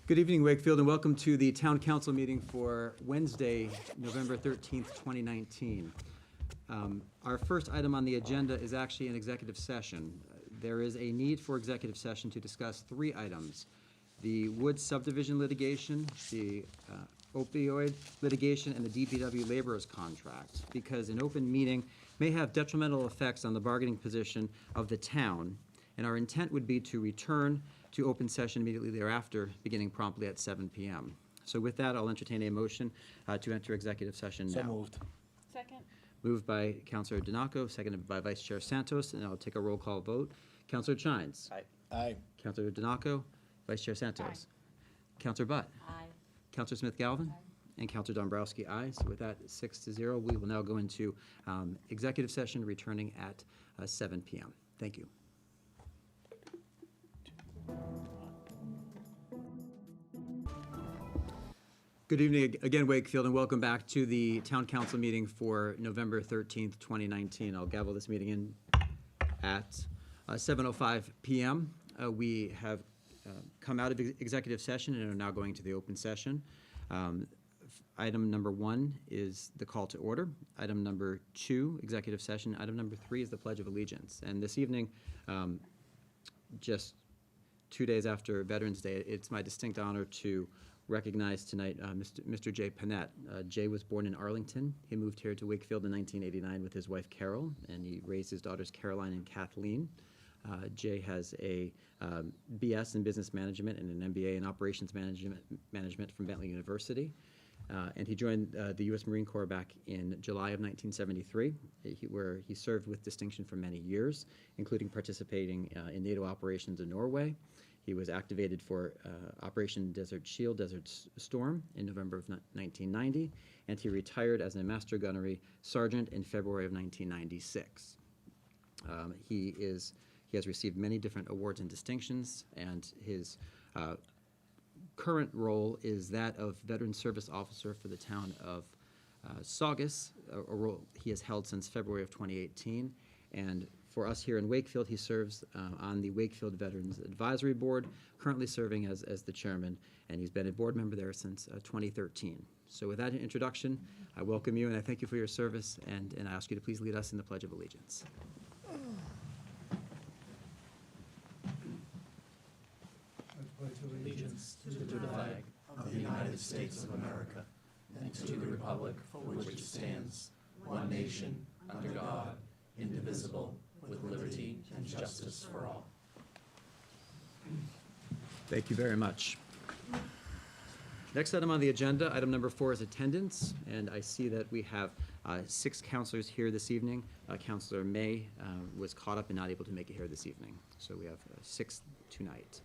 Good evening, Wakefield, and welcome to the Town Council meeting for Wednesday, November 13th, 2019. Our first item on the agenda is actually an executive session. There is a need for executive session to discuss three items: the Woods subdivision litigation, the opioid litigation, and the DPW laborers contract, because an open meeting may have detrimental effects on the bargaining position of the town, and our intent would be to return to open session immediately thereafter, beginning promptly at 7 p.m. So with that, I'll entertain a motion to enter executive session now. So moved. Second. Moved by Councilor Donaco, seconded by Vice Chair Santos, and I'll take a roll call vote. Councilor Chines. Aye. Aye. Councilor Donaco. Vice Chair Santos. Aye. Councilor Butt. Aye. Councilor Smith-Galvin. Aye. And Councilor Dombrowski, aye. So with that, 6-0, we will now go into executive session, returning at 7 p.m. Thank you. Good evening again, Wakefield, and welcome back to the Town Council meeting for November 13th, 2019. I'll gavel this meeting in at 7:05 p.m. We have come out of executive session and are now going to the open session. Item number 1 is the call to order. Item number 2, executive session. Item number 3 is the Pledge of Allegiance. And this evening, just 2 days after Veterans Day, it's my distinct honor to recognize tonight Mr. Jay Panett. Jay was born in Arlington. He moved here to Wakefield in 1989 with his wife Carol, and he raised his daughters Caroline and Kathleen. Jay has a BS in Business Management and an MBA in Operations Management from Bentley University. And he joined the U.S. Marine Corps back in July of 1973, where he served with distinction for many years, including participating in NATO operations in Norway. He was activated for Operation Desert Shield, Desert Storm in November of 1990, and he retired as a Master Gunnery Sergeant in February of 1996. He has received many different awards and distinctions, and his current role is that of Veteran Service Officer for the town of Saugus, a role he has held since February of 2018. And for us here in Wakefield, he serves on the Wakefield Veterans Advisory Board, currently serving as the chairman, and he's been a board member there since 2013. So with that introduction, I welcome you and I thank you for your service, and I ask you to please lead us in the Pledge of Allegiance. I pledge allegiance to the flag of the United States of America and to the republic for which it stands, one nation, under God, indivisible, with liberty and justice for all. Thank you very much. Next item on the agenda, item number 4 is attendance, and I see that we have 6 counselors here this evening. Counselor May was caught up and not able to make it here this evening, so we have 6 tonight.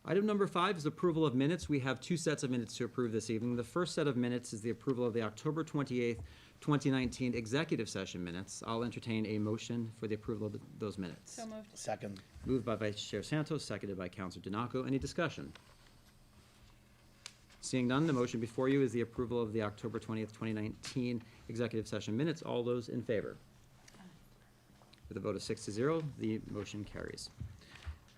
Item number 5 is approval of minutes. We have 2 sets of minutes to approve this evening. The first set of minutes is the approval of the October 28th, 2019 executive session minutes. I'll entertain a motion for the approval of those minutes. So moved. Second. Moved by Vice Chair Santos, seconded by Councilor Donaco. Any discussion? Seeing none, the motion before you is the approval of the October 20th, 2019 executive session minutes. All those in favor? With a vote of 6-0, the motion carries.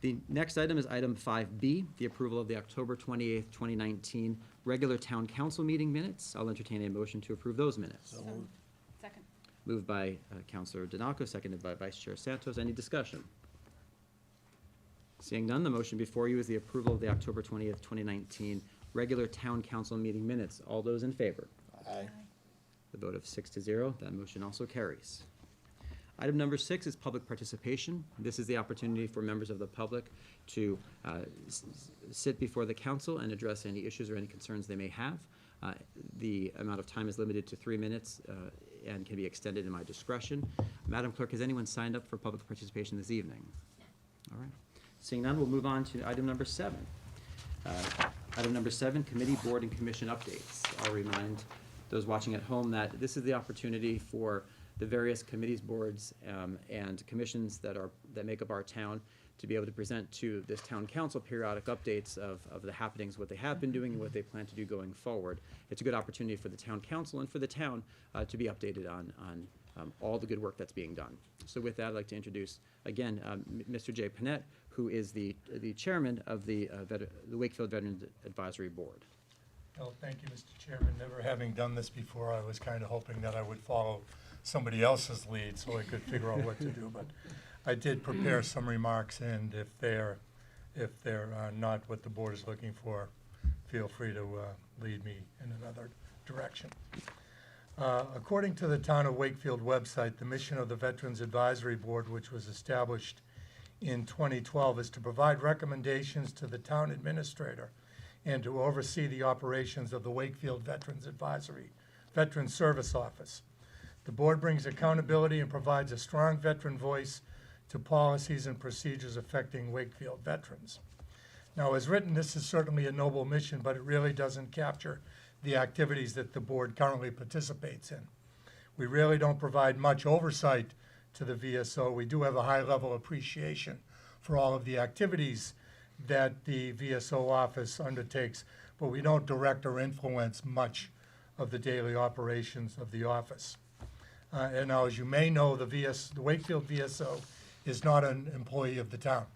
The next item is item 5B, the approval of the October 28th, 2019 regular town council meeting minutes. I'll entertain a motion to approve those minutes. So moved. Second. Moved by Councilor Donaco, seconded by Vice Chair Santos. Any discussion? Seeing none, the motion before you is the approval of the October 20th, 2019 regular town council meeting minutes. All those in favor? Aye. The vote of 6-0, that motion also carries. Item number 6 is public participation. This is the opportunity for members of the public to sit before the council and address any issues or any concerns they may have. The amount of time is limited to 3 minutes and can be extended in my discretion. Madam Clerk, has anyone signed up for public participation this evening? All right. Seeing none, we'll move on to item number 7. Item number 7, committee, board, and commission updates. I'll remind those watching at home that this is the opportunity for the various committees, boards, and commissions that make up our town to be able to present to this town council periodic updates of the happenings, what they have been doing and what they plan to do going forward. It's a good opportunity for the town council and for the town to be updated on all the good work that's being done. So with that, I'd like to introduce, again, Mr. Jay Panett, who is the chairman of the Wakefield Veterans Advisory Board. Well, thank you, Mr. Chairman. Never having done this before, I was kind of hoping that I would follow somebody else's lead so I could figure out what to do. But I did prepare some remarks, and if they're not what the board is looking for, feel free to lead me in another direction. According to the Town of Wakefield website, the mission of the Veterans Advisory Board, which was established in 2012, is to provide recommendations to the town administrator and to oversee the operations of the Wakefield Veterans Service Office. The board brings accountability and provides a strong veteran voice to policies and procedures affecting Wakefield veterans. Now, as written, this is certainly a noble mission, but it really doesn't capture the activities that the board currently participates in. We really don't provide much oversight to the VSO. We do have a high level appreciation for all of the activities that the VSO office undertakes, but we don't direct or influence much of the daily operations of the office. And now, as you may know, the Wakefield VSO is not an employee of the town.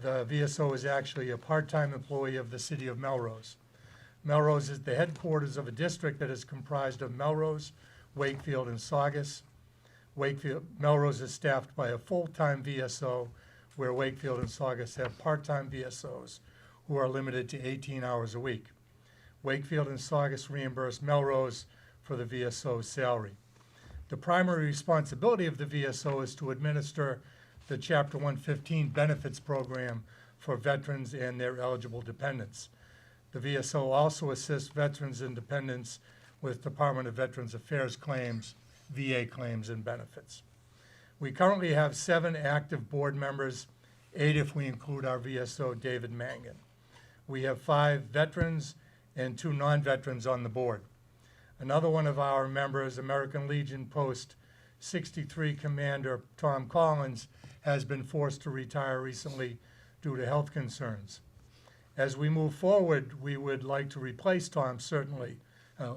The VSO is actually a part-time employee of the city of Melrose. Melrose is the headquarters of a district that is comprised of Melrose, Wakefield, and Saugus. Melrose is staffed by a full-time VSO, where Wakefield and Saugus have part-time VSOs who are limited to 18 hours a week. Wakefield and Saugus reimburse Melrose for the VSO's salary. The primary responsibility of the VSO is to administer the Chapter 115 benefits program for veterans and their eligible dependents. The VSO also assists veterans and dependents with Department of Veterans Affairs claims, VA claims, and benefits. We currently have 7 active board members, 8 if we include our VSO, David Mangan. We have 5 veterans and 2 non-veterans on the board. Another one of our members, American Legion Post 63 Commander Tom Collins, has been forced to retire recently due to health concerns. As we move forward, we would like to replace Tom, certainly,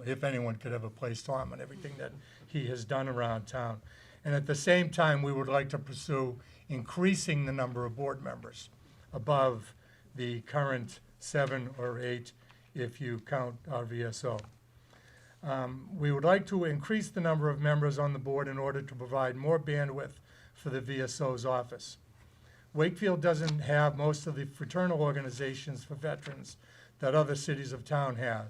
if anyone could ever replace Tom and everything that he has done around town. And at the same time, we would like to pursue increasing the number of board members above the current 7 or 8 if you count our VSO. We would like to increase the number of members on the board in order to provide more bandwidth for the VSO's office. Wakefield doesn't have most of the fraternal organizations for veterans that other cities of town have.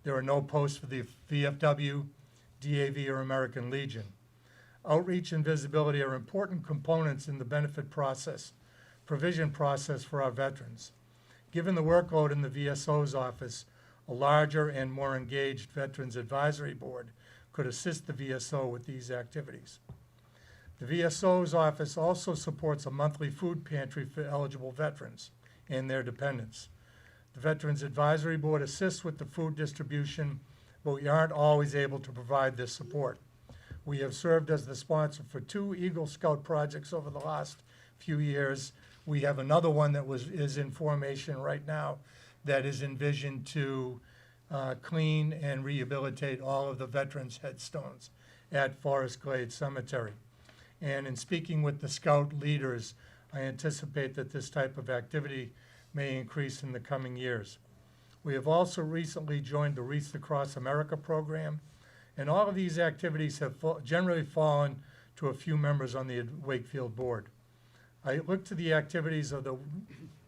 There are no posts for the VFW, DAV, or American Legion. Outreach and visibility are important components in the benefit process, provision process for our veterans. Given the workload in the VSO's office, a larger and more engaged Veterans Advisory Board could assist the VSO with these activities. The VSO's office also supports a monthly food pantry for eligible veterans and their dependents. The Veterans Advisory Board assists with the food distribution, but we aren't always able to provide this support. We have served as the sponsor for 2 Eagle Scout projects over the last few years. We have another one that is in formation right now that is envisioned to clean and rehabilitate all of the veterans' headstones at Forest Glade Cemetery. And in speaking with the Scout leaders, I anticipate that this type of activity may increase in the coming years. We have also recently joined the Wreaths Across America program, and all of these activities have generally fallen to a few members on the Wakefield board. I look to the activities of the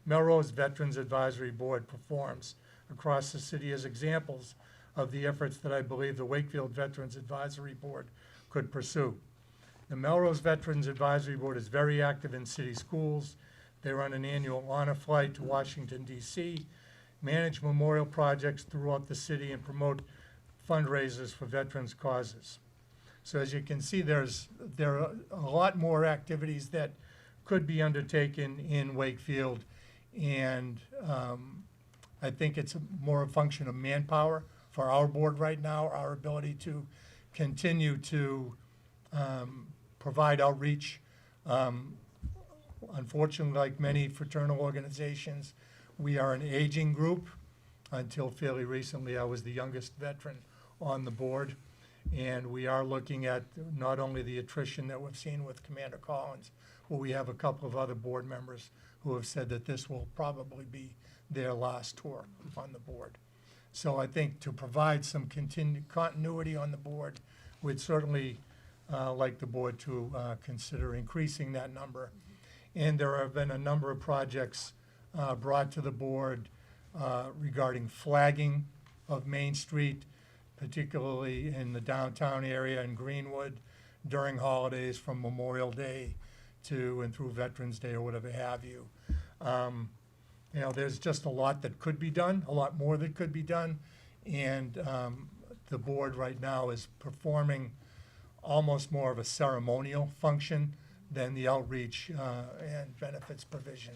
Melrose Veterans Advisory Board performs across the city as examples of the efforts that I believe the Wakefield Veterans Advisory Board could pursue. The Melrose Veterans Advisory Board is very active in city schools. They run an annual honor flight to Washington, D.C., manage memorial projects throughout the city, and promote fundraisers for veterans' causes. So as you can see, there are a lot more activities that could be undertaken in Wakefield, and I think it's more a function of manpower for our board right now, our ability to continue to provide outreach. Unfortunately, like many fraternal organizations, we are an aging group. Until fairly recently, I was the youngest veteran on the board. And we are looking at not only the attrition that we've seen with Commander Collins, but we have a couple of other board members who have said that this will probably be their last tour on the board. So I think to provide some continuity on the board, we'd certainly like the board to consider increasing that number. And there have been a number of projects brought to the board regarding flagging of Main Street, particularly in the downtown area in Greenwood during holidays from Memorial Day to and through Veterans Day or whatever have you. You know, there's just a lot that could be done, a lot more that could be done, and the board right now is performing almost more of a ceremonial function than the outreach and benefits provision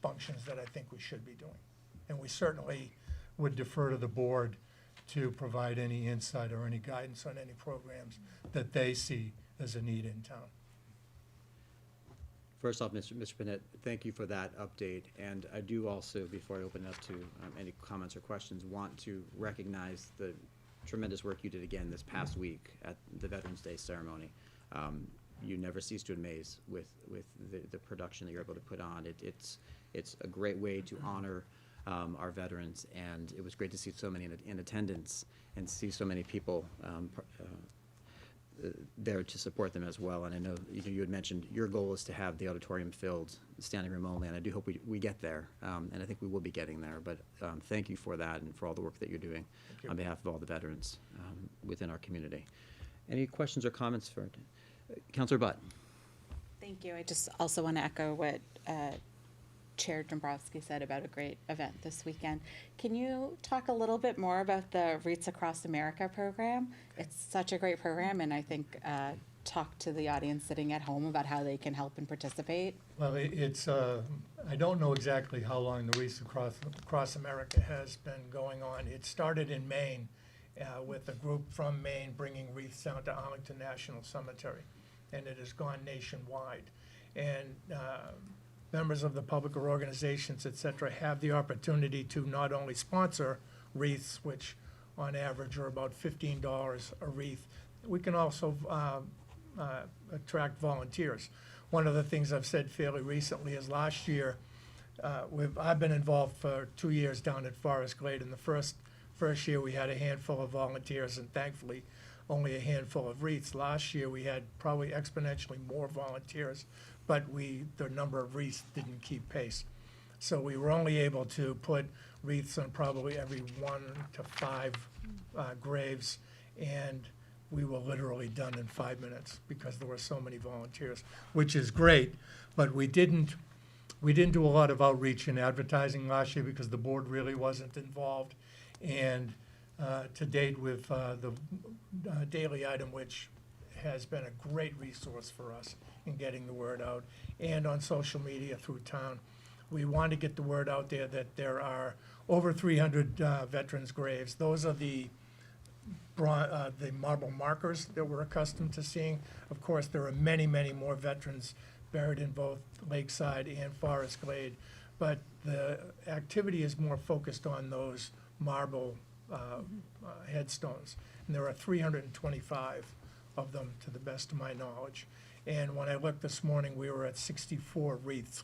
functions that I think we should be doing. And we certainly would defer to the board to provide any insight or any guidance on any programs that they see as a need in town. First off, Mr. Bennett, thank you for that update. And I do also, before I open it up to any comments or questions, want to recognize the tremendous work you did again this past week at the Veterans Day ceremony. You never cease to amaze with the production that you're able to put on. It's a great way to honor our veterans, and it was great to see so many in attendance and see so many people there to support them as well. And I know you had mentioned your goal is to have the auditorium filled, standing room only, and I do hope we get there, and I think we will be getting there. But thank you for that and for all the work that you're doing on behalf of all the veterans within our community. Any questions or comments for Councilor Butt? Thank you. I just also want to echo what Chair Dombrowski said about a great event this weekend. Can you talk a little bit more about the Wreaths Across America program? It's such a great program, and I think talk to the audience sitting at home about how they can help and participate. Well, it's, I don't know exactly how long the Wreaths Across America has been going on. It started in Maine with a group from Maine bringing wreaths down to Arlington National Cemetery, and it has gone nationwide. And members of the public or organizations, et cetera, have the opportunity to not only sponsor wreaths, which on average are about $15 a wreath, we can also attract volunteers. One of the things I've said fairly recently is last year, I've been involved for 2 years down at Forest Glade. In the first year, we had a handful of volunteers, and thankfully, only a handful of wreaths. Last year, we had probably exponentially more volunteers, but the number of wreaths didn't keep pace. So we were only able to put wreaths on probably every 1 to 5 graves, and we were literally done in 5 minutes because there were so many volunteers, which is great. But we didn't do a lot of outreach and advertising last year because the board really wasn't involved. And to date with the daily item, which has been a great resource for us in getting the word out, and on social media through town. We want to get the word out there that there are over 300 veterans' graves. Those are the marble markers that we're accustomed to seeing. Of course, there are many, many more veterans buried in both Lakeside and Forest Glade, but the activity is more focused on those marble headstones. And there are 325 of them, to the best of my knowledge. And when I looked this morning, we were at 64 wreaths.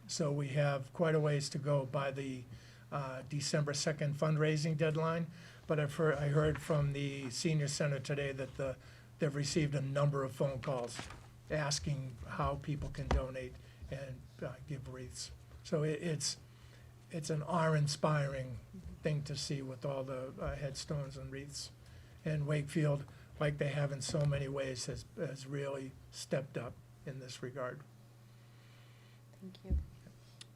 So we have quite a ways to go by the December 2nd fundraising deadline. But I heard from the senior center today that they've received a number of phone calls asking how people can donate and give wreaths. So it's an awe-inspiring thing to see with all the headstones and wreaths. And Wakefield, like they have in so many ways, has really stepped up in this regard. Thank you.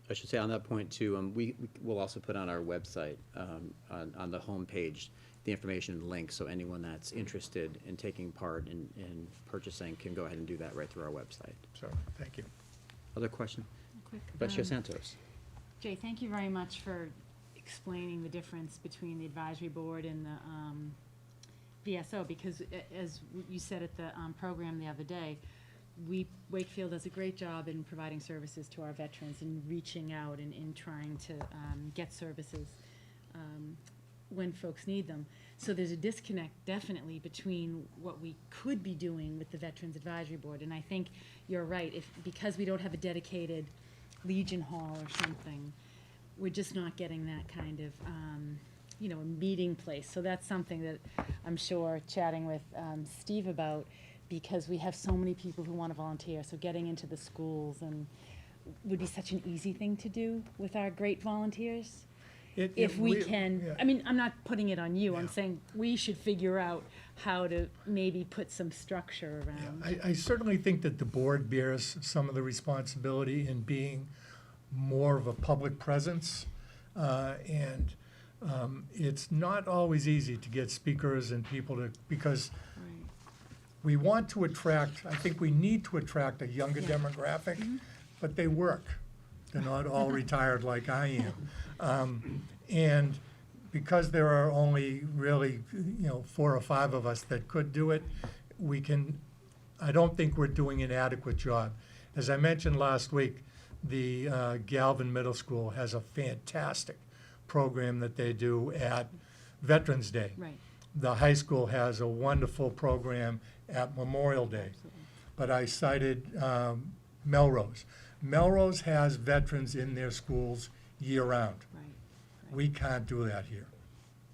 I should say on that point too, we will also put on our website, on the homepage, the information and links, so anyone that's interested in taking part in purchasing can go ahead and do that right through our website. So, thank you. Other question? Quick, Vice Chair Santos. Jay, thank you very much for explaining the difference between the advisory board and the VSO, because as you said at the program the other day, Wakefield does a great job in providing services to our veterans and reaching out and in trying to get services. when folks need them. So there's a disconnect definitely between what we could be doing with the Veterans Advisory Board. And I think you're right, because we don't have a dedicated Legion Hall or something, we're just not getting that kind of, a meeting place. So that's something that I'm sure chatting with Steve about, because we have so many people who want to volunteer. So getting into the schools and would be such an easy thing to do with our great volunteers. If we can, yeah. I mean, I'm not putting it on you, I'm Yeah. saying we should figure out how to maybe put some structure Yeah, around. I certainly think that the board bears some of the responsibility in being more of a public presence. And it's not always easy to get speakers and people to, because Right. we want to attract, I think we need to attract a younger Yeah. demographic, but they work. They're not all retired like I am. And because there are only really, 4 or 5 of us that could do it, I don't think we're doing an adequate job. As I mentioned last week, the Galvin Middle School has a fantastic program that they do at Veterans Day. Right, The high school has a wonderful program at Memorial Day. absolutely. But I cited Melrose. Melrose has veterans in their schools year-round. Right. We can't do that here.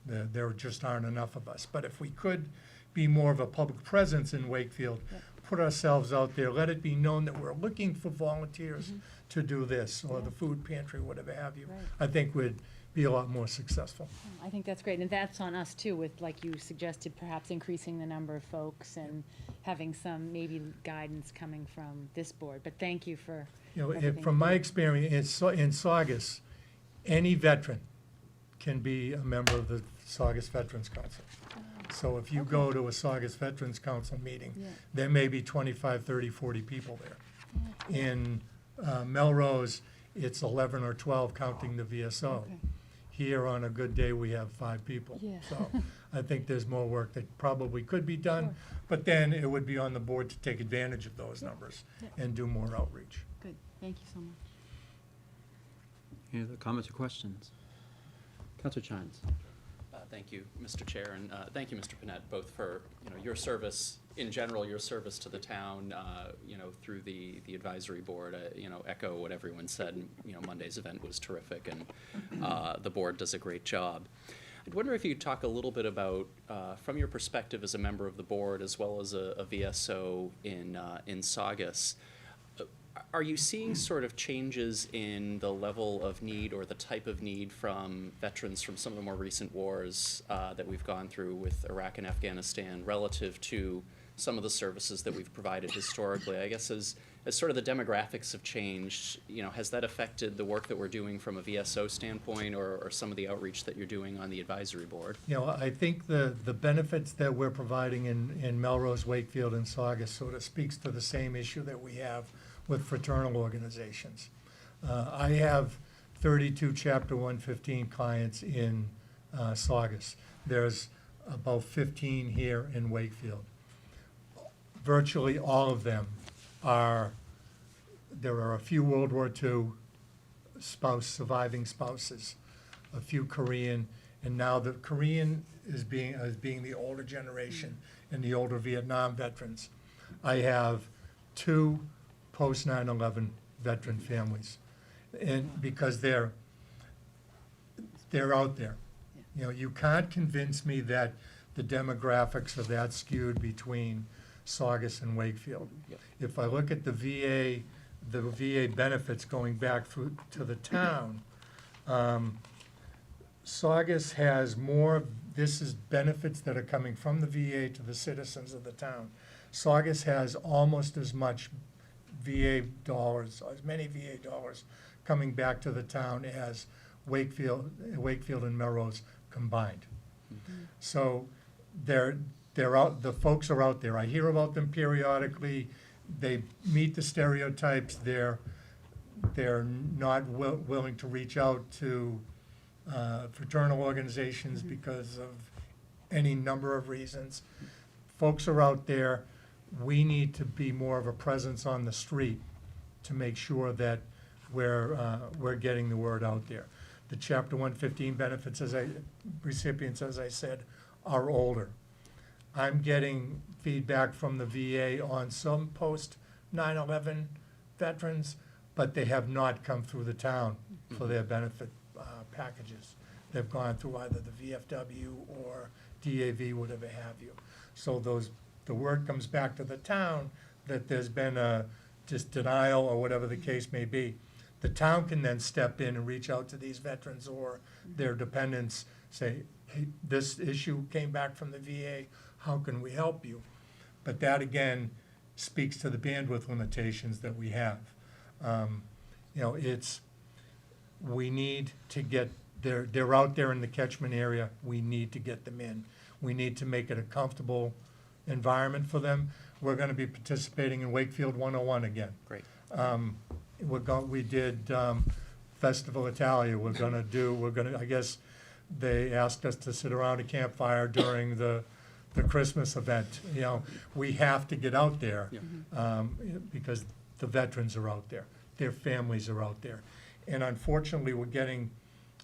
There just aren't enough of us. But if we could be more of a public presence in Wakefield, Yep. put ourselves out there, let it be known that we're looking for volunteers to do this, or the food pantry, whatever have you, Right. I think we'd be a lot more successful. I think that's great, and that's on us too, with, like you suggested, perhaps increasing the number of folks and having some maybe guidance coming from this board, but thank you for everything From you my do. experience, in Saugus, any veteran can be a member of the Saugus Veterans Council. So if you go to a Saugus Veterans Council meeting, Yeah. there may be 25, 30, 40 people there. In Melrose, it's 11 or 12, counting the VSO. Okay. Here, on a good day, we have 5 people. Yeah. So I think there's more work that probably could be done, Sure. but then it would be on the board to take advantage of those numbers Yeah. and do more outreach. Good, thank you so much. Any other comments or questions? Counselor Chines. Thank you, Mr. Chair, and thank you, Mr. Panett, both for, your service, in general, your service to the town, through the advisory board. Echo what everyone said. Monday's event was terrific, and the board does a great job. I'd wonder if you could talk a little bit about, from your perspective as a member of the board, as well as a VSO in Saugus, are you seeing sort of changes in the level of need or the type of need from veterans from some of the more recent wars that we've gone through with Iraq and Afghanistan relative to some of the services that we've provided historically? I guess as sort of the demographics have changed, has that affected the work that we're doing from a VSO standpoint, or some of the outreach that you're doing on the advisory board? I think the benefits that we're providing in Melrose, Wakefield, and Saugus sort of speaks to the same issue that we have with fraternal organizations. I have 32 Chapter 115 clients in Saugus. There's about 15 here in Wakefield. Virtually all of them there are a few World War II surviving spouses, a few Korean, and now the Korean is being the older generation and the older Vietnam veterans. I have 2 post 9/11 veteran families, and because they're out there. You can't convince me that the demographics are that skewed between Saugus and Wakefield. Yep. If I look at the VA benefits going back through to the town, Saugus has more, this is benefits that are coming from the VA to the citizens of the town. Saugus has almost as much VA dollars, as many VA dollars coming back to the town as Wakefield and Melrose combined. So they're out, the folks are out there. I hear about them periodically. They meet the stereotypes. They're not willing to reach out to fraternal organizations because of any number of reasons. Folks are out there. We need to be more of a presence on the street to make sure that we're getting the word out there. The Chapter 115 benefits, recipients, as I said, are older. I'm getting feedback from the VA on some post 9/11 veterans, but they have not come through the town for their benefit packages. They've gone through either the VFW or DAV, whatever have you. So the word comes back to the town that there's been a just denial or whatever the case may be. The town can then step in and reach out to these veterans or their dependents, say, hey, this issue came back from the VA, how can we help you? But that, again, speaks to the bandwidth limitations that we have. We need to get, they're out there in the catchment area, we need to get them in. We need to make it a comfortable environment for them. We're gonna be participating in Wakefield 101 again. Great. We did Festival Italia, I guess they asked us to sit around a campfire during the Christmas event. We have to get out there, because the veterans are out there, their families are out there. And unfortunately, we're getting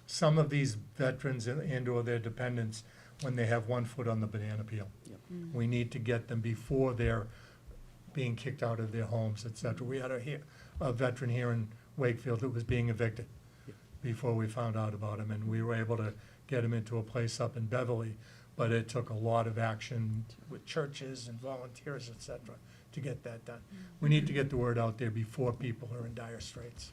some of these veterans and/or their dependents when they have one foot on the banana peel. We need to get them before they're being kicked out of their homes, et cetera. We had a veteran here in Wakefield that was being evicted before we found out about him, and we were able to get him into a place up in Beverly, but it took a lot of action with churches and volunteers, et cetera, to get that done. We need to get the word out there before people are in dire straits.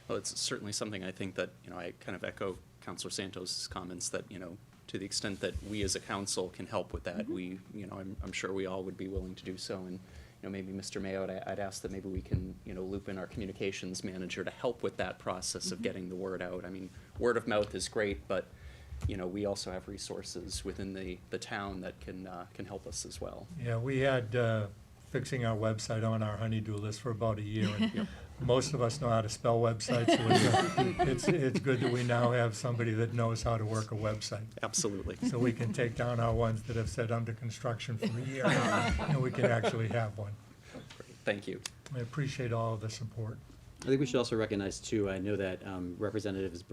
Well, it's certainly something I think that, I kind of echo Counselor Santos' comments that, to the extent that we as a council can help with that, we, I'm sure we all would be willing to do so. And, maybe Mr. Mayo, I'd ask that maybe we can, loop in our communications manager to help with that process of getting the word out. I mean, word of mouth is great, but, we also have resources within the town that can help us as well. Yeah, we had fixing our website on our honey-do list for about a year, and most of us know how to spell websites, so it's good that we now have somebody that knows how to work a website. Absolutely. So we can take down our ones that have said under construction for a year, and we can actually have one. Great. Thank you. I appreciate all of the support. I think we should also recognize too, I know that Representatives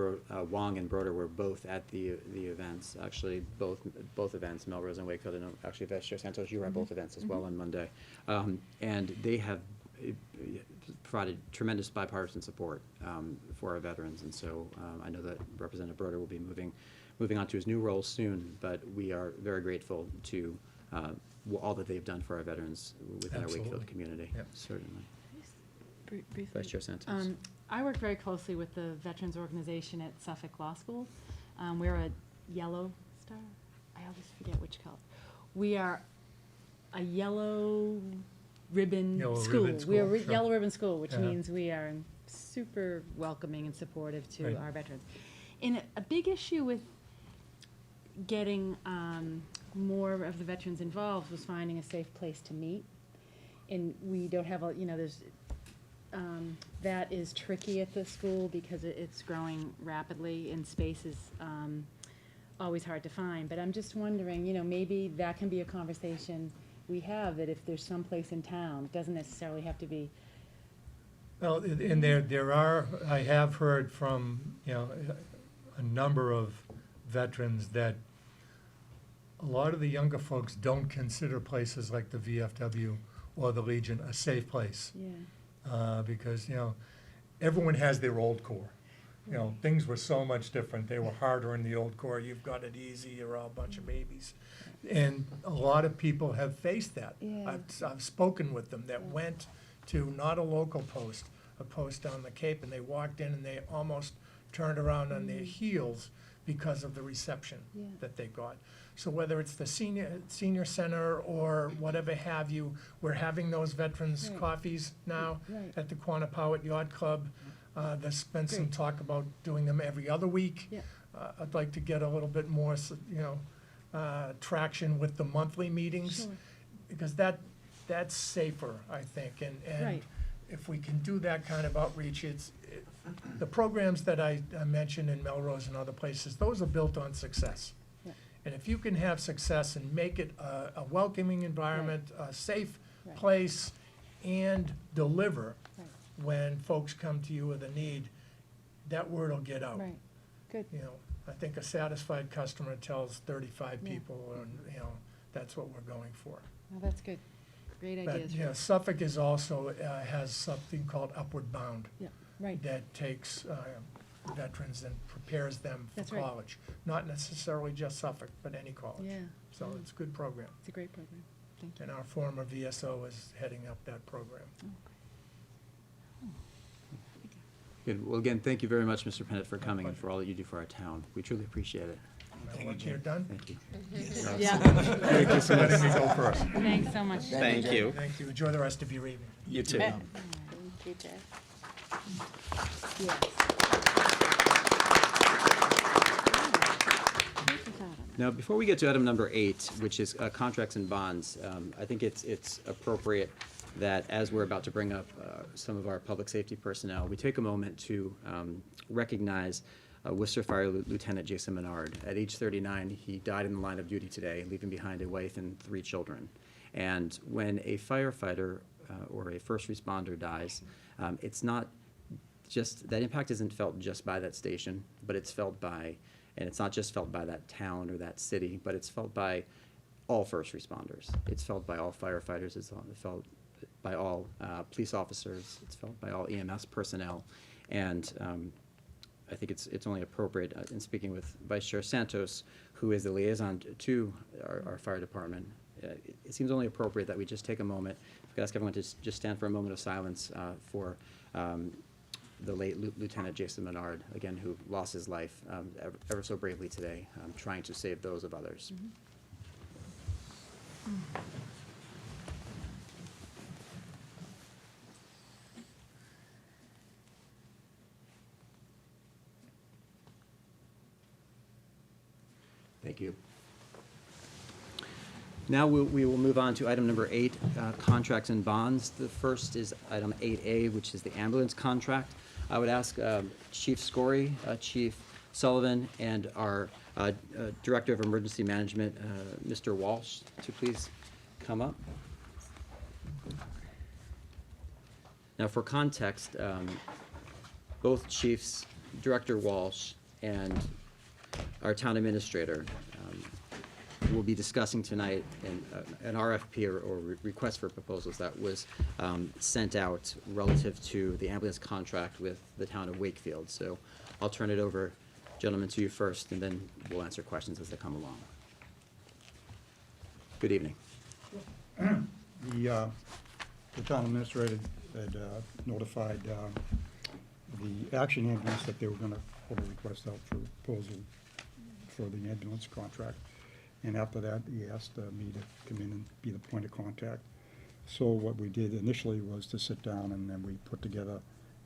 Wong and Broder were both at the events, actually both events, Melrose and Wakefield, and actually Vice Chair Santos, you were at both events as well on Monday. And they have provided tremendous bipartisan support for our veterans, and so I know that Representative Broder will be moving on to his new role soon, but we are very grateful to all that they've done for our veterans within our Wakefield community. Yep. Certainly. Briefly. Vice Chair Santos. I work very closely with the Veterans Organization at Suffolk Law School. We're a yellow star. I always forget which color. We are a yellow ribbon school. We are Sure. yellow ribbon school, which Yeah. means we are super welcoming and supportive to our veterans. And a big issue with getting more of the veterans involved was finding a safe place to meet. And we don't have there's that is tricky at the school because it's growing rapidly and space is always hard to find. But I'm just wondering, maybe that can be a conversation we have, that if there's some place in town, it doesn't necessarily have to be. Well, and I have heard from, a number of veterans that a lot of the younger folks don't consider places like the VFW or the Legion a safe place. Yeah. Because, everyone has their old core. Things were so much different. They were harder in the old core. You've got it easy. You're all a bunch of babies. And a lot of people have faced that. Yeah. I've spoken with them that went to not a local post, a post on the Cape, and they walked in and they almost turned around on their heels because of the reception that they got. So whether it's the senior center or whatever have you, we're having those veterans coffees now at the Quanapawet Yacht Club. There's been some talk about doing them every other week. Yeah. I'd like to get a little bit more, traction with the monthly meetings, Sure. because that's safer, I think. And Right. if we can do that kind of outreach, the programs that I mentioned in Melrose and other places, those are built on success. Yeah. And if you can have success and make it a welcoming environment, a safe Right. place, and deliver Right. when folks come to you with a need, that word will get out. Right. Good. You know, I think a satisfied customer tells 35 Yeah. people, and, you know, that's what we're going for. Oh, that's good. Great But, ideas. you know, Suffolk is also, has something called Upward Bound Yeah, right. that takes veterans and prepares them That's for right. college. Not necessarily just Suffolk, but any college. Yeah. So yeah. it's a good program. It's a great program. Thank you. And our former VSO is heading up that program. Good. Well, again, thank you very much, Mr. Pennant, for coming and for all that you do for our town. We truly appreciate it. Once you're done, Thank you. Yeah, Thank you for letting me go first. thanks so much. Thank you. thank you. Enjoy the rest of your evening. You too. Thank you, Jay. Yes. Now, before we get to item number 8, which is contracts and bonds, I think it's appropriate that as we're about to bring up some of our public safety personnel, we take a moment to recognize Worcester Fire Lieutenant Jason Menard. At age 39, he died in the line of duty today, leaving behind a wife and 3 children. And when a firefighter or a first responder dies, it's not just, that impact isn't felt just by that station, but it's felt by, and it's not just felt by that town or that city, but it's felt by all first responders. It's felt by all firefighters, it's felt by all police officers, it's felt by all EMS personnel. And I think it's only appropriate, in speaking with Vice Chair Santos, who is the liaison to our fire department, it seems only appropriate that we just take a moment. If I could ask everyone to just stand for a moment of silence for the late Lieutenant Jason Menard, again, who lost his life ever so bravely today, trying to save those of others. Thank you. Now we will move on to item number 8, contracts and bonds. The first is item 8A, which is the ambulance contract. I would ask Chief Scory, Chief Sullivan, and our Director of Emergency Management, Mr. Walsh, to please come up. Now, for context, both chiefs, Director Walsh and our town administrator, will be discussing tonight an RFP or request for proposals that was sent out relative to the ambulance contract with the town of Wakefield. So I'll turn it over, gentlemen, to you first, and then we'll answer questions as they come along. Good evening. The town administrator had notified the action ambulance that they were gonna put a request out for proposal for the ambulance contract. And after that, he asked me to come in and be the point of contact. So what we did initially was to sit down, and then we put together,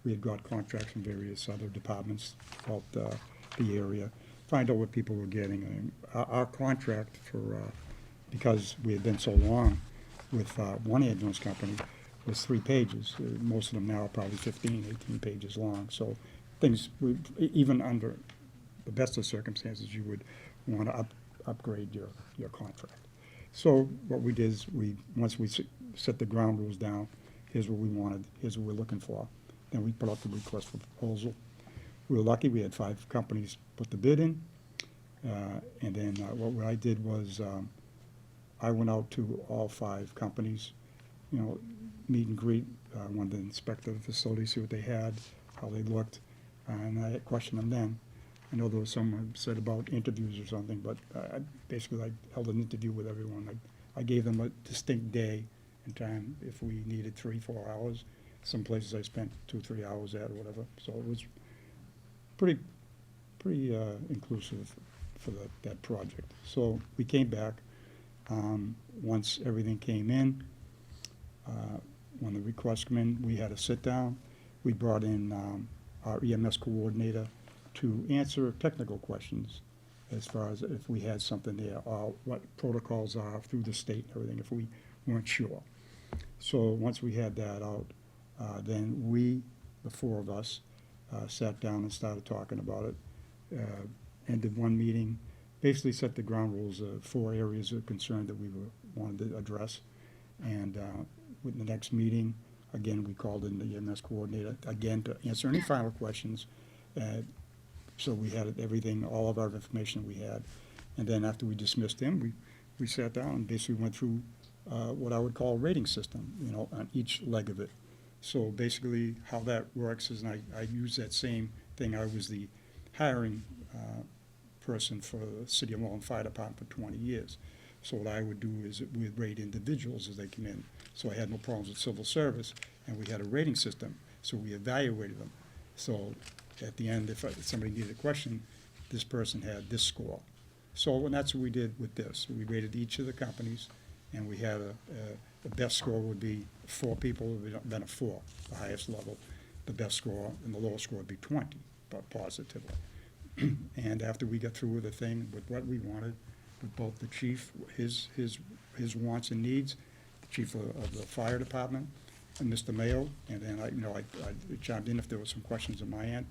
we had got contracts from various other departments throughout the area, find out what people were getting. And our contract for, because we had been so long with one ambulance company, was 3 pages. Most of them now are probably 15, 18 pages long. So things, even under the best of circumstances, you would want to upgrade your contract. So what we did is once we set the ground rules down, here's what we wanted, here's what we're looking for. Then we put out the request for proposal. We were lucky, we had 5 companies put the bid in. And then what I did was I went out to all 5 companies, you know, meet and greet, wanted to inspect the facility, see what they had, how they looked, and I questioned them then. I know there was some who said about interviews or something, but basically I held an interview with everyone. I gave them a distinct day and time if we needed 3-4 hours. Some places I spent 2-3 hours at or whatever. So it was pretty inclusive for that project. So we came back. Once everything came in, when the request came in, we had a sit down. We brought in our EMS coordinator to answer technical questions as far as if we had something there, or what protocols are through the state and everything, if we weren't sure. So once we had that out, then we, the 4 of us, sat down and started talking about it. Ended one meeting, basically set the ground rules of 4 areas of concern that we wanted to address. And with the next meeting, again, we called in the EMS coordinator, again, to answer any final questions. So we had everything, all of our information we had. And then after we dismissed him, we sat down and basically went through what I would call a rating system, on each leg of it. So basically, how that works is, and I use that same thing, I was the hiring person for the City of Malden Fire Department for 20 years. So what I would do is we'd rate individuals as they come in. So I had no problems with civil service, and we had a rating system, so we evaluated them. So at the end, if somebody needed a question, this person had this score. So, and that's what we did with this. We rated each of the companies, and we had the best score would be 4 people, would have been a 4, the highest level. The best score and the lowest score would be 20, but positively. And after we got through with the thing, with what we wanted, with both the chief, his wants and needs, the chief of the fire department, and Mr. Mayo, and then I chimed in if there were some questions on my end,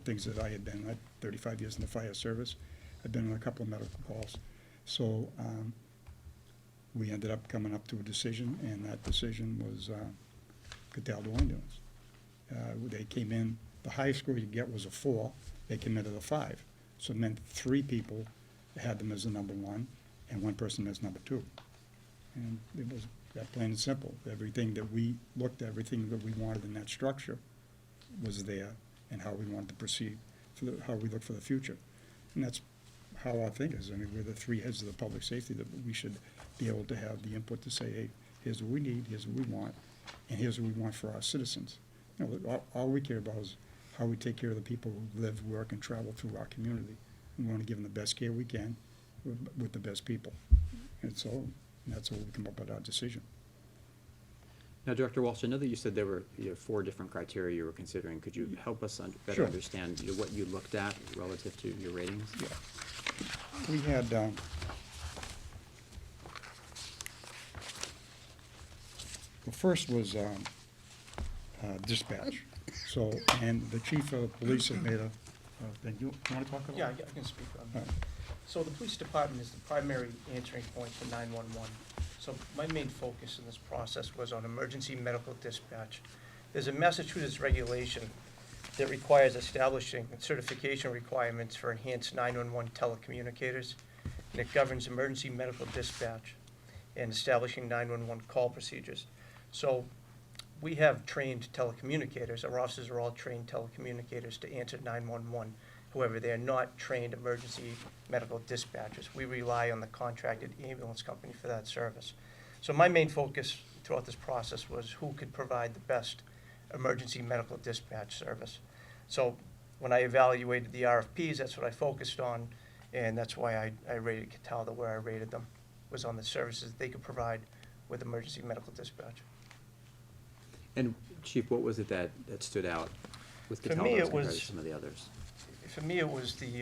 things that I had been, 35 years in the fire service. I've been on a couple of medical calls. So we ended up coming up to a decision, and that decision was Cataldo Ambulance. They came in, the highest score you get was a 4, they came in at a 5. So it meant 3 people had them as the number 1, and 1 person as number 2. And it was that plain and simple. Everything that we looked at, everything that we wanted in that structure was there, and how we wanted to proceed, how we look for the future. And that's how I think is. I mean, we're the 3 heads of the public safety, that we should be able to have the input to say, hey, here's what we need, here's what we want, and here's what we want for our citizens. All we care about is how we take care of the people who live, work, and travel through our community. We want to give them the best care we can with the best people. And so that's how we come up with our decision. Now, Director Walsh, I know that you said there were 4 different criteria you were considering. Could you help us better Sure. understand what you looked at relative to your ratings? Yeah. We had, the first was dispatch. So, and the chief of police had made a thing. You want to talk about it? Yeah, I can speak on All that. right. So the police department is the primary answering point for 911. So my main focus in this process was on emergency medical dispatch. There's a Massachusetts regulation that requires establishing certification requirements for enhanced 911 telecommunicators, and it governs emergency medical dispatch and establishing 911 call procedures. So we have trained telecommunicators. Our officers are all trained telecommunicators to answer 911. However, they are not trained emergency medical dispatchers. We rely on the contracted ambulance company for that service. So my main focus throughout this process was who could provide the best emergency medical dispatch service. So when I evaluated the RFPs, that's what I focused on, and that's why I rated Cataldo where I rated them, was on the services they could provide with emergency medical dispatch. And Chief, what was it that stood out with For Cataldo me, as it compared to was- some of the others? For me, it was they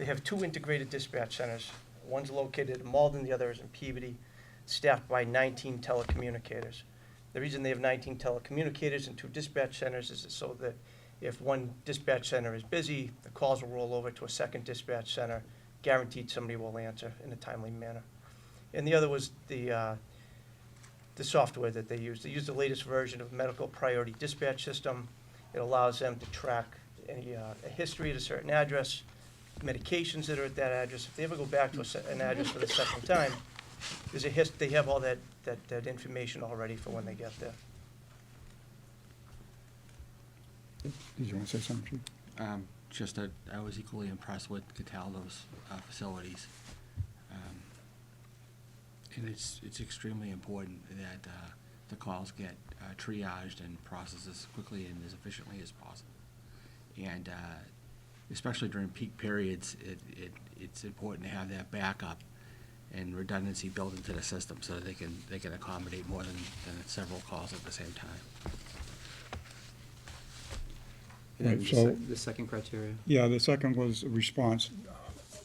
have 2 integrated dispatch centers. One's located in Malden, the other is in Peabody, staffed by 19 telecommunicators. The reason they have 19 telecommunicators and 2 dispatch centers is so that if one dispatch center is busy, the calls will roll over to a second dispatch center, guaranteed somebody will answer in a timely manner. And the other was the software that they use. They use the latest version of Medical Priority Dispatch System. It allows them to track a history at a certain address, medications that are at that address. If they ever go back to an address for the second time, they have all that information already for when they get there. Did you want to say something, Chief? Just that I was equally impressed with Cataldo's facilities. And it's extremely important that the calls get triaged and processed as quickly and as efficiently as possible. And especially during peak periods, it's important to have that backup and redundancy built into the system so that they can accommodate more than several calls at the same time. And then Right, so- the second criteria? Yeah, the second was response.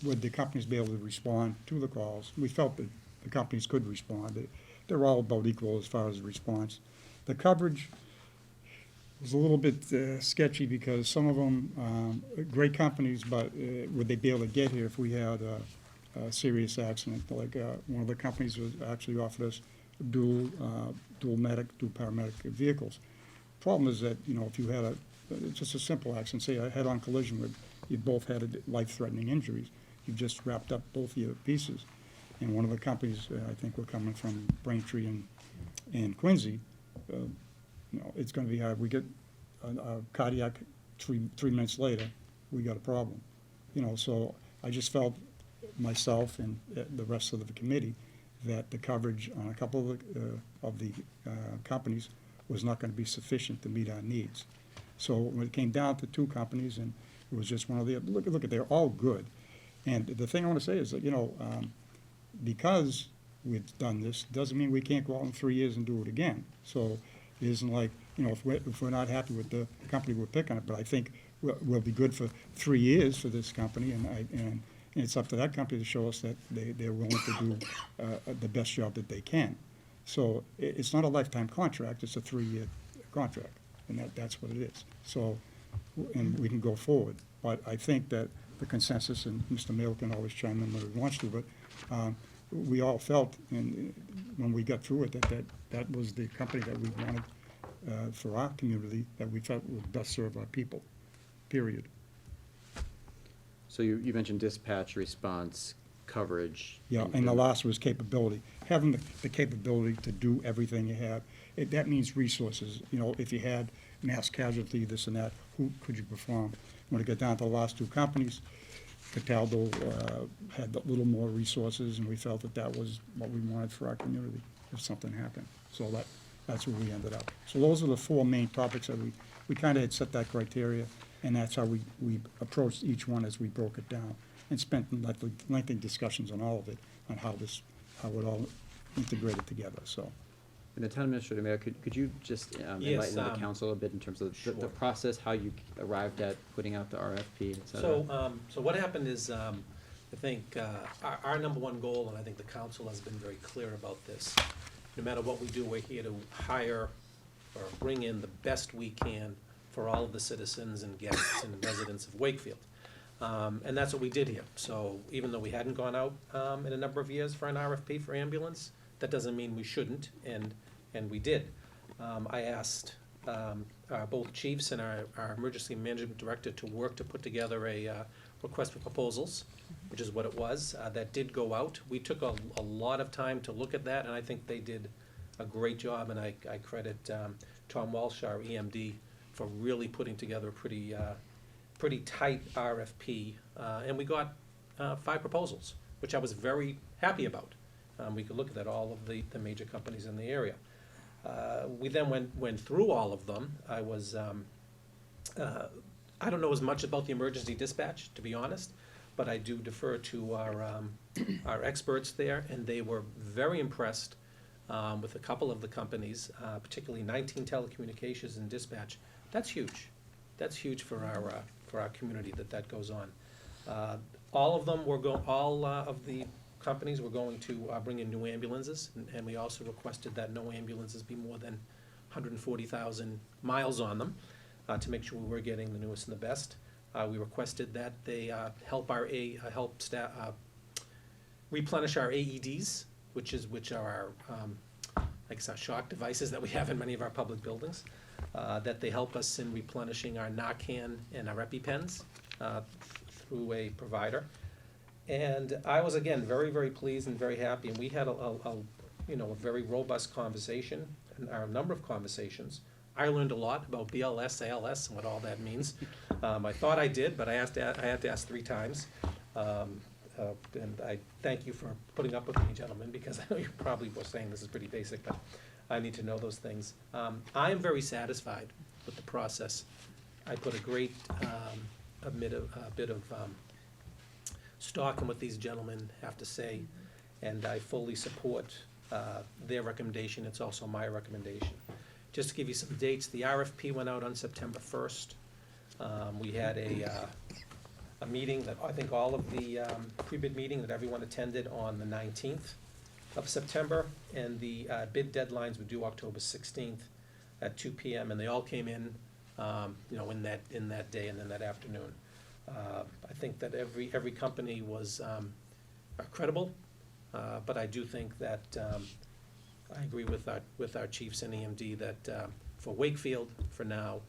Would the companies be able to respond to the calls? We felt that the companies could respond. They're all about equal as far as response. The coverage was a little bit sketchy because some of them, great companies, but would they be able to get here if we had a serious accident? Like one of the companies was actually offered us dual paramedic vehicles. Problem is that, if you had it's just a simple accident, say a head-on collision where you both had life-threatening injuries. You've just wrapped up both your pieces. And one of the companies, I think we're coming from Braintree and Quincy, it's gonna be hard. We get a cardiac, three minutes later, we got a problem. So I just felt, myself and the rest of the committee, that the coverage on a couple of the companies was not gonna be sufficient to meet our needs. So when it came down to two companies, and it was just one of the, look, they're all good. And the thing I wanna say is that, because we've done this, doesn't mean we can't go out in 3 years and do it again. So it isn't like, if we're not happy with the company we're picking up, but I think we'll be good for 3 years for this company, and it's up to that company to show us that they're willing to do the best job that they can. So it's not a lifetime contract, it's a 3-year contract, and that's what it is. So, and we can go forward. But I think that the consensus, and Mr. Mayo can always chime in when he wants to, but we all felt, and when we got through it, that was the company that we wanted for our community, that we felt would best serve our people, period. So you mentioned dispatch, response, coverage. Yeah, and the last was capability. Having the capability to do everything you have, that means resources. If you had mass casualty, this and that, who could you perform? When it got down to the last two companies, Cataldo had a little more resources, and we felt that was what we wanted for our community if something happened. So that's where we ended up. So those are the four main topics that we kind of had set that criteria, and that's how we approached each one as we broke it down, and spent lengthy discussions on all of it, on how it all integrated together, so. And the town administrator, Mayor, could you just enlighten the council a bit in terms of the process, how you arrived at putting out the RFP, et cetera? So what happened is, I think our number one goal, and I think the council has been very clear about this, no matter what we do, we're here to hire or bring in the best we can for all of the citizens and guests and residents of Wakefield. And that's what we did here. So even though we hadn't gone out in a number of years for an RFP for ambulance, that doesn't mean we shouldn't, and we did. I asked both chiefs and our emergency management director to work to put together a request for proposals, which is what it was. That did go out. We took a lot of time to look at that, and I think they did a great job, and I credit Tom Walsh, our EMD, for really putting together a pretty tight RFP, and we got 5 proposals, which I was very happy about. We could look at all of the major companies in the area. We then went through all of them. I don't know as much about the emergency dispatch, to be honest, but I do defer to our experts there, and they were very impressed with a couple of the companies, particularly 19 Telecommunications and Dispatch. That's huge. That's huge for our community that goes on. All of them all of the companies were going to bring in new ambulances, and we also requested that no ambulances be more than 140,000 miles on them to make sure we were getting the newest and the best. We requested that they help replenish our AEDs, which are our shock devices that we have in many of our public buildings. That they help us in replenishing our Narcan and our EpiPens through a provider. And I was, again, very, very pleased and very happy, and we had a very robust conversation, and a number of conversations. I learned a lot about BLS, ALS, and what all that means. I thought I did, but I had to ask 3 times. And I thank you for putting up with me, gentlemen, because I know you probably were saying this is pretty basic, but I need to know those things. I am very satisfied with the process. I put a great bit of stock in what these gentlemen have to say, and I fully support their recommendation. It's also my recommendation. Just to give you some dates, the RFP went out on September 1st. We had a meeting that I think all of the pre-bid meeting that everyone attended on the 19th of September, and the bid deadlines were due October 16th at 2 p.m. and they all came in, in that day and then that afternoon. I think that every company was credible, but I do think that I agree with our chiefs and EMD that for Wakefield, for now,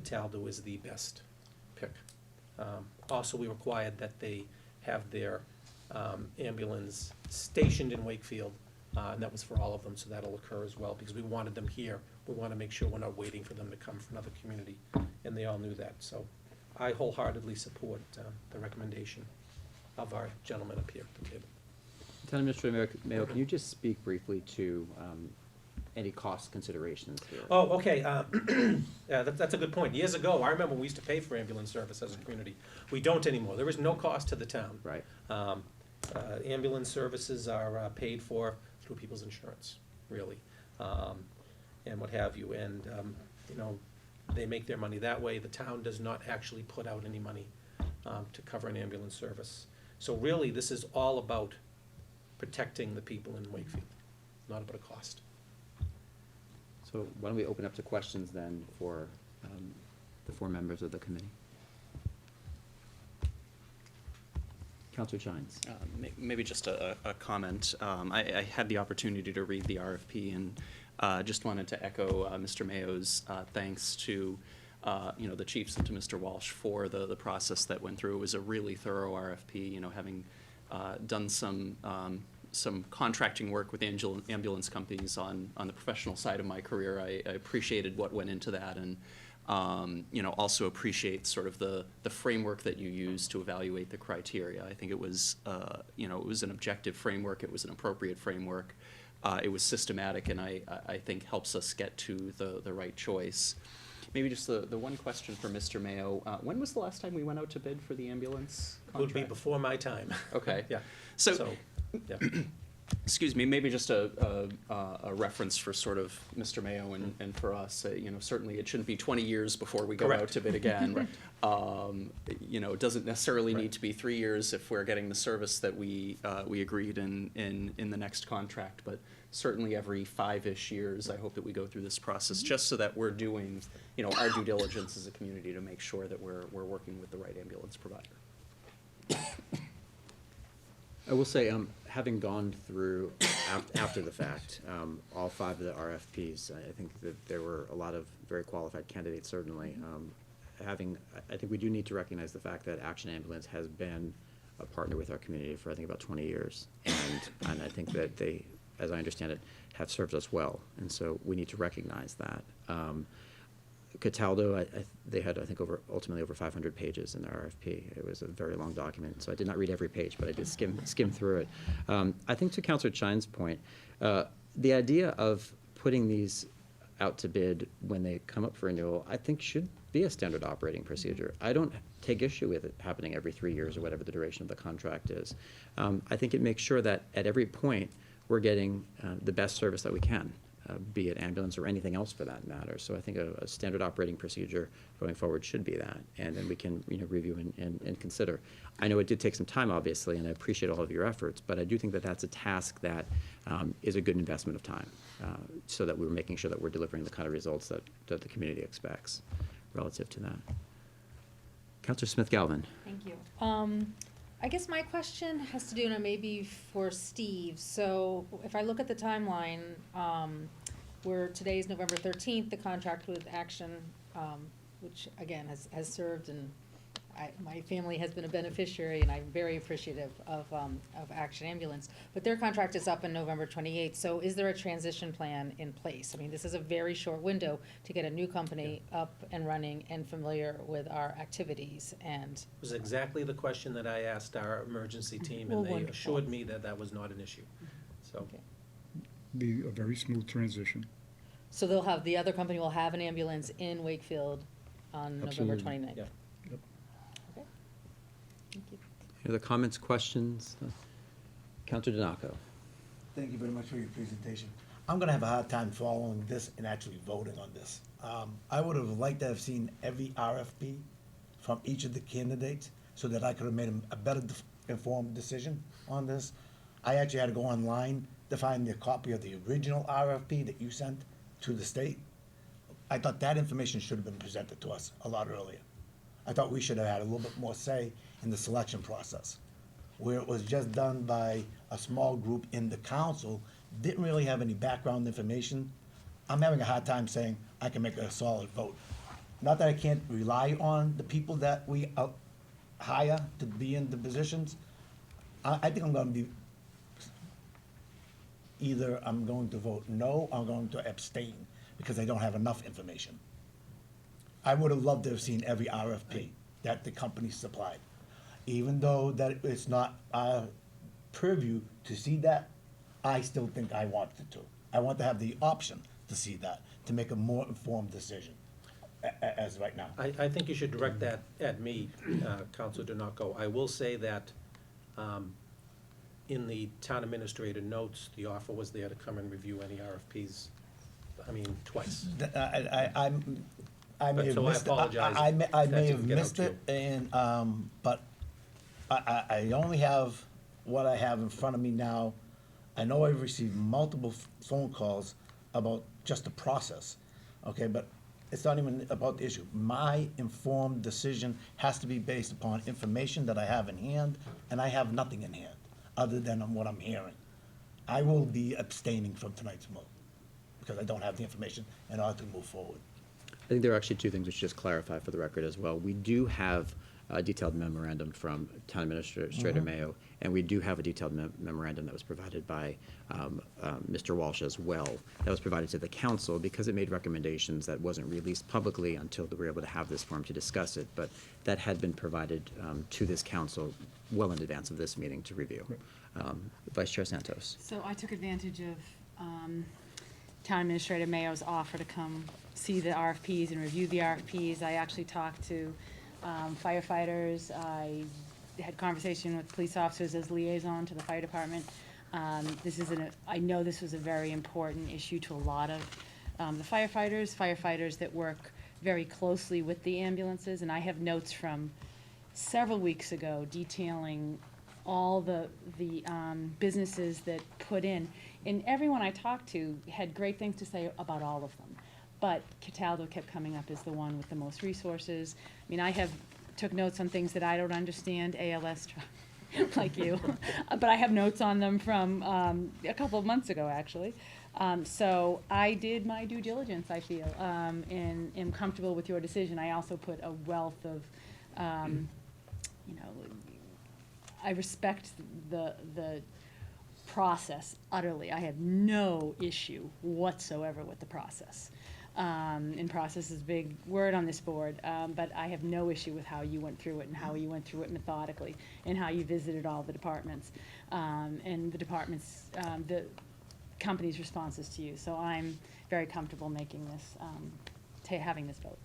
Cataldo is the best pick. Also, we required that they have their ambulance stationed in Wakefield, and that was for all of them, so that'll occur as well, because we wanted them here. We want to make sure we're not waiting for them to come from another community, and they all knew that. So I wholeheartedly support the recommendation of our gentleman up here at the table. Town Administrator Mayo, can you just speak briefly to any cost considerations here? Oh, okay, yeah, that's a good point. Years ago, I remember we used to pay for ambulance service as a community. We don't anymore. There is no cost to the town. Right. Ambulance services are paid for through people's insurance, really, and what have you. And, you know, they make their money that way. The town does not actually put out any money to cover an ambulance service. So really, this is all about protecting the people in Wakefield, not about a cost. So why don't we open up to questions then for the four members of the committee? Counselor Chines. Maybe just a comment. I had the opportunity to read the RFP and just wanted to echo Mr. Mayo's thanks to the chiefs and to Mr. Walsh for the process that went through. It was a really thorough RFP. You know, having done some contracting work with ambulance companies on the professional side of my career, I appreciated what went into that, and also appreciate sort of the framework that you use to evaluate the criteria. I think it was it was an objective framework. It was an appropriate framework. It was systematic, and I think helps us get to the right choice. Maybe just the one question for Mr. Mayo. When was the last time we went out to bid for the ambulance contract? Would be before my time. Okay. Yeah. So Yeah. excuse me, maybe just a reference for sort of Mr. Mayo and for us. Certainly it shouldn't be 20 years before we go out Correct. to bid again. It doesn't necessarily need to be 3 years if we're getting the service that we agreed in the next contract, but certainly every 5-ish years, I hope that we go through this process, just so that we're doing, our due diligence as a community to make sure that we're working with the right ambulance provider. I will say, having gone through after the fact, all 5 of the RFPs, I think that there were a lot of very qualified candidates, certainly. I think we do need to recognize the fact that Action Ambulance has been a partner with our community for, I think, about 20 years. And I think that they, as I understand it, have served us well. And so we need to recognize that. Cataldo, they had, I think, ultimately over 500 pages in their RFP. It was a very long document, so I did not read every page, but I did skim through it. I think to Councilor Chine's point, the idea of putting these out to bid when they come up for renewal, I think should be a standard operating procedure. I don't take issue with it happening every 3 years or whatever the duration of the contract is. I think it makes sure that at every point we're getting the best service that we can. Be it ambulance or anything else for that matter. So I think a standard operating procedure going forward should be that, and then we can review and consider. I know it did take some time, obviously, and I appreciate all of your efforts, but I do think that that's a task that is a good investment of time, so that we're making sure that we're delivering the kind of results that the community expects relative to that. Councilor Smith-Galvin. Thank you. I guess my question has to do, maybe for Steve. So if I look at the timeline, where today is November 13th, the contract with Action, which again has served, and my family has been a beneficiary, and I'm very appreciative of Action Ambulance. But their contract is up in November 28th. So is there a transition plan in place? I mean, this is a very short window to get a new company up and running and familiar with our activities. And It was exactly the question that I asked our emergency team, Well, and they wonderful. assured me that that was not an issue. So, Okay. Be a very smooth transition. So the other company will have an ambulance in Wakefield on November Absolutely. 29th? yeah. Okay. Thank you. Any other comments, questions? Councilor Donaco. Thank you very much for your presentation. I'm gonna have a hard time following this and actually voting on this. I would have liked to have seen every RFP from each of the candidates so that I could have made a better informed decision on this. I actually had to go online to find the copy of the original RFP that you sent to the state. I thought that information should have been presented to us a lot earlier. I thought we should have had a little bit more say in the selection process, where it was just done by a small group in the council, didn't really have any background information. I'm having a hard time saying I can make a solid vote not that I can't rely on the people that we hire to be in the positions. I think I'm gonna be, either I'm going to vote no, or I'm going to abstain, because I don't have enough information. I would have loved to have seen every RFP that the company supplied. Even though that it's not our purview to see that, I still think I wanted to. I want to have the option to see that, to make a more informed decision, as right now. I think you should direct that at me, Counselor Denoco. I will say that in the town administrator notes, the offer was there to come and review any RFPs, twice. I may have So I missed it. apologize I if may that have didn't get out missed to it, and, but I only have what I have in front of me now. I know I've received multiple phone calls about just the process, okay, but it's not even about the issue. My informed decision has to be based upon information that I have in hand, and I have nothing in hand, other than what I'm hearing. I will be abstaining from tonight's vote, because I don't have the information in order to move forward. I think there are actually two things we should just clarify for the record as well. We do have a detailed memorandum from Town Administrator Mayo, and we do have a detailed memorandum that was provided by Mr. Walsh as well, that was provided to the council because it made recommendations that wasn't released publicly until we were able to have this forum to discuss it, but that had been provided to this council well in advance of this meeting to review. Vice Chair Santos. So I took advantage of Town Administrator Mayo's offer to come see the RFPs and review the RFPs. I actually talked to firefighters. I had conversation with police officers as liaison to the fire department. I know this was a very important issue to a lot of the firefighters that work very closely with the ambulances, and I have notes from several weeks ago detailing all the businesses that put in, and everyone I talked to had great things to say about all of them. But Cataldo kept coming up as the one with the most resources. I took notes on things that I don't understand, ALS, like you, but I have notes on them from a couple of months ago, actually. So I did my due diligence, I feel, and am comfortable with your decision. I also put a wealth of, I respect the process utterly. I have no issue whatsoever with the process. And process is a big word on this board, but I have no issue with how you went through it and how you went through it methodically and how you visited all the departments and the departments, the company's responses to you. So I'm very comfortable making this, having this vote.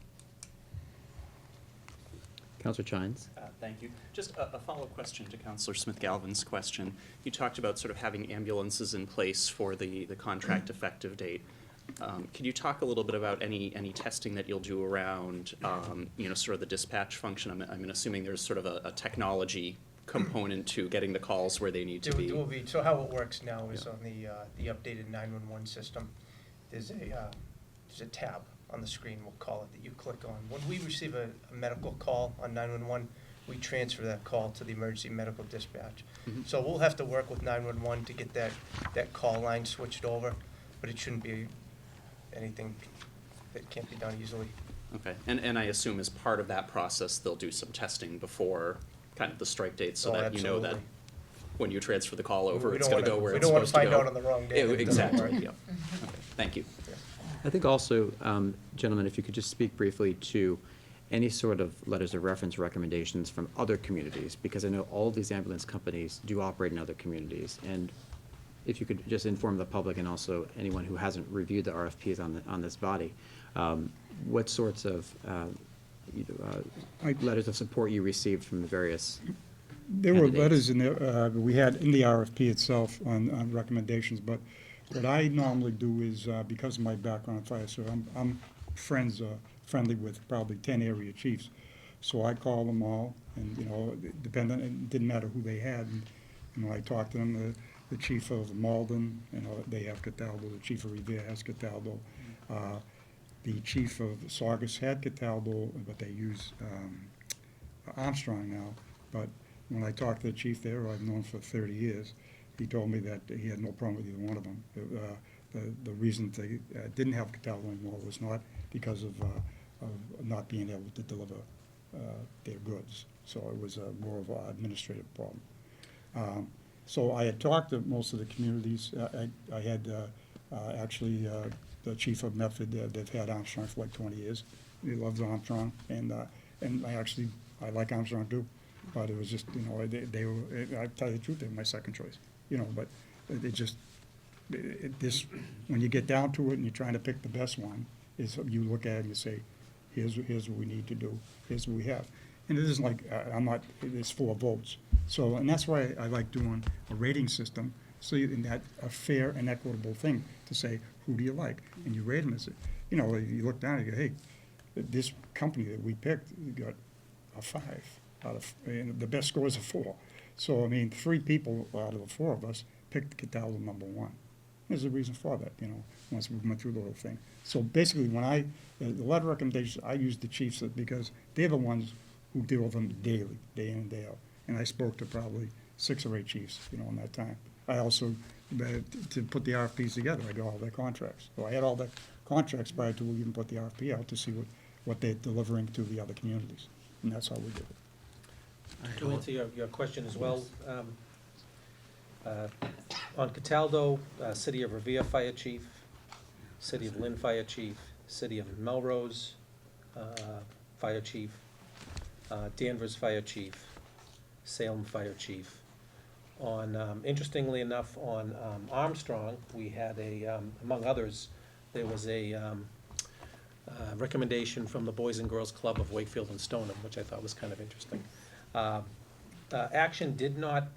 Councilor Chines. Thank you. Just a follow-up question to Councilor Smith-Galvin's question. You talked about sort of having ambulances in place for the contract effective date. Can you talk a little bit about any testing that you'll do around, sort of the dispatch function? I'm assuming there's sort of a technology component to getting the calls where they need to be. There will be. So how it works now is on the updated 911 system. There's a tab on the screen, we'll call it, that you click on. When we receive a medical call on 911, we transfer that call to the emergency medical dispatch. Mm-hmm. So we'll have to work with 911 to get that call line switched over, but it shouldn't be anything that can't be done easily. Okay, and I assume as part of that process, they'll do some testing before kind of the strike date, so that you know that when you transfer the call over, it's gonna go where it's supposed to go. We don't want to find out on the wrong day. Yeah, exactly, yeah. Okay, thank you. I think also, gentlemen, if you could just speak briefly to any sort of letters of reference recommendations from other communities, because I know all these ambulance companies do operate in other communities. And if you could just inform the public and also anyone who hasn't reviewed the RFPs on this body, what sorts of letters of support you received from the various There were candidates? letters in there, we had in the RFP itself on recommendations, but what I normally do is, because of my background in fire, so I'm friendly with probably 10 area chiefs. So I call them all, and, it didn't matter who they had. And, I talked to them, the chief of Malden, they have Cataldo, the chief of Revere has Cataldo. The chief of Saugus had Cataldo, but they use Armstrong now. But when I talked to the chief there, I've known for 30 years, he told me that he had no problem with either one of them. The reason they didn't have Cataldo anymore was not because of of not being able to deliver their goods. So it was more of an administrative problem. So I had talked to most of the communities. I had actually the chief of Medford, they've had Armstrong for like 20 years. He loves Armstrong, and I like Armstrong too. But it was just, you know, they were, I tell you the truth, they were my second choice, you know, but this, when you get down to it and you're trying to pick the best one, is you look at it and you say, here's what we need to do, here's what we have. And it isn't like, it's 4 votes. So, and that's why I like doing a rating system, so that's a fair and equitable thing to say, who do you like? And you rate them as, you know, you look down and you go, hey, this company that we picked got a 5 out of, and the best score is a 4. So, I mean, 3 people out of the 4 of us picked Cataldo number 1. There's a reason for that, you know, once we went through the whole thing. So basically, when the letter of recommendations, I used the chiefs because they're the ones who deal with them daily, day in and day out. And I spoke to probably 6 or 8 chiefs, you know, in that time. I also, to put the RFPs together, I got all their contracts. So I had all the contracts prior to we even put the RFP out to see what they're delivering to the other communities. And that's how we did it. To answer your question as well, on Cataldo, City of Revere Fire Chief, City of Lynn Fire Chief, City of Melrose Fire Chief, Danvers Fire Chief, Salem Fire Chief. On, interestingly enough, on Armstrong, we had among others, there was a recommendation from the Boys and Girls Club of Wakefield and Stoneham, which I thought was kind of interesting. Action did not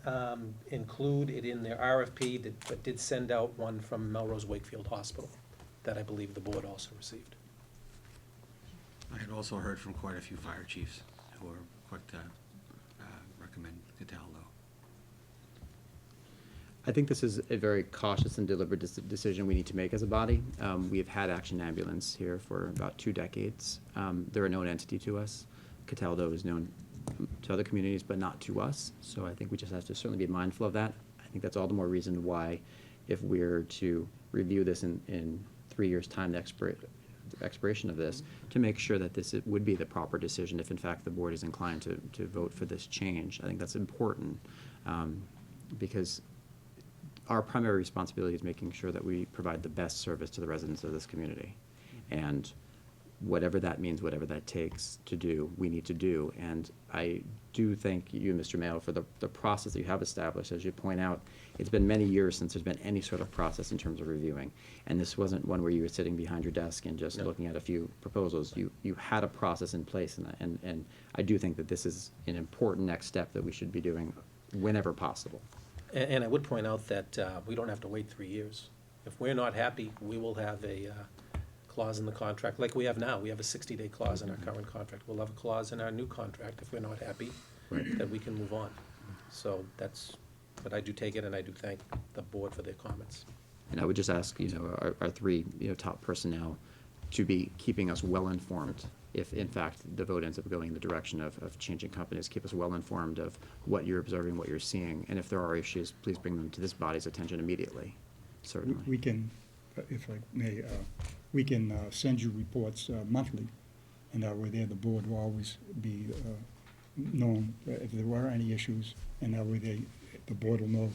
include it in their RFP, but did send out one from Melrose Wakefield Hospital that I believe the board also received. I had also heard from quite a few fire chiefs who are quick to recommend Cataldo. I think this is a very cautious and deliberate decision we need to make as a body. We have had Action Ambulance here for about 2 decades. They're a known entity to us. Cataldo is known to other communities, but not to us. So I think we just have to certainly be mindful of that. I think that's all the more reason why, if we're to review this in 3 years' time, the expiration of this, to make sure that this would be the proper decision if in fact the board is inclined to vote for this change. I think that's important because our primary responsibility is making sure that we provide the best service to the residents of this community. And whatever that means, whatever that takes to do, we need to do. And I do thank you, Mr. Mayo, for the process that you have established. As you point out, it's been many years since there's been any sort of process in terms of reviewing. And this wasn't one where you were sitting behind your desk and just looking at a few proposals. You had a process in place, and I do think that this is an important next step that we should be doing whenever possible. And I would point out that we don't have to wait 3 years. If we're not happy, we will have a clause in the contract, like we have now. We have a 60-day clause in our current contract. We'll have a clause in our new contract if we're not happy, that we can move on. So that's, but I do take it, and I do thank the board for their comments. And I would just ask, you know, our 3, you know, top personnel to be keeping us well informed if in fact the vote ends up going in the direction of changing companies. Keep us well informed of what you're observing, what you're seeing, and if there are issues, please bring them to this body's attention immediately, certainly. We can, if I may, we can send you reports monthly, and that way there the board will always be known if there were any issues, and that way the board will know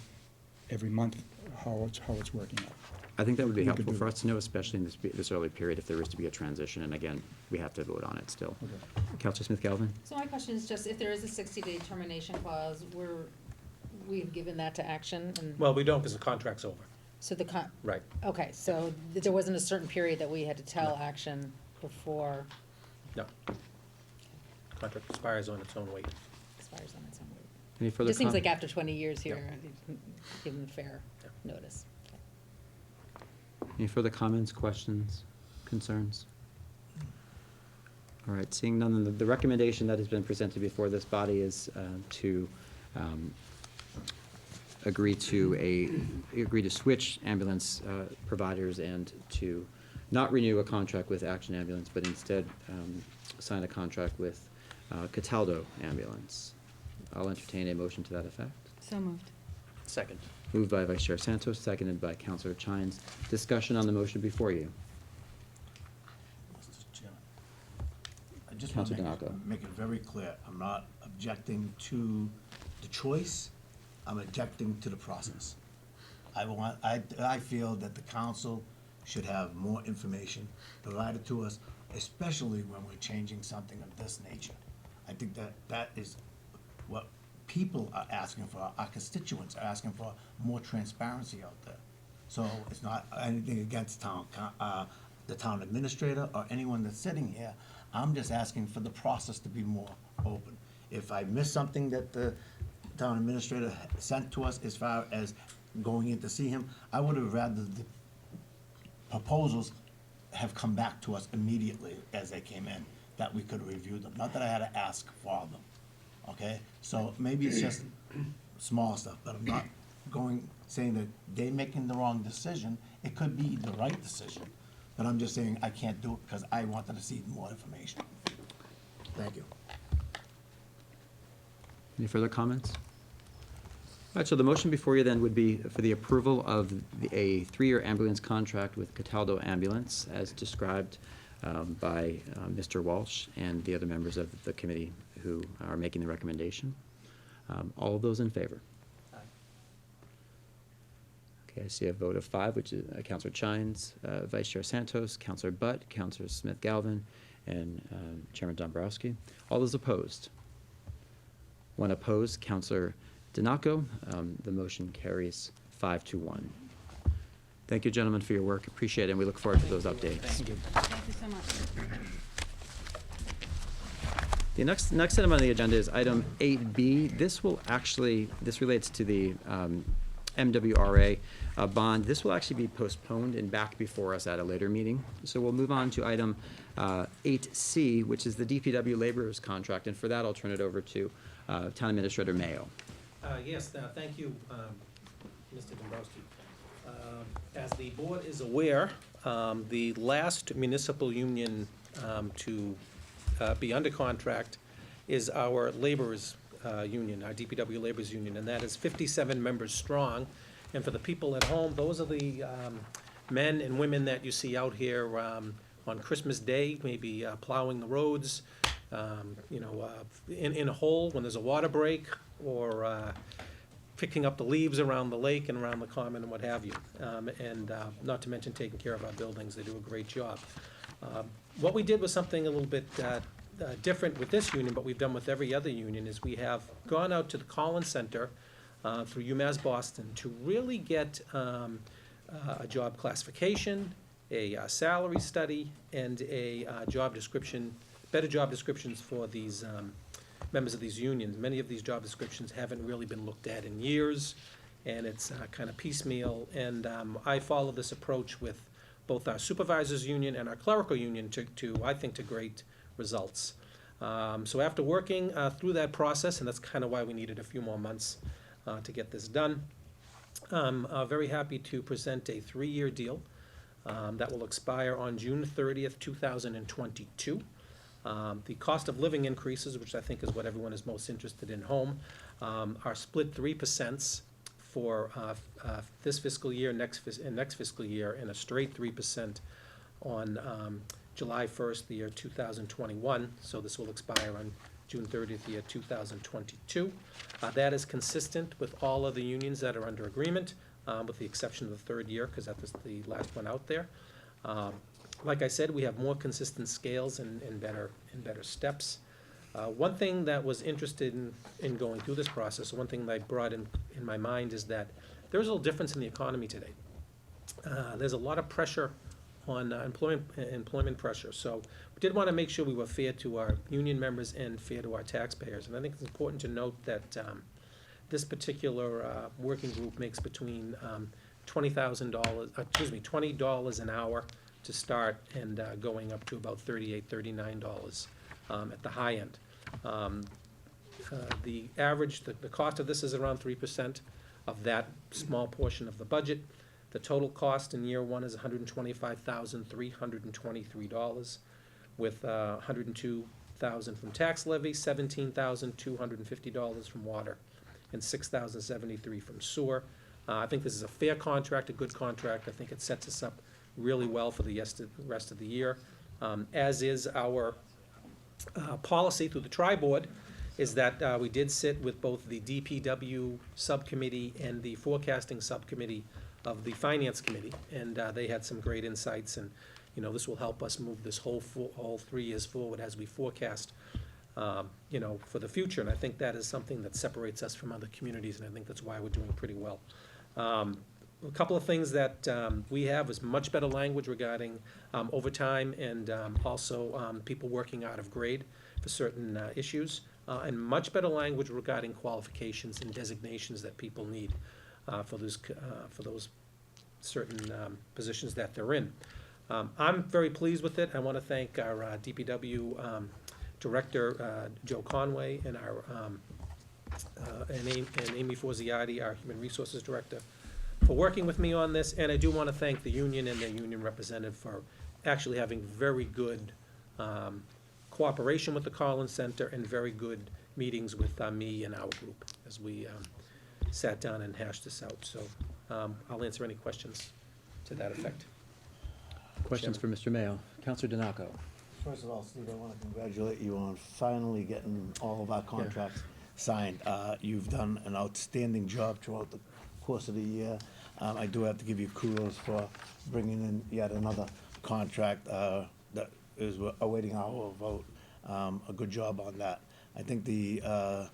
every month how it's working out. I think that would be We could helpful do for that. us to know, especially in this early period, if there is to be a transition, and again, we have to vote on it still. Okay. Councilor Smith-Galvin? So my question is just, if there is a 60-day termination clause, we've given that to Action, and Well, we don't, because the contract's over. so Right. okay, so there wasn't a certain period that we had to tell Action before No. Contract expires on its own weight. expires on its own. Any It further just seems com- like after 20 years here, give them fair notice. Any further comments, questions, concerns? All right, seeing none, then the recommendation that has been presented before this body is to agree to switch ambulance providers and to not renew a contract with Action Ambulance, but instead sign a contract with Cataldo Ambulance. I'll entertain a motion to that effect. So moved. Second. Moved by Vice Chair Santos, seconded by Councilor Chines. Discussion on the motion before you. Mr. Chairman. just want to Councilor Donato. make it very clear, I'm not objecting to the choice, I'm objecting to the process. I feel that the council should have more information provided to us, especially when we're changing something of this nature. I think that is what people are asking for, our constituents are asking for, more transparency out there. So it's not anything against the town administrator or anyone that's sitting here. I'm just asking for the process to be more open. If I missed something that the town administrator sent to us as far as going in to see him, I would have rather the proposals have come back to us immediately as they came in, that we could review them, not that I had to ask for them, okay? So maybe it's just small stuff, but I'm not saying that they're making the wrong decision. It could be the right decision, but I'm just saying I can't do it because I wanted to see more information. Thank you. Any further comments? All right, so the motion before you then would be for the approval of a 3-year ambulance contract with Cataldo Ambulance as described by Mr. Walsh and the other members of the committee who are making the recommendation. All of those in favor? Okay, I see a vote of 5, which is Councilor Chines, Vice Chair Santos, Councilor Butt, Councilor Smith-Galvin, and Chairman Dombrowski. All those opposed? One opposed, Councilor Donato. The motion carries 5-1. Thank you, gentlemen, for your work. Appreciate it, and we look forward to those updates. Thank you so much. The next item on the agenda is item 8B. This relates to the MWRA bond. This will actually be postponed and back before us at a later meeting. So we'll move on to item 8C, which is the DPW laborers contract, and for that I'll turn it over to Town Administrator Mayo. Yes, thank you, Mr. Dombrowski. As the board is aware, the last municipal union to be under contract is our laborers union, our DPW laborers union, and that is 57 members strong. And for the people at home, those are the men and women that you see out here on Christmas Day, maybe plowing the roads, in a hole when there's a water break, or picking up the leaves around the lake and around the common and what have you. And not to mention taking care of our buildings. They do a great job. What we did was something a little bit different with this union, but we've done with every other union, is we have gone out to the Collins Center through UMass Boston to really get a job classification, a salary study, and a job description, better job descriptions for these members of these unions. Many of these job descriptions haven't really been looked at in years, and it's kind of piecemeal. And I follow this approach with both our supervisors union and our clerical union I think, to great results. So after working through that process, and that's kind of why we needed a few more months to get this done, I'm very happy to present a 3-year deal that will expire on June 30th, 2022. The cost of living increases, which I think is what everyone is most interested in home, are split 3% for this fiscal year, next fiscal year, and a straight 3% on July 1st, the year 2021. So this will expire on June 30th, the year 2022. That is consistent with all of the unions that are under agreement, with the exception of the 3rd year, because that was the last one out there. Like I said, we have more consistent scales and better steps. One thing that was interested in going through this process, one thing that I brought in my mind, is that there's a little difference in the economy today. There's a lot of pressure on employment pressure. So we did want to make sure we were fair to our union members and fair to our taxpayers. And I think it's important to note that this particular working group makes between $20 an hour to start, and going up to about $38, $39 at the high end. The average, the cost of this is around 3% of that small portion of the budget. The total cost in year 1 is $125,323, with $102,000 from tax levy, $17,250 from water, and $6,073 from sewer. I think this is a fair contract, a good contract. I think it sets us up really well for the rest of the year, as is our policy through the tri-board is that we did sit with both the DPW subcommittee and the forecasting subcommittee of the finance committee, and they had some great insights, and, you know, this will help us move this whole 3 years forward as we forecast, you know, for the future, and I think that is something that separates us from other communities, and I think that's why we're doing pretty well. A couple of things that we have is much better language regarding overtime and also people working out of grade for certain issues, and much better language regarding qualifications and designations that people need for those certain positions that they're in. I'm very pleased with it. I want to thank our DPW Director, Joe Conway, and our and Amy Forziati, our Human Resources Director, for working with me on this, and I do want to thank the union and their union representative for actually having very good cooperation with the Collins Center and very good meetings with me and our group as we sat down and hashed this out. So I'll answer any questions to that effect. Questions for Mr. Mayo? Counselor Donaco? First of all, Steve, I want to congratulate you on finally getting all of our contracts signed. You've done an outstanding job throughout the course of the year. I do have to give you kudos for bringing in yet another contract that is awaiting our vote. A good job on that. I think the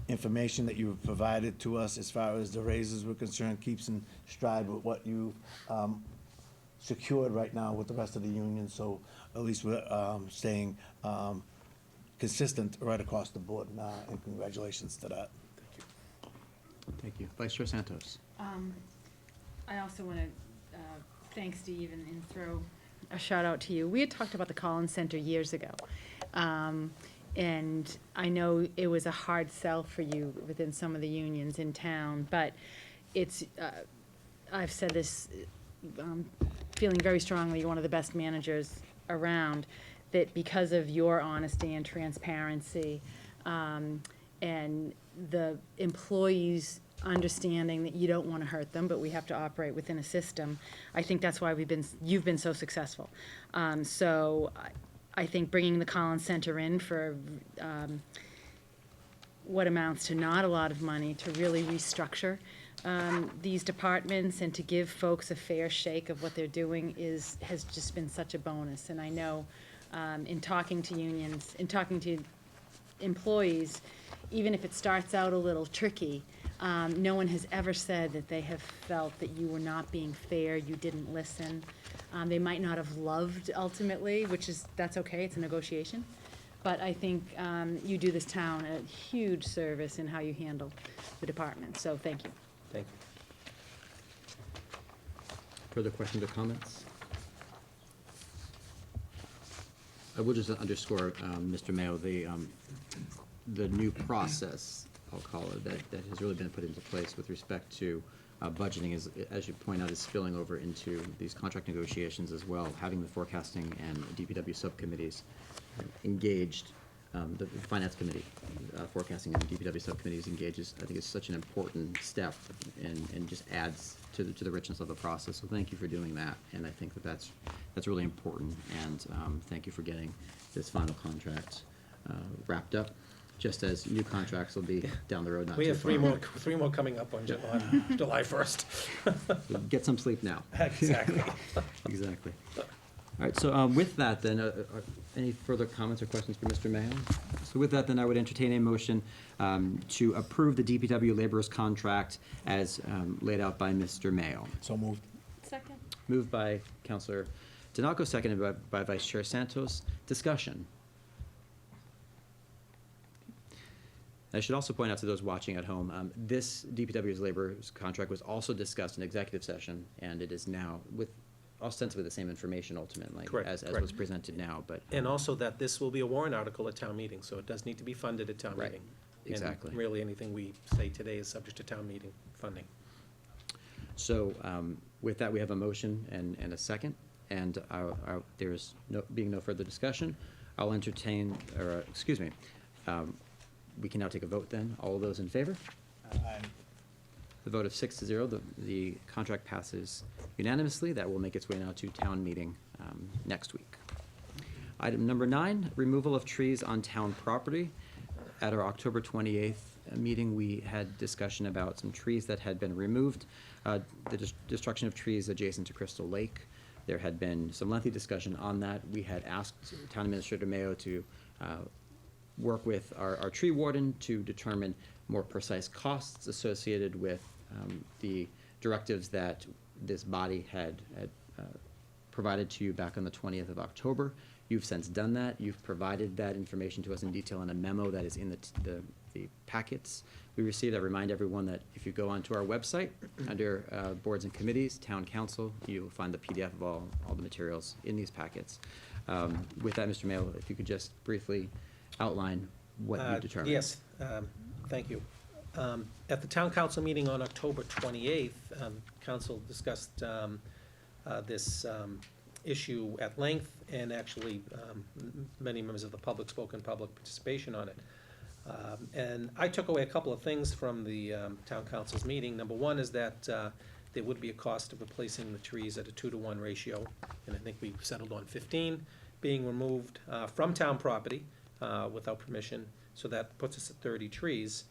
information that you've provided to us as far as the raises were concerned keeps in stride with what you secured right now with the rest of the union, so at least we're staying consistent right across the board, and congratulations to that. Thank you. Vice Chair Santos? I also want to thank Steve and throw a shout out to you. We had talked about the Collins Center years ago. And I know it was a hard sell for you within some of the unions in town, but it's, I've said this, feeling very strongly, you're one of the best managers around, that because of your honesty and transparency, and the employees understanding that you don't want to hurt them, but we have to operate within a system, I think that's why you've been so successful. So I think bringing the Collins Center in for what amounts to not a lot of money to really restructure these departments and to give folks a fair shake of what they're doing has just been such a bonus. And I know in talking to unions, in talking to employees, even if it starts out a little tricky, no one has ever said that they have felt that you were not being fair, you didn't listen. They might not have loved ultimately, that's okay, it's a negotiation. But I think you do this town a huge service in how you handle the department, so thank you. Thank you. Further questions or comments? I will just underscore, Mr. Mayo, the new process, I'll call it, that has really been put into place with respect to budgeting is, as you point out, is spilling over into these contract negotiations as well. Having the forecasting and DPW subcommittees engaged, the finance committee, forecasting and DPW subcommittees engages, I think is such an important step and just adds to the richness of the process. So thank you for doing that, and I think that's really important. And thank you for getting this final contract wrapped up, just as new contracts will be down the road. Not We too have far. three more coming up on July 1st. So get some sleep now. Exactly. Exactly. All right, so with that then, any further comments or questions for Mr. Mayo? So with that then, I would entertain a motion to approve the DPW laborers contract as laid out by Mr. Mayo. So moved. Second. Moved by Counselor Donaco, seconded by Vice Chair Santos. Discussion. I should also point out to those watching at home, this DPW's laborers contract was also discussed in executive session, and it is now with ostensibly the same information ultimately Correct, as correct. was presented now, but. And also that this will be a warrant article at town meeting, so it does need to be funded at town Right, meeting. exactly. And really, anything we say today is subject to town meeting funding. So with that, we have a motion and a second, and there is being no further discussion, I'll entertain, or excuse me, we can now take a vote then. All those in favor? The vote of 6-0, the contract passes unanimously. That will make its way now to town meeting next week. Item number 9, removal of trees on town property. At our October 28th meeting, we had discussion about some trees that had been removed, the destruction of trees adjacent to Crystal Lake. There had been some lengthy discussion on that. We had asked Town Administrator Mayo to work with our tree warden to determine more precise costs associated with the directives that this body had provided to you back on the 20th of October. You've since done that. You've provided that information to us in detail in a memo that is in the packets we received. I remind everyone that if you go onto our website, under boards and committees, town council, you'll find the PDF of all the materials in these packets. With that, Mr. Mayo, if you could just briefly outline what you determined. Yes, thank you. At the town council meeting on October 28th, council discussed this issue at length, and actually many members of the public spoke in public participation on it. And I took away a couple of things from the town council's meeting. Number one is that there would be a cost of replacing the trees at a 2-to-1 ratio, and I think we settled on 15 being removed from town property without permission, so that puts us at 30 trees.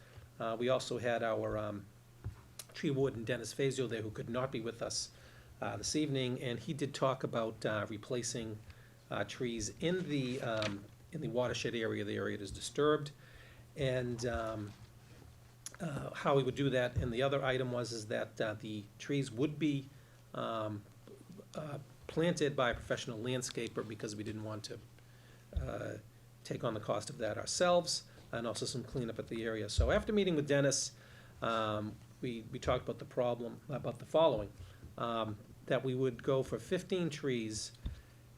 We also had our tree warden, Dennis Fazio, there, who could not be with us this evening, and he did talk about replacing trees in the watershed area, the area that is disturbed, and how we would do that. And the other item is that the trees would be planted by a professional landscaper, because we didn't want to take on the cost of that ourselves, and also some cleanup at the area. So after meeting with Dennis, we talked about the following. That we would go for 15 trees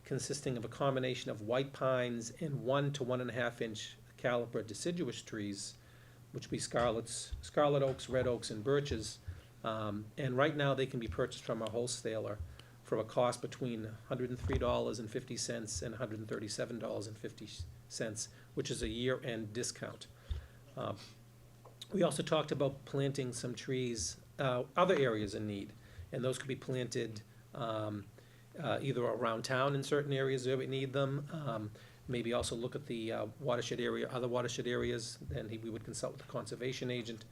consisting of a combination of white pines and 1 to 1.5 inch caliper deciduous trees, which would be scarlet oaks, red oaks, and birches. And right now, they can be purchased from a wholesaler for a cost between $103.50 and $137.50, which is a year-end discount. We also talked about planting some trees, other areas in need, and those could be planted either around town in certain areas where we need them. Maybe also look at the watershed area, other watershed areas, and we would consult with the conservation agent.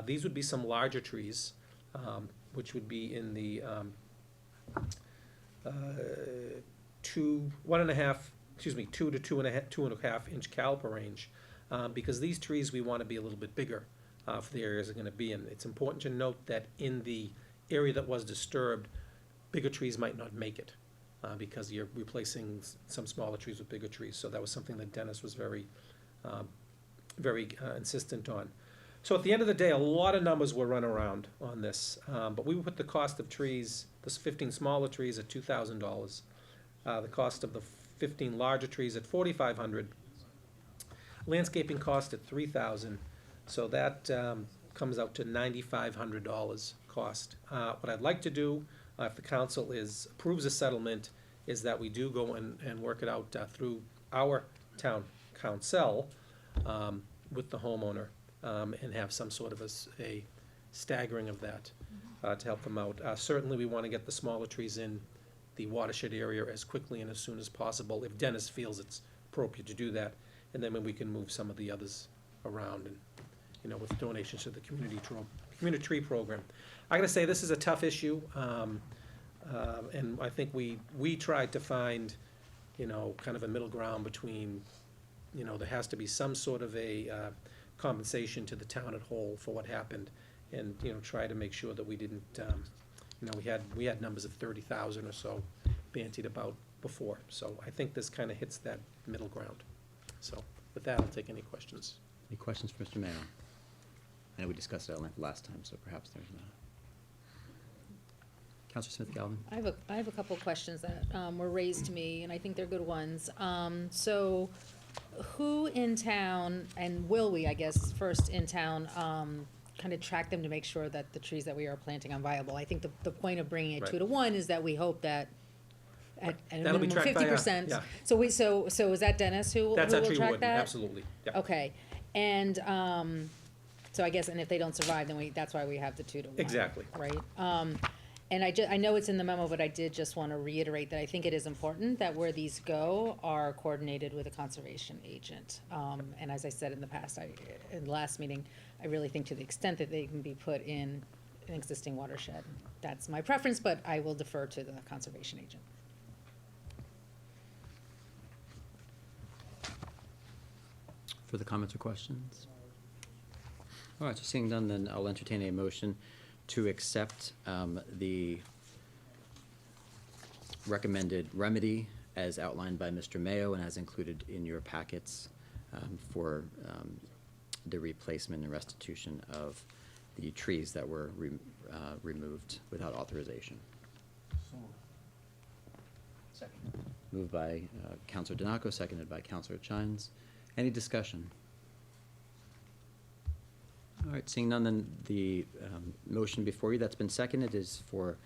These would be some larger trees, which would be in the 2 to 2.5 inch caliper range, because these trees we want to be a little bit bigger for the areas they're going to be in. It's important to note that in the area that was disturbed, bigger trees might not make it, because you're replacing some smaller trees with bigger trees. So that was something that Dennis was very insistent on. So at the end of the day, a lot of numbers were run around on this, but we put the cost of trees, the 15 smaller trees, at $2,000, the cost of the 15 larger trees at $4,500, landscaping cost at $3,000, so that comes out to $9,500 cost. What I'd like to do, if the council approves a settlement, is that we do go and work it out through our town council with the homeowner, and have some sort of a staggering of that to help them out. Certainly, we want to get the smaller trees in the watershed area as quickly and as soon as possible, if Dennis feels it's appropriate to do that, and then we can move some of the others around, and with donations to the community tree program. I gotta say, this is a tough issue, and I think we tried to find, kind of a middle ground between, there has to be some sort of a compensation to the town at whole for what happened, and try to make sure that we didn't, we had numbers of 30,000 or so bantied about before. So I think this kind of hits that middle ground. So with that, I'll take any questions. Any questions for Mr. Mayo? I know we discussed it at length last time, so perhaps there's not. Councilor Smith-Galvin? I have a couple questions that were raised to me, and I think they're good ones. So who in town, and will we, I guess, first in town, kind of track them to make sure that the trees that we are planting are viable? I think the point of bringing it Right. 2 to 1 is that we hope that at a That'll be minimum tracked by our- 50%. yeah. So is that Dennis who will track That's that? our tree warden, absolutely, yeah. Okay, and, so I guess, and if they don't survive, then that's why we have the 2 to 1. Exactly. Right? And I know it's in the memo, but I did just want to reiterate that I think it is important that where these go are coordinated with a conservation agent. And as I said in the past, in the last meeting, I really think to the extent that they can be put in an existing watershed, that's my preference, but I will defer to the conservation agent. Further comments or questions? All right, so seeing none, then I'll entertain a motion to accept the recommended remedy as outlined by Mr. Mayo and as included in your packets for the replacement and restitution of the trees that were removed without authorization. Second. Moved by Counselor Donaco, seconded by Counselor Chines. Any discussion? All right, seeing none, then the motion before you that's been seconded is for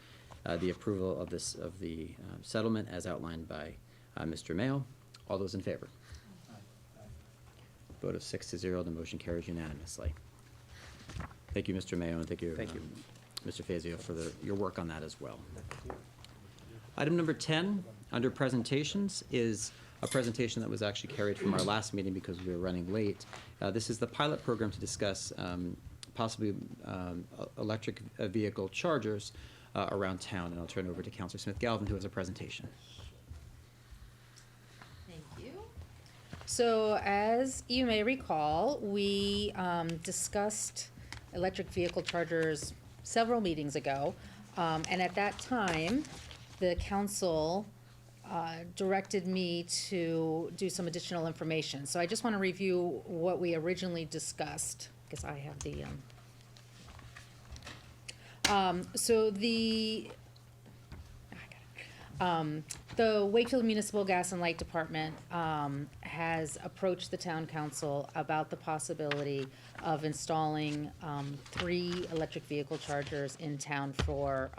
the approval of the settlement as outlined by Mr. Mayo. All those in favor? Vote of 6-0, the motion carries unanimously. Thank you, Mr. Mayo, and thank you, Mr. Fazio, for your work on that as well. Item number 10, under presentations, is a presentation that was actually carried from our last meeting because we were running late. This is the pilot program to discuss possibly electric vehicle chargers around town, and I'll turn it over to Councilor Smith-Galvin, who has a presentation. Thank you. So as you may recall, we discussed electric vehicle chargers several meetings ago, and at that time, the council directed me to do some additional information. So I just want to review what we originally discussed, because I have the, the Wakefield Municipal Gas and Light Department has approached the town council about the possibility of installing 3 electric vehicle chargers in town for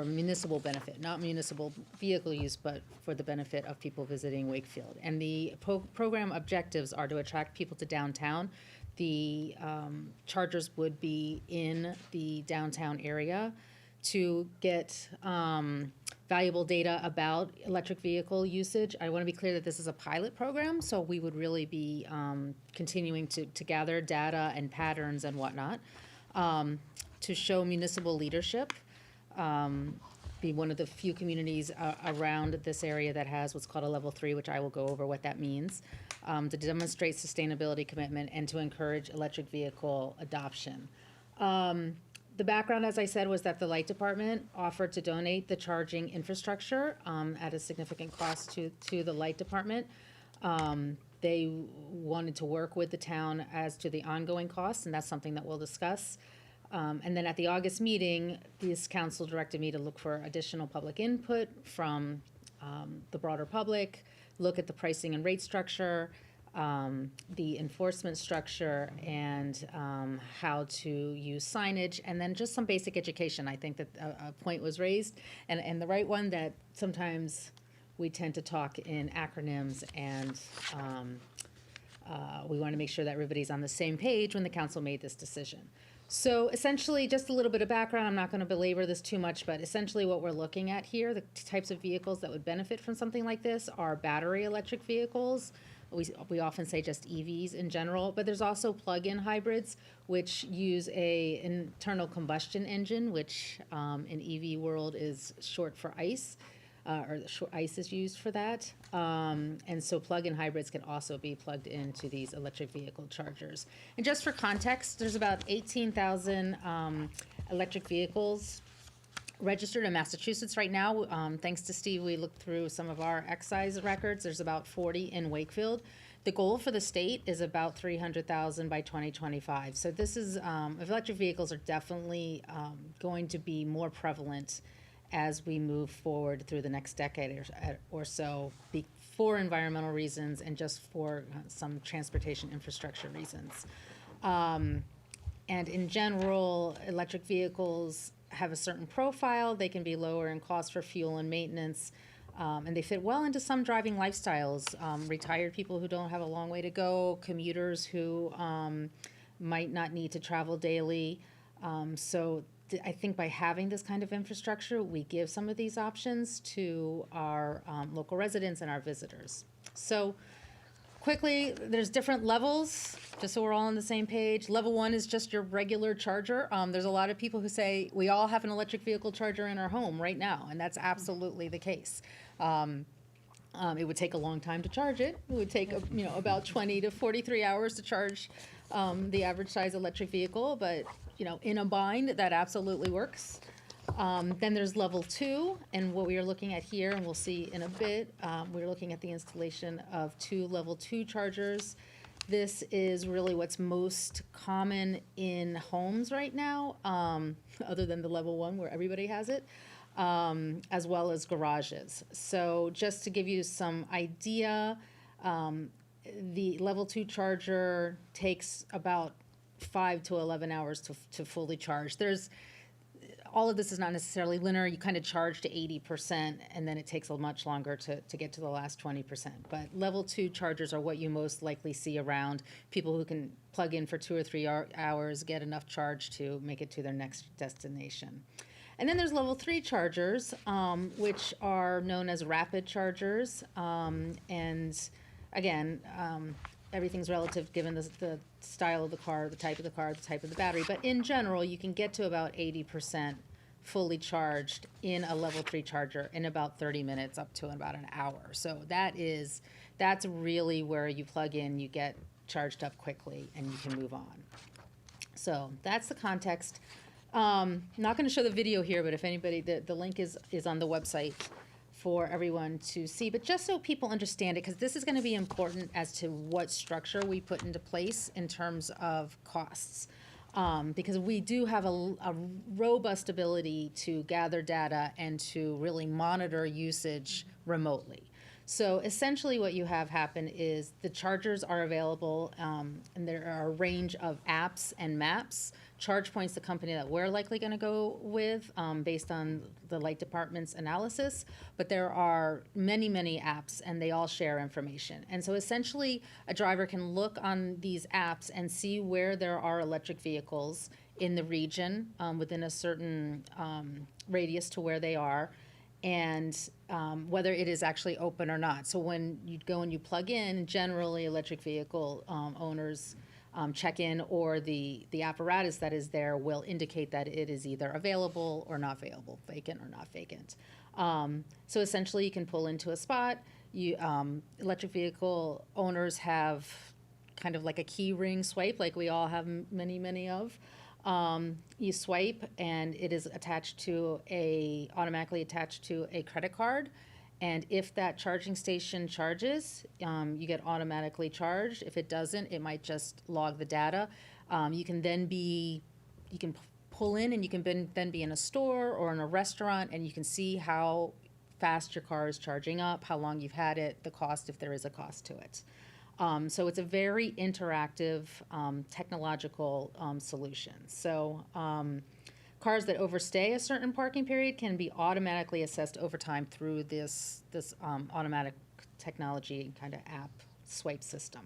municipal benefit, not municipal vehicle use, but for the benefit of people visiting Wakefield. And the program objectives are to attract people to downtown. The chargers would be in the downtown area to get valuable data about electric vehicle usage. I want to be clear that this is a pilot program, so we would really be continuing to gather data and patterns and whatnot to show municipal leadership. Be one of the few communities around this area that has what's called a level 3, which I will go over what that means, to demonstrate sustainability commitment and to encourage electric vehicle adoption. The background, as I said, was that the light department offered to donate the charging infrastructure at a significant cost to the light department. They wanted to work with the town as to the ongoing costs, and that's something that we'll discuss. And then at the August meeting, this council directed me to look for additional public input from the broader public, look at the pricing and rate structure, the enforcement structure, and how to use signage, and then just some basic education. I think that a point was raised, and the right one, that sometimes we tend to talk in acronyms, and we want to make sure that everybody's on the same page when the council made this decision. So essentially, just a little bit of background, I'm not going to belabor this too much, but essentially what we're looking at here, the types of vehicles that would benefit from something like this are battery electric vehicles. We often say just EVs in general, but there's also plug-in hybrids, which use a internal combustion engine, which in EV world is short for ICE. ICE is used for that. And so plug-in hybrids can also be plugged into these electric vehicle chargers. And just for context, there's about 18,000 electric vehicles registered in Massachusetts right now. Thanks to Steve, we looked through some of our excise records. There's about 40 in Wakefield. The goal for the state is about 300,000 by 2025. So this is, electric vehicles are definitely going to be more prevalent as we move forward through the next decade or so, for environmental reasons and just for some transportation infrastructure reasons. And in general, electric vehicles have a certain profile. They can be lower in cost for fuel and maintenance, and they fit well into some driving lifestyles. Retired people who don't have a long way to go, commuters who might not need to travel daily. So I think by having this kind of infrastructure, we give some of these options to our local residents and our visitors. So quickly, there's different levels, just so we're all on the same page. Level 1 is just your regular charger. There's a lot of people who say, we all have an electric vehicle charger in our home right now, and that's absolutely the case. It would take a long time to charge it. It would take, about 20 to 43 hours to charge the average size electric vehicle, but, in a bind, that absolutely works. Then there's level 2, and what we are looking at here, and we'll see in a bit, we're looking at the installation of 2 level 2 chargers. This is really what's most common in homes right now, other than the level 1 where everybody has it, as well as garages. So just to give you some idea, the level 2 charger takes about 5 to 11 hours to fully charge. All of this is not necessarily linear. You kind of charge to 80%, and then it takes a much longer to get to the last 20%. But level 2 chargers are what you most likely see around, people who can plug in for 2 or 3 hours, get enough charge to make it to their next destination. And then there's level 3 chargers, which are known as rapid chargers. And again, everything's relative given the style of the car, the type of the car, the type of the battery. But in general, you can get to about 80% fully charged in a level 3 charger in about 30 minutes up to about an hour. So that's really where you plug in, you get charged up quickly, and you can move on. So that's the context. Not going to show the video here, but if anybody, the link is on the website for everyone to see. But just so people understand it, because this is going to be important as to what structure we put into place in terms of costs. Because we do have a robust ability to gather data and to really monitor usage remotely. So essentially what you have happen is the chargers are available, and there are a range of apps and maps. ChargePoint's the company that we're likely going to go with based on the light department's analysis, but there are many, many apps, and they all share information. And so essentially a driver can look on these apps and see where there are electric vehicles in the region within a certain radius to where they are, and whether it is actually open or not. So when you go and you plug in, generally electric vehicle owners check in, or the apparatus that is there will indicate that it is either available or not available, vacant or not vacant. So essentially you can pull into a spot. Electric vehicle owners have kind of like a key ring swipe, like we all have many, many of. You swipe, and it is automatically attached to a credit card. And if that charging station charges, you get automatically charged. If it doesn't, it might just log the data. You can pull in, and you can then be in a store or in a restaurant, and you can see how fast your car is charging up, how long you've had it, the cost, if there is a cost to it. So it's a very interactive technological solution. So cars that overstay a certain parking period can be automatically assessed over time through this automatic technology kind of app swipe system.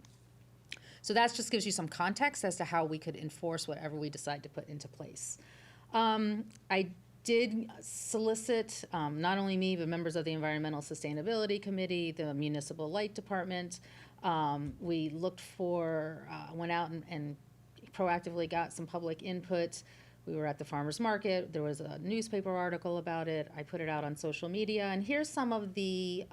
So that just gives you some context as to how we could enforce whatever we decide to put into place. I did solicit, not only me, but members of the Environmental Sustainability Committee, the Municipal Light Department. We went out and proactively got some public input. We were at the farmer's market. There was a newspaper article about it. I put it out on social media. And here's some of the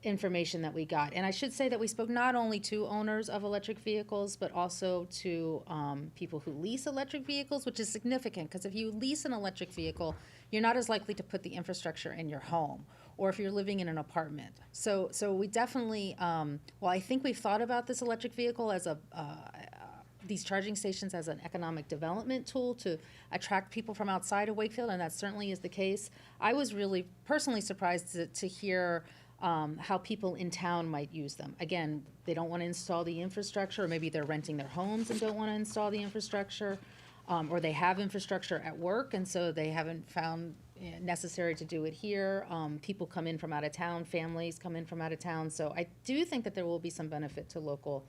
information that we got. And I should say that we spoke not only to owners of electric vehicles, but also to people who lease electric vehicles, which is significant, because if you lease an electric vehicle, you're not as likely to put the infrastructure in your home, or if you're living in an apartment. So we definitely, I think we've thought about this electric vehicle as these charging stations as an economic development tool to attract people from outside of Wakefield, and that certainly is the case. I was really personally surprised to hear how people in town might use them. Again, they don't want to install the infrastructure, or maybe they're renting their homes and don't want to install the infrastructure, or they have infrastructure at work, and so they haven't found necessary to do it here. People come in from out of town, families come in from out of town, so I do think that there will be some benefit to local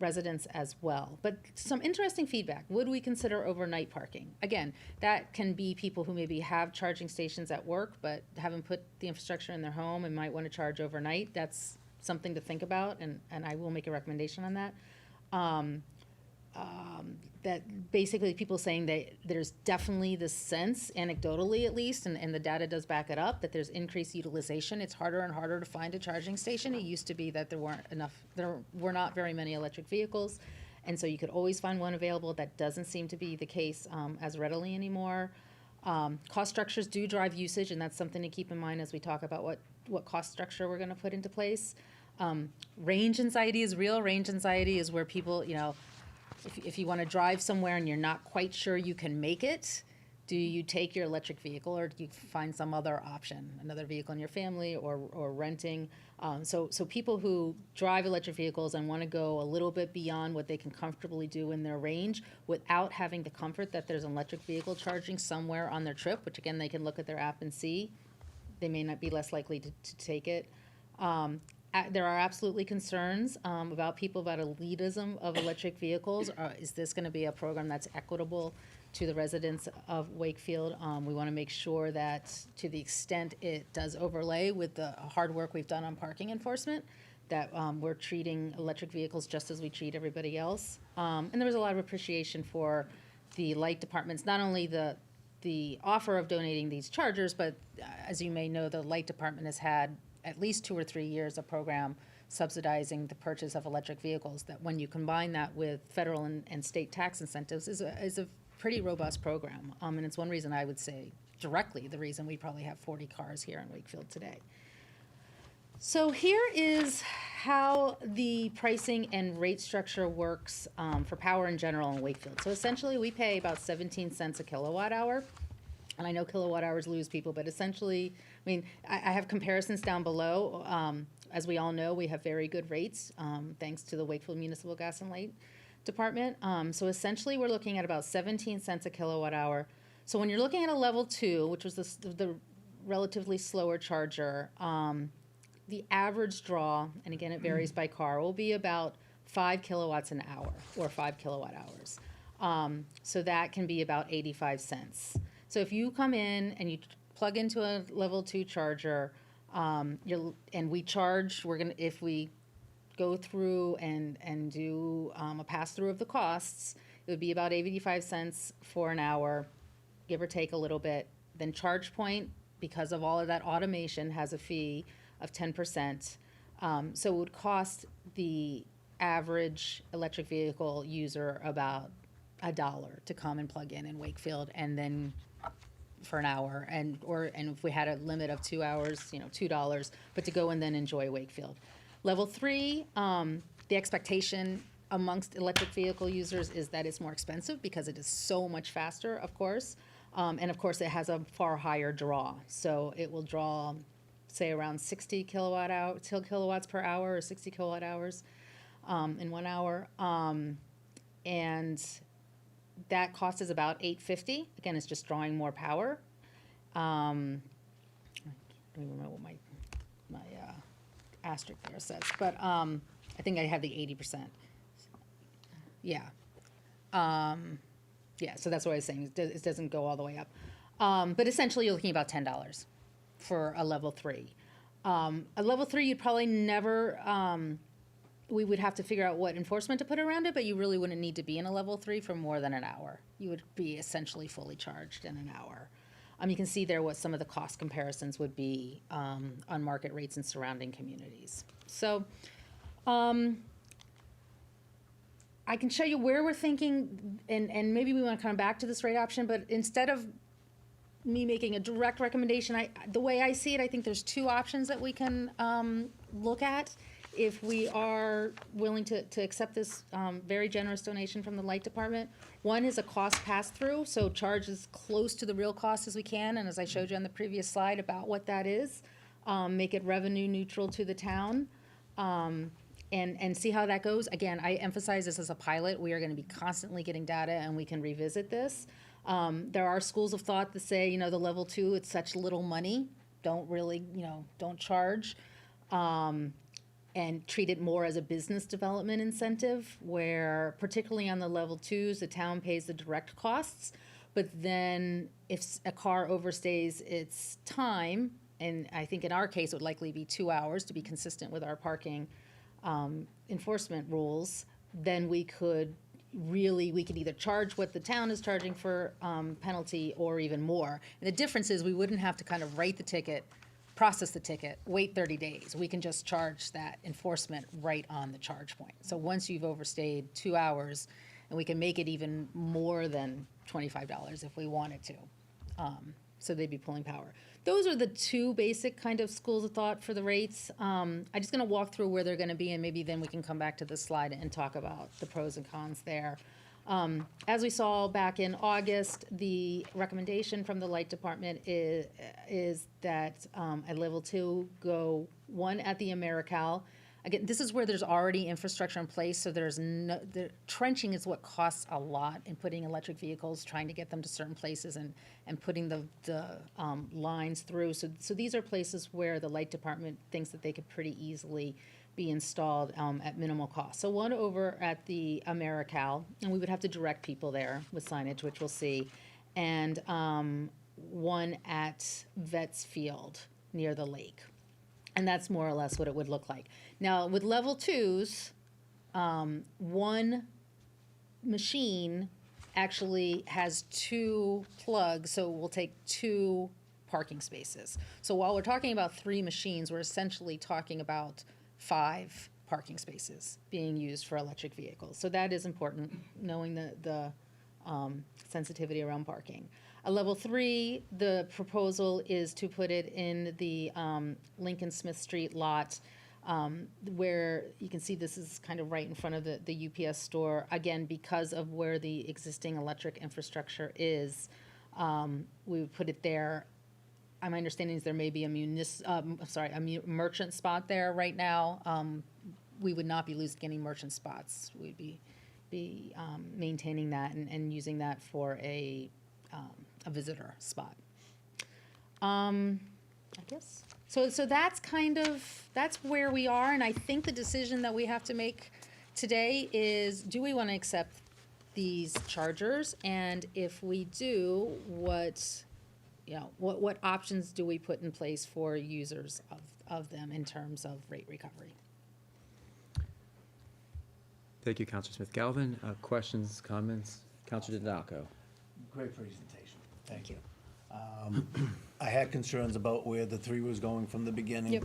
residents as well. But some interesting feedback. Would we consider overnight parking? Again, that can be people who maybe have charging stations at work but haven't put the infrastructure in their home and might want to charge overnight. That's something to think about, and I will make a recommendation on that. That basically people saying that there's definitely this sense, anecdotally at least, and the data does back it up, that there's increased utilization. It's harder and harder to find a charging station. It used to be that there were not very many electric vehicles, and so you could always find one available. That doesn't seem to be the case as readily anymore. Cost structures do drive usage, and that's something to keep in mind as we talk about what cost structure we're gonna put into place. Range anxiety is real. Range anxiety is where people, if you want to drive somewhere and you're not quite sure you can make it, do you take your electric vehicle, or do you find some other option, another vehicle in your family, or renting? So people who drive electric vehicles and want to go a little bit beyond what they can comfortably do in their range without having the comfort that there's an electric vehicle charging somewhere on their trip, which again, they can look at their app and see, they may not be less likely to take it. There are absolutely concerns about elitism of electric vehicles. Is this going to be a program that's equitable to the residents of Wakefield? We want to make sure that, to the extent it does overlay with the hard work we've done on parking enforcement, that we're treating electric vehicles just as we treat everybody else. And there was a lot of appreciation for the light departments, not only the offer of donating these chargers, but as you may know, the light department has had at least 2 or 3 years a program subsidizing the purchase of electric vehicles, that when you combine that with federal and state tax incentives is a pretty robust program. And it's one reason I would say directly the reason we probably have 40 cars here in Wakefield today. So here is how the pricing and rate structure works for power in general in Wakefield. So essentially we pay about 17 cents a kilowatt hour. And I know kilowatt hours lose people, but essentially, I mean, I have comparisons down below. As we all know, we have very good rates, thanks to the Wakefield Municipal Gas and Light Department. So essentially, we're looking at about 17 cents a kilowatt hour. So when you're looking at a level 2, which was the relatively slower charger, the average draw, and again, it varies by car, will be about 5 kilowatts an hour, or 5 kilowatt hours. So that can be about 85 cents. So if you come in and you plug into a level 2 charger, and we charge, if we go through and do a pass-through of the costs, it would be about 85 cents for an hour, give or take a little bit. Then ChargePoint, because of all of that automation, has a fee of 10%. So it would cost the average electric vehicle user about $1 to come and plug in Wakefield, and then for an hour, and if we had a limit of 2 hours, $2, but to go and then enjoy Wakefield. Level 3, the expectation amongst electric vehicle users is that it's more expensive because it is so much faster, of course, and of course it has a far higher draw. So it will draw, say, around 60 kilowatts per hour, or 60 kilowatt hours in 1 hour, and that cost is about $8.50. Again, it's just drawing more power. I don't even remember what my asterisk there says, but I think I have the 80%. Yeah. Yeah, so that's what I was saying. It doesn't go all the way up. But essentially, you're looking about $10 for a level 3. A level 3, you'd probably never... we would have to figure out what enforcement to put around it, but you really wouldn't need to be in a level 3 for more than an hour. You would be essentially fully charged in an hour. You can see there what some of the cost comparisons would be on market rates in surrounding communities. So I can show you where we're thinking, and maybe we want to come back to this rate option, but instead of me making a direct recommendation, the way I see it, I think there's 2 options that we can look at if we are willing to accept this very generous donation from the light department. One is a cost pass-through, so charge as close to the real cost as we can, and as I showed you on the previous slide about what that is, make it revenue neutral to the town, and see how that goes. Again, I emphasize this as a pilot. We are going to be constantly getting data, and we can revisit this. There are schools of thought that say, the level 2, it's such little money, don't really, don't charge. and treat it more as a business development incentive, where particularly on the level twos, the town pays the direct costs. But then if a car overstays its time, and I think in our case, it would likely be 2 hours to be consistent with our parking enforcement rules, then we could either charge what the town is charging for penalty or even more. And the difference is we wouldn't have to kind of write the ticket, process the ticket, wait 30 days. We can just charge that enforcement right on the charge point. So once you've overstayed 2 hours, and we can make it even more than $25 if we wanted to. So they'd be pulling power. Those are the two basic kind of schools of thought for the rates. I'm just gonna walk through where they're gonna be, and maybe then we can come back to this slide and talk about the pros and cons there. As we saw back in August, the recommendation from the light department is that at level 2, go 1 at the AmeriCal. Again, this is where there's already infrastructure in place, so the trenching is what costs a lot in putting electric vehicles, trying to get them to certain places and putting the lines through. So these are places where the light department thinks that they could pretty easily be installed at minimal cost. So 1 over at the AmeriCal, and we would have to direct people there with signage, which we'll see, and 1 at Vets Field near the lake. And that's more or less what it would look like. Now, with level 2s, 1 machine actually has 2 plugs, so we'll take 2 parking spaces. So while we're talking about 3 machines, we're essentially talking about 5 parking spaces being used for electric vehicles. So that is important, knowing the sensitivity around parking. At level 3, the proposal is to put it in the Lincoln Smith Street lot, where you can see this is kind of right in front of the UPS store. Again, because of where the existing electric infrastructure is, we would put it there. My understanding is there may be a merchant spot there right now. We would not be losing any merchant spots. We'd be maintaining that and using that for a visitor spot. I guess. So that's where we are, and I think the decision that we have to make today is, do we want to accept these chargers? And if we do, what options do we put in place for users of them in terms of rate recovery? Thank you, Councilor Smith-Galvin. Questions, comments? Councilor DiDalco. Great presentation, thank you. I had concerns about where the 3 was going from the beginning. Yep.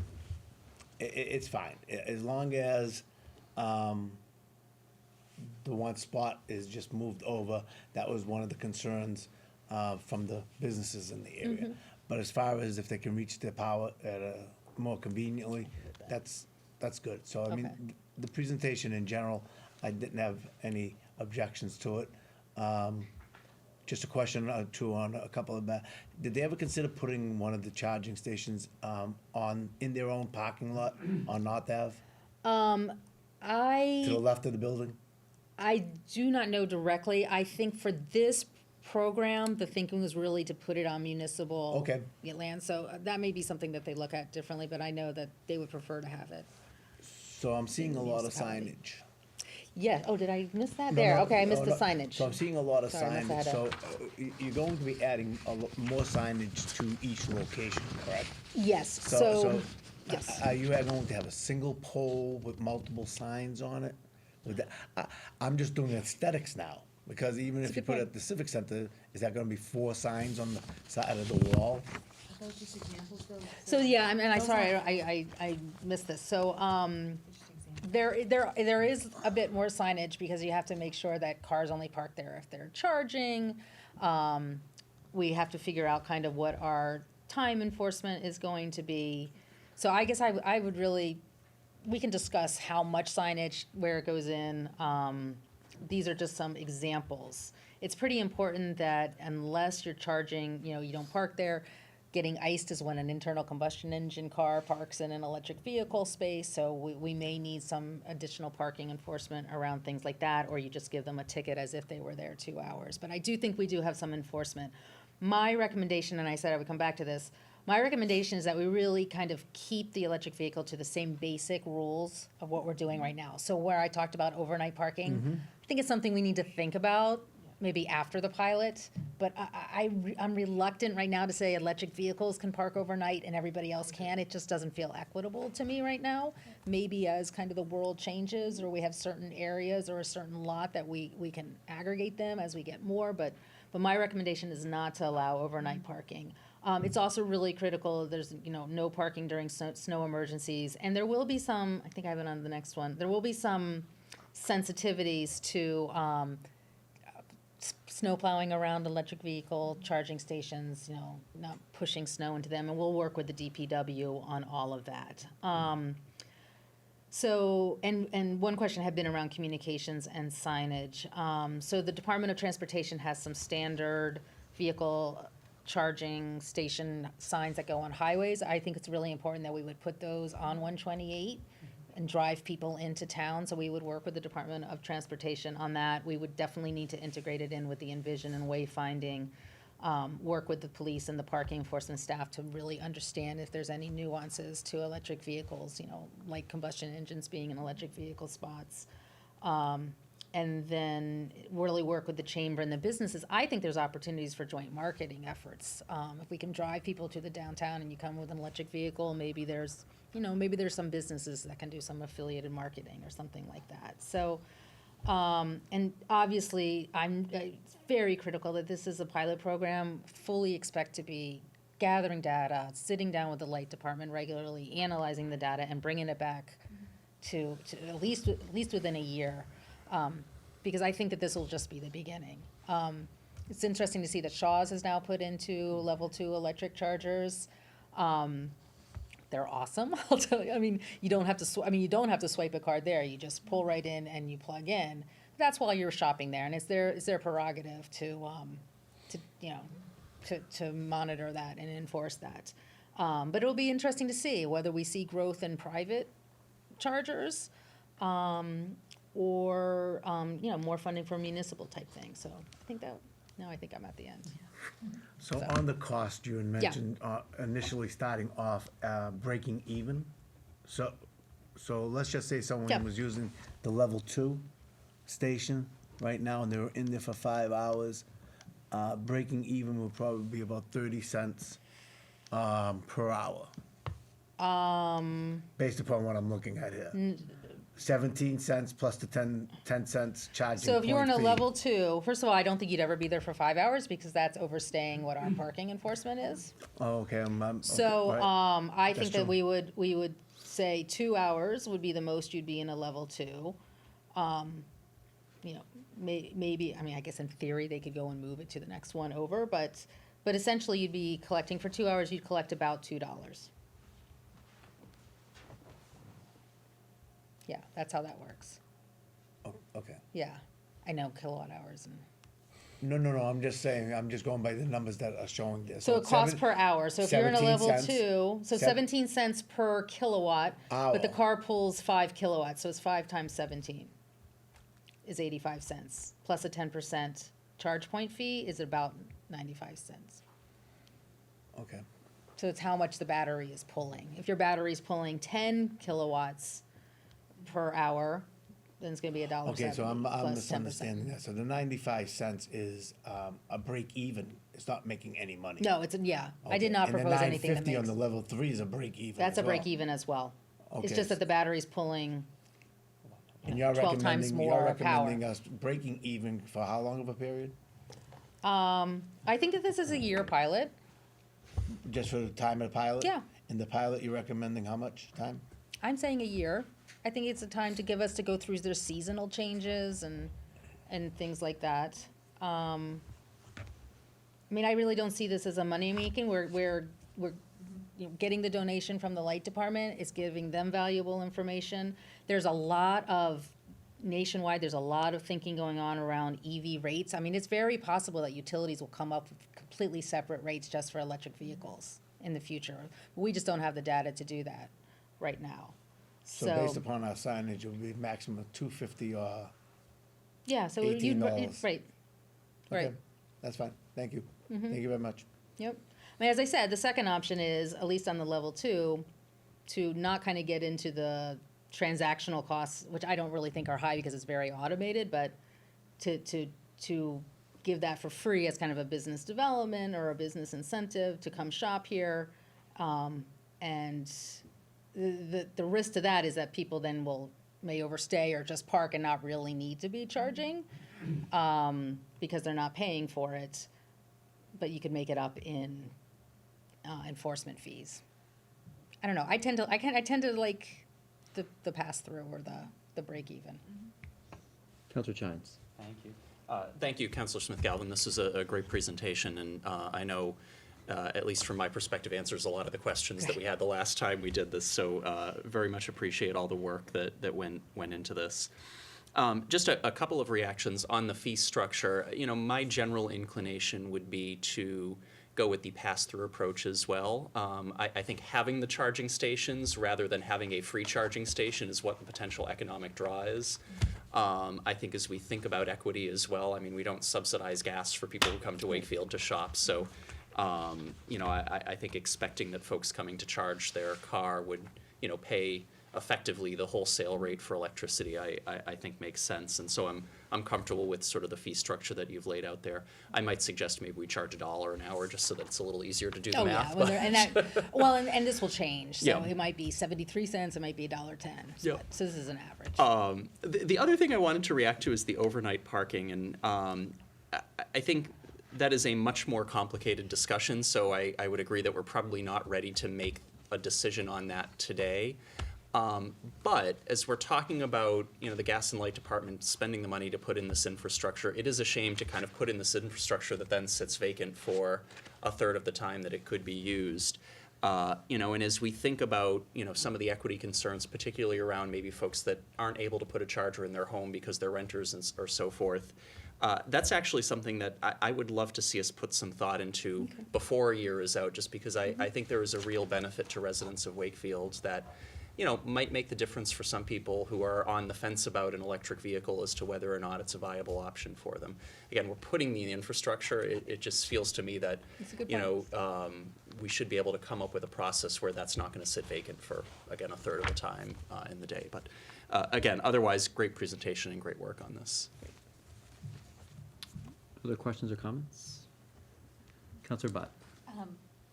It's fine, as long as the 1 spot is just moved over. That was one of the concerns from the businesses in the area. Mm-hmm. But as far as if they can reach their power at more conveniently, that's good. So, I mean, Okay. the presentation in general, I didn't have any objections to it. Just a question or two on a couple of that. Did they ever consider putting one of the charging stations in their own parking lot on North Ave, to the left of the building? I do not know directly. I think for this program, the thinking was really to put it on municipal land. So that may be something that they look at differently, but I know that they would prefer to have it. So I'm seeing a lot of Municipality. signage. Yeah, oh, did I miss that? No, There, no, okay, I missed no, the no. signage. So I'm seeing a lot of Sorry, I must signage, have had so you're going to be adding more signage to each location, correct? Yes, so, yes. Are you going to have a single pole with multiple signs on it? With that, I'm just doing aesthetics now, because even That's if a you good put it point. at the Civic Center, is that gonna be 4 signs on the side of the wall? So, yeah, I missed this. So, there is a bit more signage because you have to make sure that cars only park there if they're charging. We have to figure out kind of what our time enforcement is going to be. So I guess I would really, we can discuss how much signage, where it goes in. These are just some examples. It's pretty important that unless you're charging, you don't park there. Getting iced is when an internal combustion engine car parks in an electric vehicle space, so we may need some additional parking enforcement around things like that, or you just give them a ticket as if they were there 2 hours. But I do think we do have some enforcement. My recommendation, and I said I would come back to this, my recommendation is that we really kind of keep the electric vehicle to the same basic rules of what we're doing right now. So where I talked about overnight parking, I think it's something we need to think about, maybe after the pilot. But I'm reluctant right now to say electric vehicles can park overnight and everybody else can. It just doesn't feel equitable to me right now. Maybe as kind of the world changes, or we have certain areas or a certain lot that we can aggregate them as we get more, but my recommendation is not to allow overnight parking. It's also really critical, there's, no parking during snow emergencies, and there will be some, I think I have it on the next one, there will be some sensitivities to, snow plowing around electric vehicle charging stations, not pushing snow into them, and we'll work with the DPW on all of that. So, and one question had been around communications and signage. So the Department of Transportation has some standard vehicle charging station signs that go on highways. I think it's really important that we would put those on 128 and drive people into town, so we would work with the Department of Transportation on that. We would definitely need to integrate it in with the Envision and wayfinding, work with the police and the parking enforcement staff to really understand if there's any nuances to electric vehicles, like combustion engines being in electric vehicle spots. And then really work with the chamber and the businesses. I think there's opportunities for joint marketing efforts. If we can drive people to the downtown and you come with an electric vehicle, maybe there's some businesses that can do some affiliated marketing or something like that. So, and obviously, it's very critical that this is a pilot program. Fully expect to be gathering data, sitting down with the light department regularly, analyzing the data, and bringing it back to at least within a year. Because I think that this will just be the beginning. It's interesting to see that Shaw's has now put into level 2 electric chargers. They're awesome. I'll tell you. I mean, you don't have to swipe a card there. You just pull right in and you plug in. That's while you're shopping there, and it's their prerogative to monitor that and enforce that. But it'll be interesting to see whether we see growth in private chargers, or more funding for municipal type things. So I think I'm at the end. So on the cost, you had mentioned initially starting off breaking even. So let's just say someone was using the level 2 station right now and they were in there for 5 hours. Breaking even would probably be about 30 cents per hour. Based upon what I'm looking at here. 17 cents plus the 10 cents charging So if you're in a point fee. level 2, first of all, I don't think you'd ever be there for 5 hours because that's overstaying what our parking enforcement is. Oh, okay. So, right. I That's think that true. we would say 2 hours would be the most you'd be in a level 2. Maybe, I guess in theory, they could go and move it to the next one over, but essentially you'd be collecting for 2 hours, you'd collect about $2. Yeah, that's how that works. Oh, okay. Yeah, I know kilowatt hours and. No, I'm just saying, I'm just going by the numbers that are showing this. So it costs per hour, so if you're in a 17 level cents. 2, so 17 cents per kilowatt, but the Hour. car pulls 5 kilowatts, so it's 5 times 17 is 85 cents, plus a 10% charge point fee is about 95 cents. Okay. So it's how much the battery is pulling. If your battery's pulling 10 kilowatts per hour, then it's gonna be $1.70 Okay, so I'm plus 10%. misunderstanding that. So the 95 cents is a break even. It's not making any money. No, I did Okay, not propose anything that And the 950 on makes, the level 3 is a break even that's as a break well. even as well. It's Okay. just that the battery's pulling And you're 12 times more recommending power. us breaking even for how long of a period? I think that this is a year pilot. Just for the time of the pilot? Yeah. And the pilot, you're recommending how much time? I'm saying a year. I think it's a time to give us to go through their seasonal changes and things like that. I really don't see this as a money making. We're getting the donation from the light department. It's giving them valuable information. There's a lot of nationwide. There's a lot of thinking going on around EV rates. It's very possible that utilities will come up with completely separate rates just for electric vehicles in the future. We just don't have the data to do that right now. So based upon our signage, it would be maximum of $250 or Yeah, so $18. right. Okay, that's fine. Thank you. Mm-hmm. Thank you very much. Yep. I mean, as I said, the second option is, at least on the level 2, to not kind of get into the transactional costs, which I don't really think are high because it's very automated, but to give that for free as kind of a business development or a business incentive to come shop here. And the risk to that is that people then may overstay or just park and not really need to be charging, because they're not paying for it. But you could make it up in enforcement fees. I don't know. I tend to like the pass through or the break even. Counselor Chines. Thank you. Thank you, Councilor Smith-Galvin. This is a great presentation, and I know, at least from my perspective, answers a lot of the questions that we had the last time we did this, so very much appreciate all the work that went into this. Just a couple of reactions on the fee structure. You know, my general inclination would be to go with the pass-through approach as well. I think having the charging stations rather than having a free charging station is what the potential economic draw is. I think as we think about equity as well, I mean, we don't subsidize gas for people who come to Wakefield to shop, so you know, I think expecting that folks coming to charge their car would, you know, pay effectively the wholesale rate for electricity, I think makes sense. And so I'm comfortable with sort of the fee structure that you've laid out there. I might suggest maybe we charge $1 an hour just so that it's a little easier to do the math. And this will change. So Yeah. it might be 73 cents, it might be $1.10. Yeah. So this is an average. The other thing I wanted to react to is the overnight parking, and I think that is a much more complicated discussion, so I would agree that we're probably not ready to make a decision on that today. But as we're talking about, you know, the gas and light department spending the money to put in this infrastructure, it is a shame to kind of put in this infrastructure that then sits vacant for a third of the time that it could be used. You know, and as we think about, you know, some of the equity concerns, particularly around maybe folks that aren't able to put a charger in their home because they're renters or so forth, that's actually something that I would love to see us put some thought into before a year is out, just because I think there is a real benefit to residents of Wakefield that, you know, might make the difference for some people who are on the fence about an electric vehicle as to whether or not it's a viable option for them. Again, we're putting the infrastructure. It just feels to me that, you know, we should be able to come up with a process where that's not going to sit vacant for, again, a third of the time in the day. But again, otherwise, great presentation and great work on this. Other questions or comments? Counselor Butt.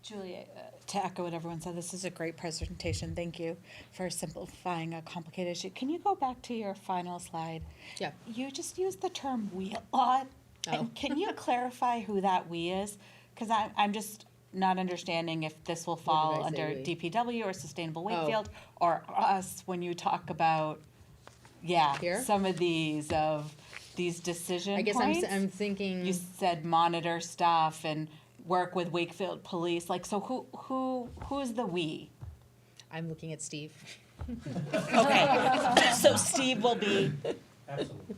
Julia, to echo what everyone said, this is a great presentation. Thank you for simplifying a complicated issue. Can you go back to your final slide? Yeah. You just used the term "we" a lot. And can you clarify who that "we" is? Because I'm just not understanding if this will fall What did I under say, we? DPW or Sustainable Wakefield or us when you talk about, Here? some of these decision I guess points. I'm thinking. You said monitor stuff and work with Wakefield Police. Like, so who's the "we"? I'm looking at Steve. Okay, so Steve will be. Absolutely.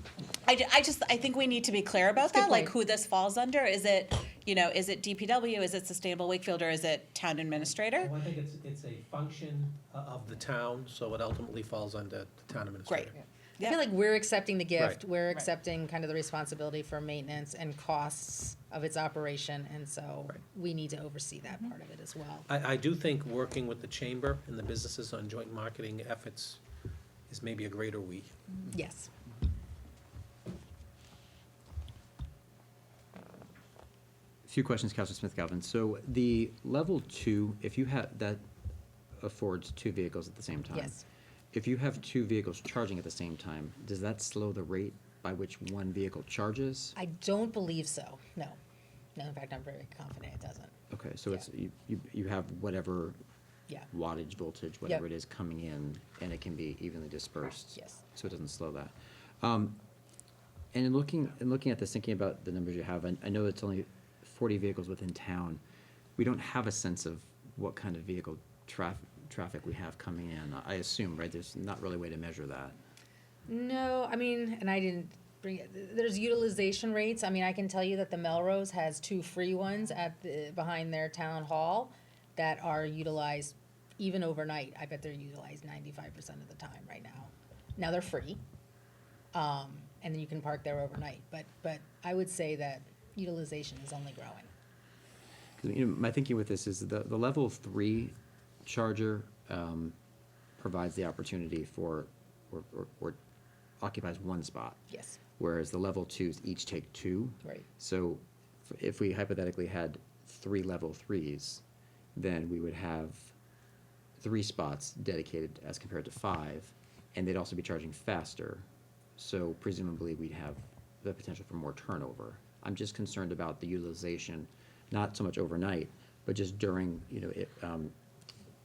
I think we need to be clear about Good that, like point. who this falls under. Is it, you know, is it DPW, is it Sustainable Wakefield, or is it Town Administrator? Well, I think it's a function of the town, so it ultimately falls under the town administrator. Great. I feel like we're accepting the gift, Right. we're accepting kind of the responsibility for maintenance and costs of its operation, and so Right. we need to oversee that part of it as well. I do think working with the chamber and the businesses on joint marketing efforts is maybe a greater we. Yes. Few questions, Councilor Smith-Galvin. So the level 2, if you have, that affords 2 vehicles at the same time. Yes. If you have 2 vehicles charging at the same time, does that slow the rate by which one vehicle charges? I don't believe so, no. No, in fact, I'm very confident it doesn't. Okay, so it's, you have whatever Yeah. wattage, voltage, whatever it is coming in, and it can be evenly dispersed. Yes. So it doesn't slow that. And in looking at this, thinking about the numbers you have, I know it's only 40 vehicles within town. We don't have a sense of what kind of vehicle traffic we have coming in, I assume, right? There's not really a way to measure that. No, I mean, and I didn't bring it, there's utilization rates. I mean, I can tell you that the Melrose has 2 free ones behind their town hall that are utilized even overnight. I bet they're utilized 95% of the time right now. Now they're free, and then you can park there overnight. But I would say that utilization is only growing. 'Cause, my thinking with this is the level 3 charger provides the opportunity for, or occupies one spot. Yes, Whereas the level 2s each take 2. right. So if we hypothetically had 3 level 3s, then we would have 3 spots dedicated as compared to 5, and they'd also be charging faster. So presumably we'd have the potential for more turnover. I'm just concerned about the utilization, not so much overnight, but just during,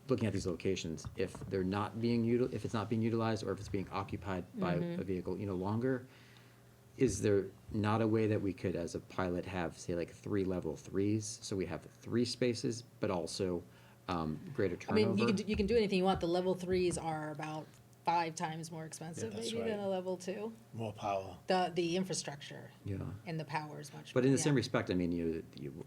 looking at these locations, if they're not being if it's not being utilized, or if it's being occupied by a vehicle, longer, is there not a way that we could, as a pilot, have, say, like 3 level 3s, so we have 3 spaces, but also greater I mean, turnover? you can do anything you want. The level 3s are about 5 times more expensive Yeah, that's maybe than right. a level 2. More power. The infrastructure Yeah. and the power is much. But in the yeah. same respect, I mean,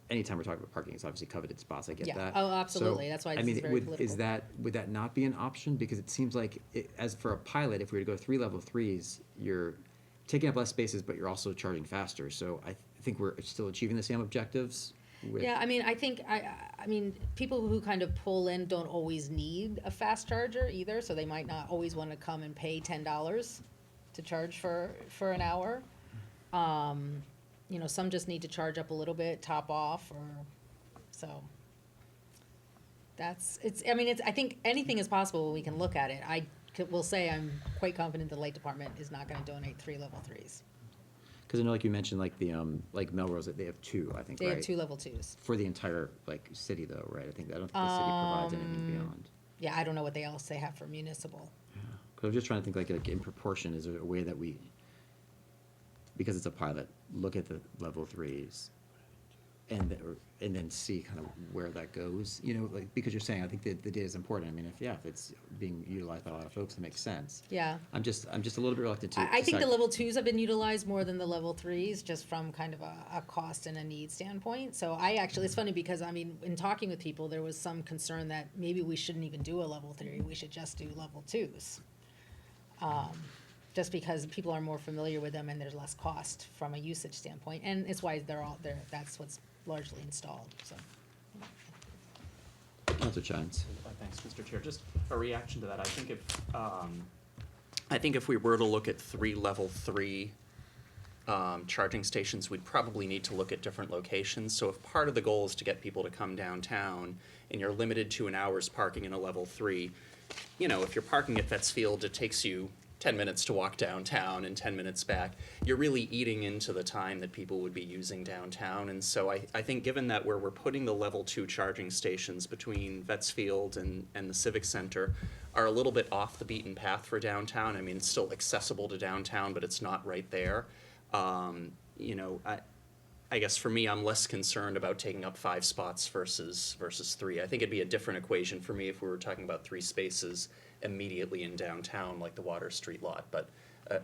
anytime we're talking about parking, it's obviously coveted spots, I get Yeah. that. Oh, absolutely. So, That's why I this mean, is very political. would that not be an option? Because it seems like, as for a pilot, if we were to go 3 level 3s, you're taking up less spaces, but you're also charging faster. So I think we're still achieving the same objectives with. Yeah, I mean, I think, I mean, people who kind of pull in don't always need a fast charger either, so they might not always want to come and pay $10 to charge for an hour. Some just need to charge up a little bit, top off, so. I think anything is possible when we can look at it. Will say I'm quite confident the light department is not gonna donate 3 level 3s. Because I know, like you mentioned, like the, like Melrose, they have 2, I think, They right? have 2 level 2s. For the entire, like, city though, right? I don't think the city provides anything beyond. Yeah, I don't know what else they have for municipal. Because I'm just trying to think, like in proportion, is there a way that we, because it's a pilot, look at the level 3s and then see kind of where that goes, like, because you're saying, I think that the data is important. I mean, if it's being utilized by a lot of folks, it makes sense. Yeah. I'm just a little bit reluctant to. I think decide- the level 2s have been utilized more than the level 3s, just from kind of a cost and a need standpoint. So it's funny because, I mean, in talking with people, there was some concern that maybe we shouldn't even do a level 3, we should just do level 2s. Just because people are more familiar with them and there's less cost from a usage standpoint, and it's why they're all there, that's what's largely installed, so. Councilor Chines. Thanks, Mr. Chair. Just a reaction to that. I think if we were to look at 3 level 3 charging stations, we'd probably need to look at different locations. So if part of the goal is to get people to come downtown and you're limited to an hour's parking in a level 3, if you're parking at Vetsfield, it takes you 10 minutes to walk downtown and 10 minutes back. You're really eating into the time that people would be using downtown. And so I think given that where we're putting the level 2 charging stations between Vetsfield and the Civic Center are a little bit off the beaten path for downtown. I mean, it's still accessible to downtown, but it's not right there. I guess for me, I'm less concerned about taking up 5 spots versus 3. I think it'd be a different equation for me if we were talking about 3 spaces immediately in downtown, like the Water Street lot. But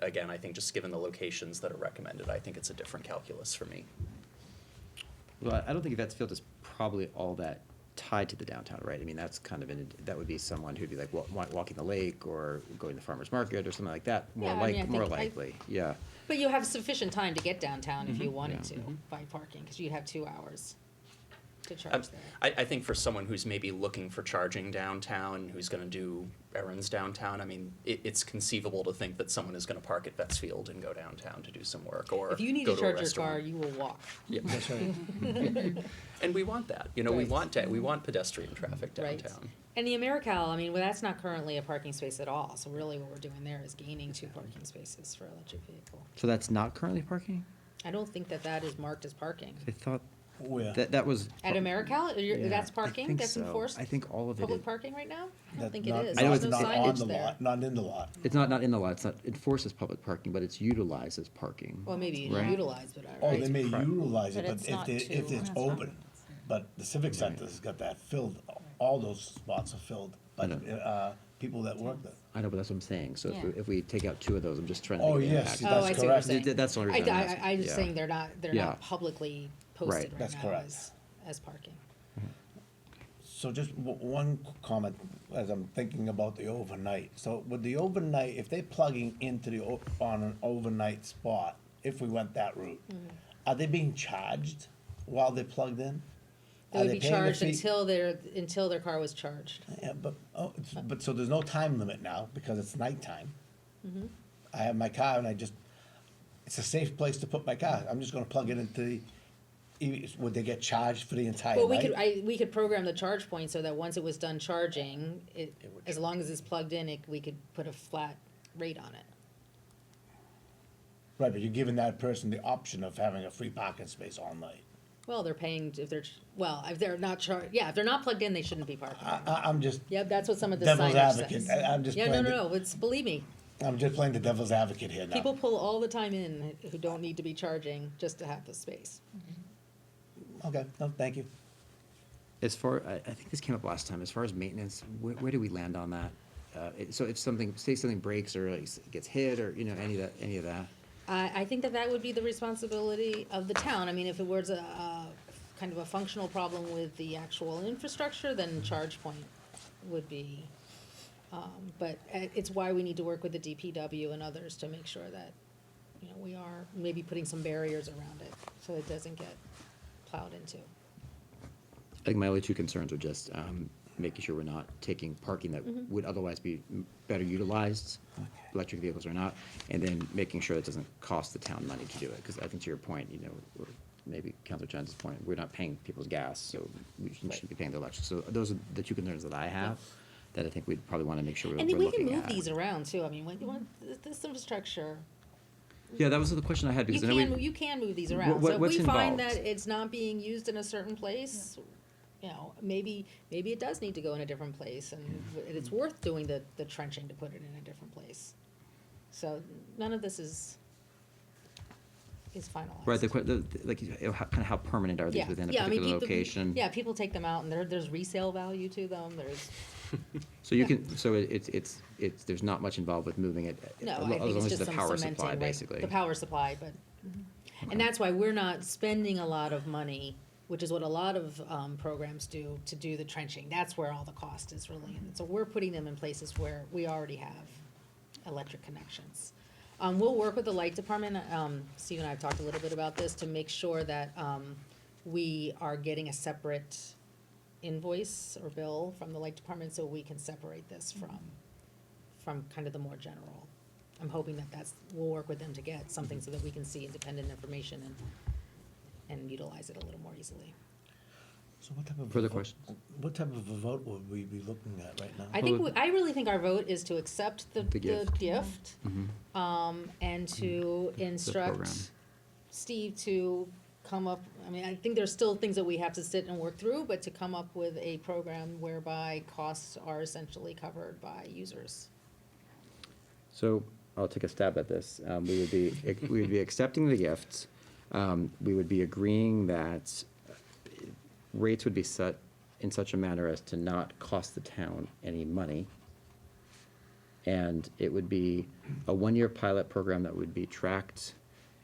again, I think just given the locations that are recommended, I think it's a different calculus for me. Well, I don't think Vetsfield is probably all that tied to the downtown, right? I mean, that's kind of that would be someone who'd be like walking the lake or going to the farmer's market or something like that. More likely, yeah. But you have sufficient time to get downtown if you wanted Yeah. to by parking, because you'd have 2 hours to charge there. I think for someone who's maybe looking for charging downtown, who's going to do errands downtown, I mean, it's conceivable to think that someone is going to park at Vetsfield and go downtown to do some work or If you need go to to a charge your car, restaurant. you will walk. Yeah. That's right. And we want that. We Right. want pedestrian traffic Right. downtown. And the AmeriCal, I mean, that's not currently a parking space at all, so really what we're doing there is gaining 2 parking spaces for electric vehicle. So that's not currently parking? I don't think that is marked as parking. I thought Where? that was. At AmeriCal, Yeah, that's I parking, think that's so. enforced? I think all of it Public is. parking right now? I don't That think it not- is. I know There's it's no not on signage the there. lot, not in the lot. It's not in the lot, it's not enforced as public parking, but it's utilized as parking. Well, maybe you Right. utilize, but Oh, I, they may Correct. utilize it, But but it's not if too- it's open. But the Civic Center's got that filled, all those spots are filled by I people that work there. I know, but that's what I'm saying. So Yeah. if we take out 2 of those, I'm just trying to. Oh, think of the yes, impact. Oh, I that's see what you're correct. saying. That's the only reason I'm asking. I'm just Yeah. saying they're Yeah. not publicly posted Right. right That's now correct. as parking. So just one comment as I'm thinking about the overnight. So with the overnight, if they're plugging into on an overnight spot, if we went that route, are they being charged while they're plugged in? They Are would they be paying the charged fee? until their car was charged. Yeah, but so there's no time limit now because it's nighttime. I have my car and it's a safe place to put my car. I'm just gonna plug it into would they get charged for the entire Well, night? we could program the charge point so that once it was done charging, as long as it's plugged in, we could put a flat rate on it. Right, but you're giving that person the option of having a free parking space all night. Well, they're paying, if they're not if they're not plugged in, they shouldn't be parking. I'm just Yep, that's what some of the devil's signage advocate. says. I'm just Yeah, playing. no, believe me, I'm just playing the devil's advocate here now. people pull all the time in who don't need to be charging just to have the space. Okay, no, thank you. As far, I think this came up last time, as far as maintenance, where do we land on that? So if something breaks or like gets hit or, any of that? I think that would be the responsibility of the town. I mean, if it was a kind of a functional problem with the actual infrastructure, then charge point would be, but it's why we need to work with the DPW and others to make sure that, we are maybe putting some barriers around it so it doesn't get plowed into. I think my only two concerns are just making sure we're not taking parking that would otherwise be better utilized, electric vehicles or not, and then making sure it doesn't cost the town money to do it. Because I think to your point, or maybe Councilor John's point, we're not paying people's gas, so we shouldn't be paying the electric. So those are the two concerns that I have, that I think we'd probably want to make sure we're And looking then at. we can move these around too. I mean, when you want this infrastructure, Yeah, that was the question I had, because I know you can move these around. What- So if what's we find involved? that it's not being used in a certain place, maybe it does need to go in a different place, and it's worth doing the trenching to put it in a different place. So none of this is finalized. Right, kind of how permanent are these Yeah, within a yeah, I mean, particular people- location? Yeah, people take them out, and there's resale value to them. There's So you can, so it's, there's not much involved with moving it? no, as I long think as it's it's just the some power cementing, supply, right? basically. The power supply, but and that's why we're not spending a lot of money, which is what a lot of programs do, to do the trenching. That's where all the cost is really. And so we're putting them in places where we already have electric connections. We'll work with the light department. Steve and I have talked a little bit about this to make sure that we are getting a separate invoice or bill from the light department so we can separate this from kind of the more general. I'm hoping that we'll work with them to get something so that we can see independent information and utilize it a little more easily. So what type of Further vote- questions? What type of a vote would we be looking at right now? I really think our vote is to accept the gift. gift, and to program. instruct Steve to come up, I mean, I think there's still things that we have to sit and work through, but to come up with a program whereby costs are essentially covered by users. So I'll take a stab at this. We would be accepting the gifts. We would be agreeing that rates would be set in such a manner as to not cost the town any money. And it would be a one-year pilot program that would be tracked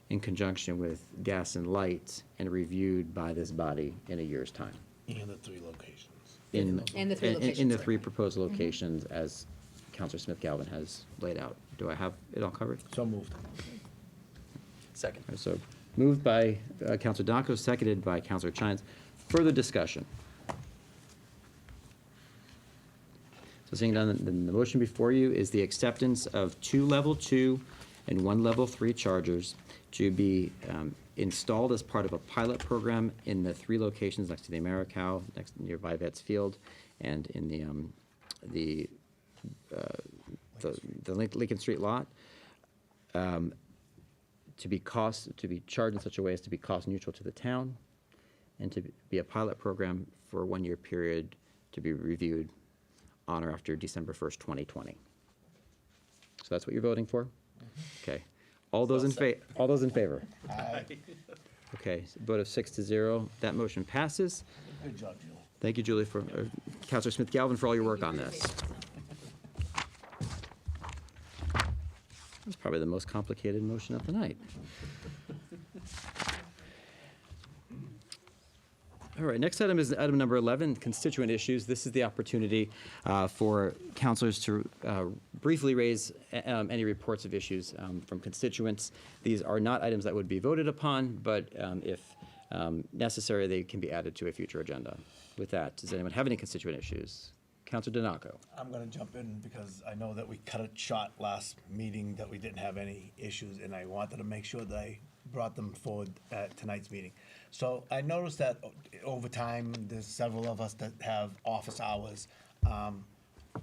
in conjunction with gas and light and reviewed by this body in a year's time. In the 3 locations. And the 3 In locations, the right. 3 proposed locations as Counselor Smith-Galvin has laid out. Do I have it all covered? So moved. Second. All right, so moved by Counselor Danko, seconded by Counselor Chines. Further discussion? So seeing none, then the motion before you is the acceptance of 2 level 2 and 1 level 3 chargers to be installed as part of a pilot program in the 3 locations next to the Americow, next nearby Vets Field, and in the Lincoln Street lot. To be charged in such a way as to be cost neutral to the town, and to be a pilot program for a 1-year period to be reviewed on or after December 1st, 2020. So that's what you're voting for? Okay. All those in favor? Aye. Okay, so vote of 6-0, that motion passes. Good job, Jill. Thank you, Julie, Counselor Smith-Galvin, for all your work on this. That's probably the most complicated motion of the night. All right, next item is item number 11, constituent issues. This is the opportunity for councilors to briefly raise any reports of issues from constituents. These are not items that would be voted upon, but if necessary, they can be added to a future agenda. With that, does anyone have any constituent issues? Counselor Donaco. I'm gonna jump in because I know that we cut it short last meeting, that we didn't have any issues, and I wanted to make sure that I brought them forward at tonight's meeting. So I noticed that over time, there's several of us that have office hours.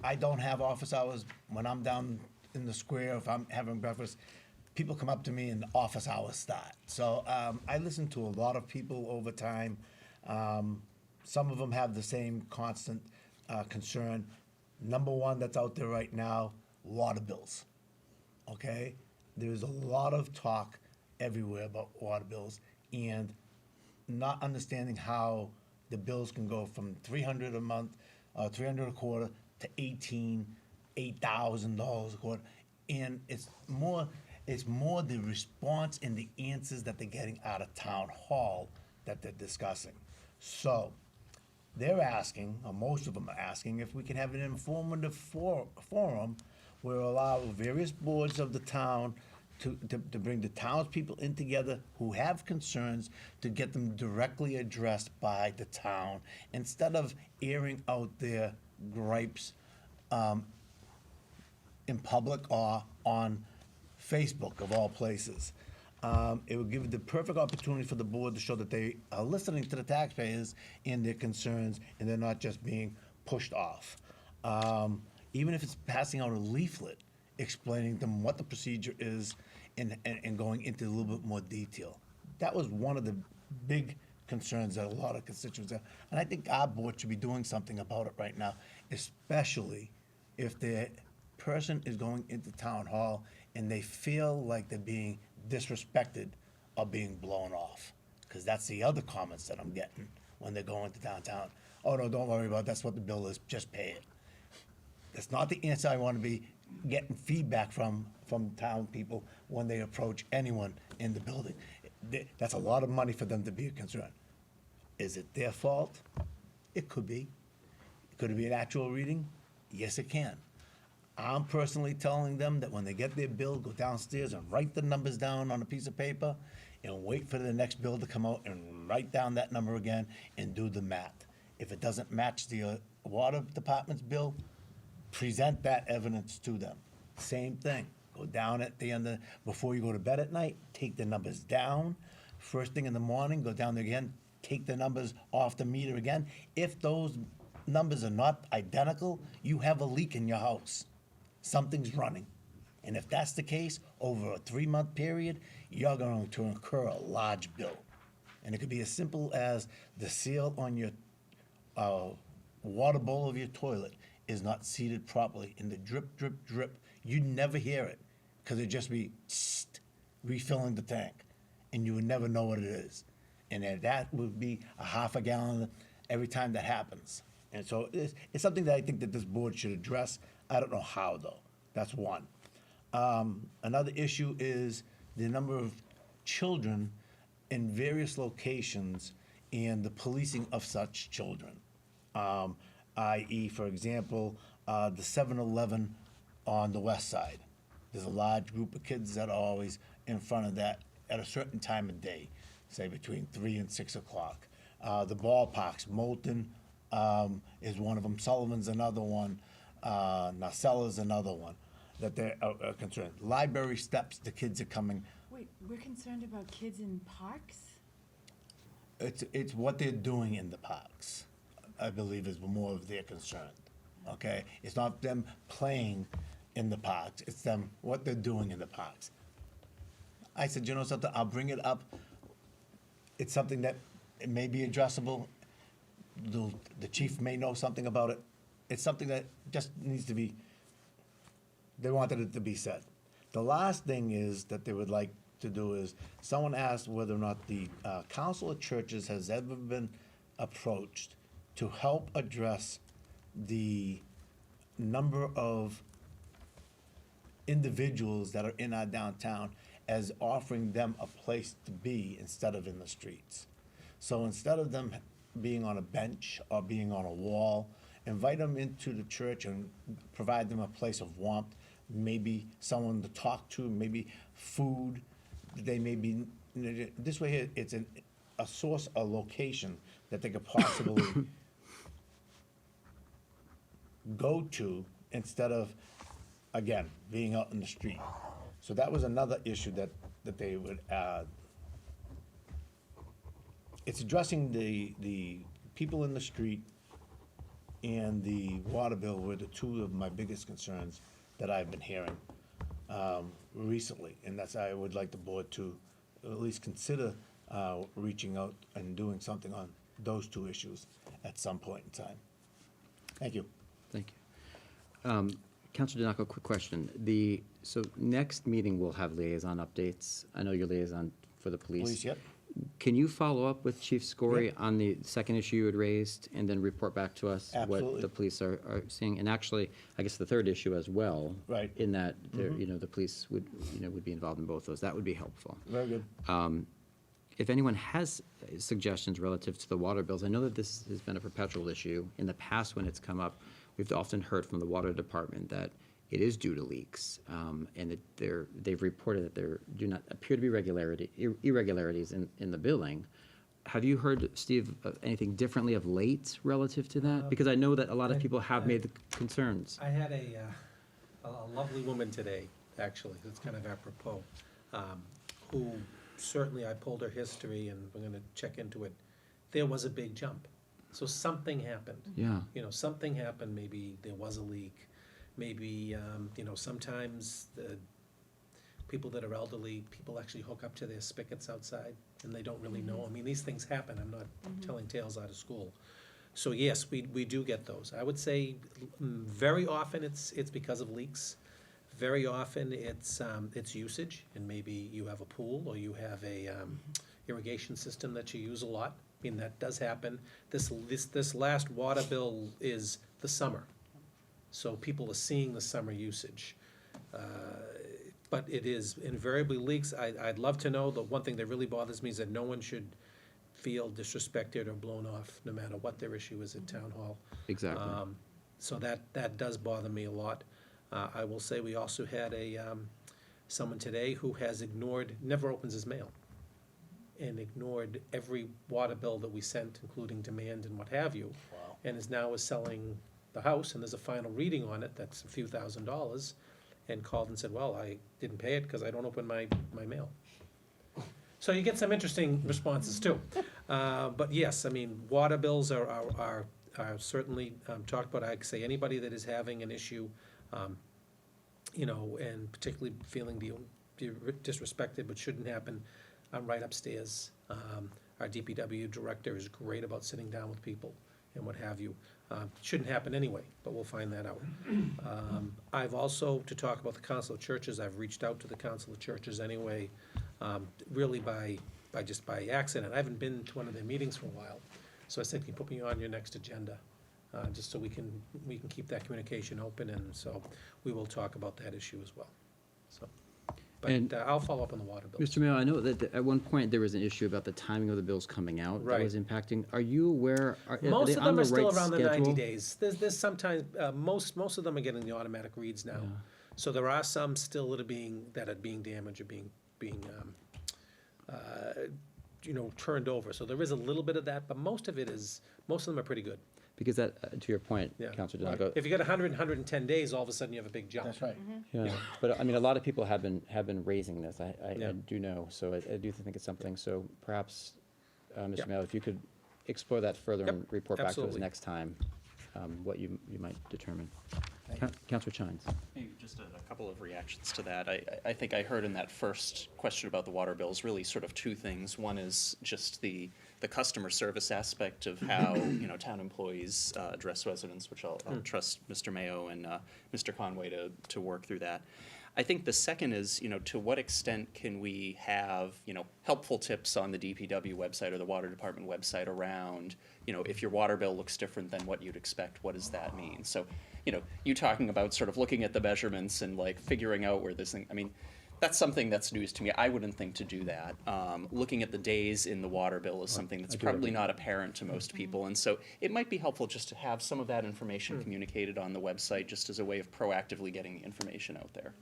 I don't have office hours. When I'm down in the square, if I'm having breakfast, people come up to me and office hours start. So I listen to a lot of people over time. Some of them have the same constant concern. Number one that's out there right now, water bills. Okay? There's a lot of talk everywhere about water bills and not understanding how the bills can go from $300 a month, $300 a quarter to $8,000 a quarter. And it's more the response and the answers that they're getting out of town hall that they're discussing. So they're asking, or most of them are asking, if we can have an informative forum where we allow various boards of the town to bring the townspeople in together who have concerns to get them directly addressed by the town, instead of airing out their gripes in public or on Facebook, of all places. It would give the perfect opportunity for the board to show that they are listening to the taxpayers and their concerns, and they're not just being pushed off. Even if it's passing out a leaflet explaining to them what the procedure is and going into a little bit more detail. That was one of the big concerns that a lot of constituents have. And I think our board should be doing something about it right now, especially if the person is going into town hall and they feel like they're being disrespected or being blown off. Because that's the other comments that I'm getting when they're going to downtown. Oh, no, don't worry about it. That's what the bill is. Just pay it. That's not the answer I want to be getting feedback from town people when they approach anyone in the building. That's a lot of money for them to be concerned. Is it their fault? It could be. Could it be an actual reading? Yes, it can. I'm personally telling them that when they get their bill, go downstairs and write the numbers down on a piece of paper and wait for the next bill to come out and write down that number again and do the math. If it doesn't match the water department's bill, present that evidence to them. Same thing. Go down at the end before you go to bed at night, take the numbers down. First thing in the morning, go down there again, take the numbers off the meter again. If those numbers are not identical, you have a leak in your house. Something's running. And if that's the case, over a 3-month period, you're going to incur a large bill. And it could be as simple as the seal on your water bowl of your toilet is not seated properly, and the drip, drip, drip, you'd never hear it, because it'd just be refilling the tank, and you would never know what it is. And then that would be a half a gallon every time that happens. And so it's something that I think that this board should address. I don't know how, though. That's one. Another issue is the number of children in various locations and the policing of such children. I.e., for example, the 7-Eleven on the west side. There's a large group of kids that are always in front of that at a certain time of day, say between 3 and 6 o'clock. The ballparks, Moulton is one of them, Sullivan's another one, Nacella's another one that they're concerned. Library steps, the kids are coming. Wait, we're concerned about kids in parks? It's what they're doing in the parks, I believe, is more of their concern, okay? It's not them playing in the parks, it's them, what they're doing in the parks. I said, you know something, I'll bring it up. It's something that it may be addressable. The chief may know something about it. It's something that just needs to be, they wanted it to be said. The last thing is that they would like to do is, someone asked whether or not the Council of Churches has ever been approached to help address the number of individuals that are in our downtown, as offering them a place to be instead of in the streets. So instead of them being on a bench or being on a wall, invite them into the church and provide them a place of warmth, maybe someone to talk to, maybe food. They may be, this way it's a source, a location that they could possibly go to instead of, again, being out in the street. So that was another issue that they would, it's addressing the people in the street and the water bill were the two of my biggest concerns that I've been hearing recently. And that's, I would like the board to at least consider reaching out and doing something on those two issues at some point in time. Thank you. Thank you. Councilor Donaco, quick question. So next meeting we'll have liaison updates. I know your liaison for the police. Police, yep. Can you follow up with Chief Scory on the second issue you had raised and then report back to us what Absolutely. the police are seeing? And actually, I guess the third issue as well. Right. In that, the police would be involved in both those. That would be helpful. Very good. If anyone has suggestions relative to the water bills, I know that this has been a perpetual issue. In the past, when it's come up, we've often heard from the water department that it is due to leaks, and that they've reported that there do not appear to be irregularities in the billing. Have you heard, Steve, of anything differently of late relative to that? Because I know that a lot of people have made the concerns. I had a lovely woman today, actually, that's kind of apropos, who certainly I pulled her history and we're gonna check into it. There was a big jump. So something happened. Yeah. Something happened, maybe there was a leak, maybe, sometimes the people that are elderly, people actually hook up to their spigots outside and they don't really know. I mean, these things happen, I'm not telling tales out of school. So yes, we do get those. I would say very often it's because of leaks. Very often it's usage, and maybe you have a pool or you have a irrigation system that you use a lot. I mean, that does happen. This last water bill is the summer, so people are seeing the summer usage. But it is invariably leaks. I'd love to know, the one thing that really bothers me is that no one should feel disrespected or blown off, no matter what their issue is at town hall. Exactly. So that does bother me a lot. I will say we also had someone today who has never opens his mail, and ignored every water bill that we sent, including demand and what have you. Wow. And is selling the house, and there's a final reading on it, that's a few $1,000s, and called and said, well, I didn't pay it because I don't open my mail. So you get some interesting responses too. But yes, I mean, water bills are certainly talked about. I'd say anybody that is having an issue, and particularly feeling disrespected, but shouldn't happen, I'm right upstairs. Our DPW director is great about sitting down with people and what have you. Shouldn't happen anyway, but we'll find that out. I've also, to talk about the Council of Churches, I've reached out to the Council of Churches anyway, really by accident. I haven't been to one of their meetings for a while. So I said, can you put me on your next agenda? Just so we can keep that communication open, and so we will talk about that issue as well. So, And- but I'll follow up on the water bills. Mr. Mayo, I know that at one point there was an issue about the timing of the bills coming out that Right. was impacting. Are you aware? Are Most they of on them the are still right around the 90 schedule? days. There's sometimes, most of them are getting the automatic reads now. Yeah. So there are some still that are being damaged or being turned over. So there is a little bit of that, but most of them are pretty good. Because that, to your point, Yeah. Councilor Donaco. If you get 110 days, all of a sudden you have a big jump. That's right. Yeah, but I mean, a lot of people have been raising this. I Yeah. do know, so I do think it's something. So perhaps, Yeah. Mr. Mayo, if you could explore that further Yep, and report back to us absolutely. next time, what you might determine. Thank you. Councilor Chines. Maybe just a couple of reactions to that. I think I heard in that first question about the water bills really sort of two things. One is just the customer service aspect of how, town employees address residents, which I'll trust Mr. Mayo and Mr. Conway to work through that. I think the second is, to what extent can we have, helpful tips on the DPW website or the water department website around, if your water bill looks different than what you'd expect, what does that mean? So, you talking about sort of looking at the measurements and like figuring out where this thing, I mean, that's something that's news to me. I wouldn't think to do that. Looking at the days in the water bill is something that's probably not apparent to most people. And so it might be helpful just to have some of that information communicated on the website, just as a way of proactively getting the information out there.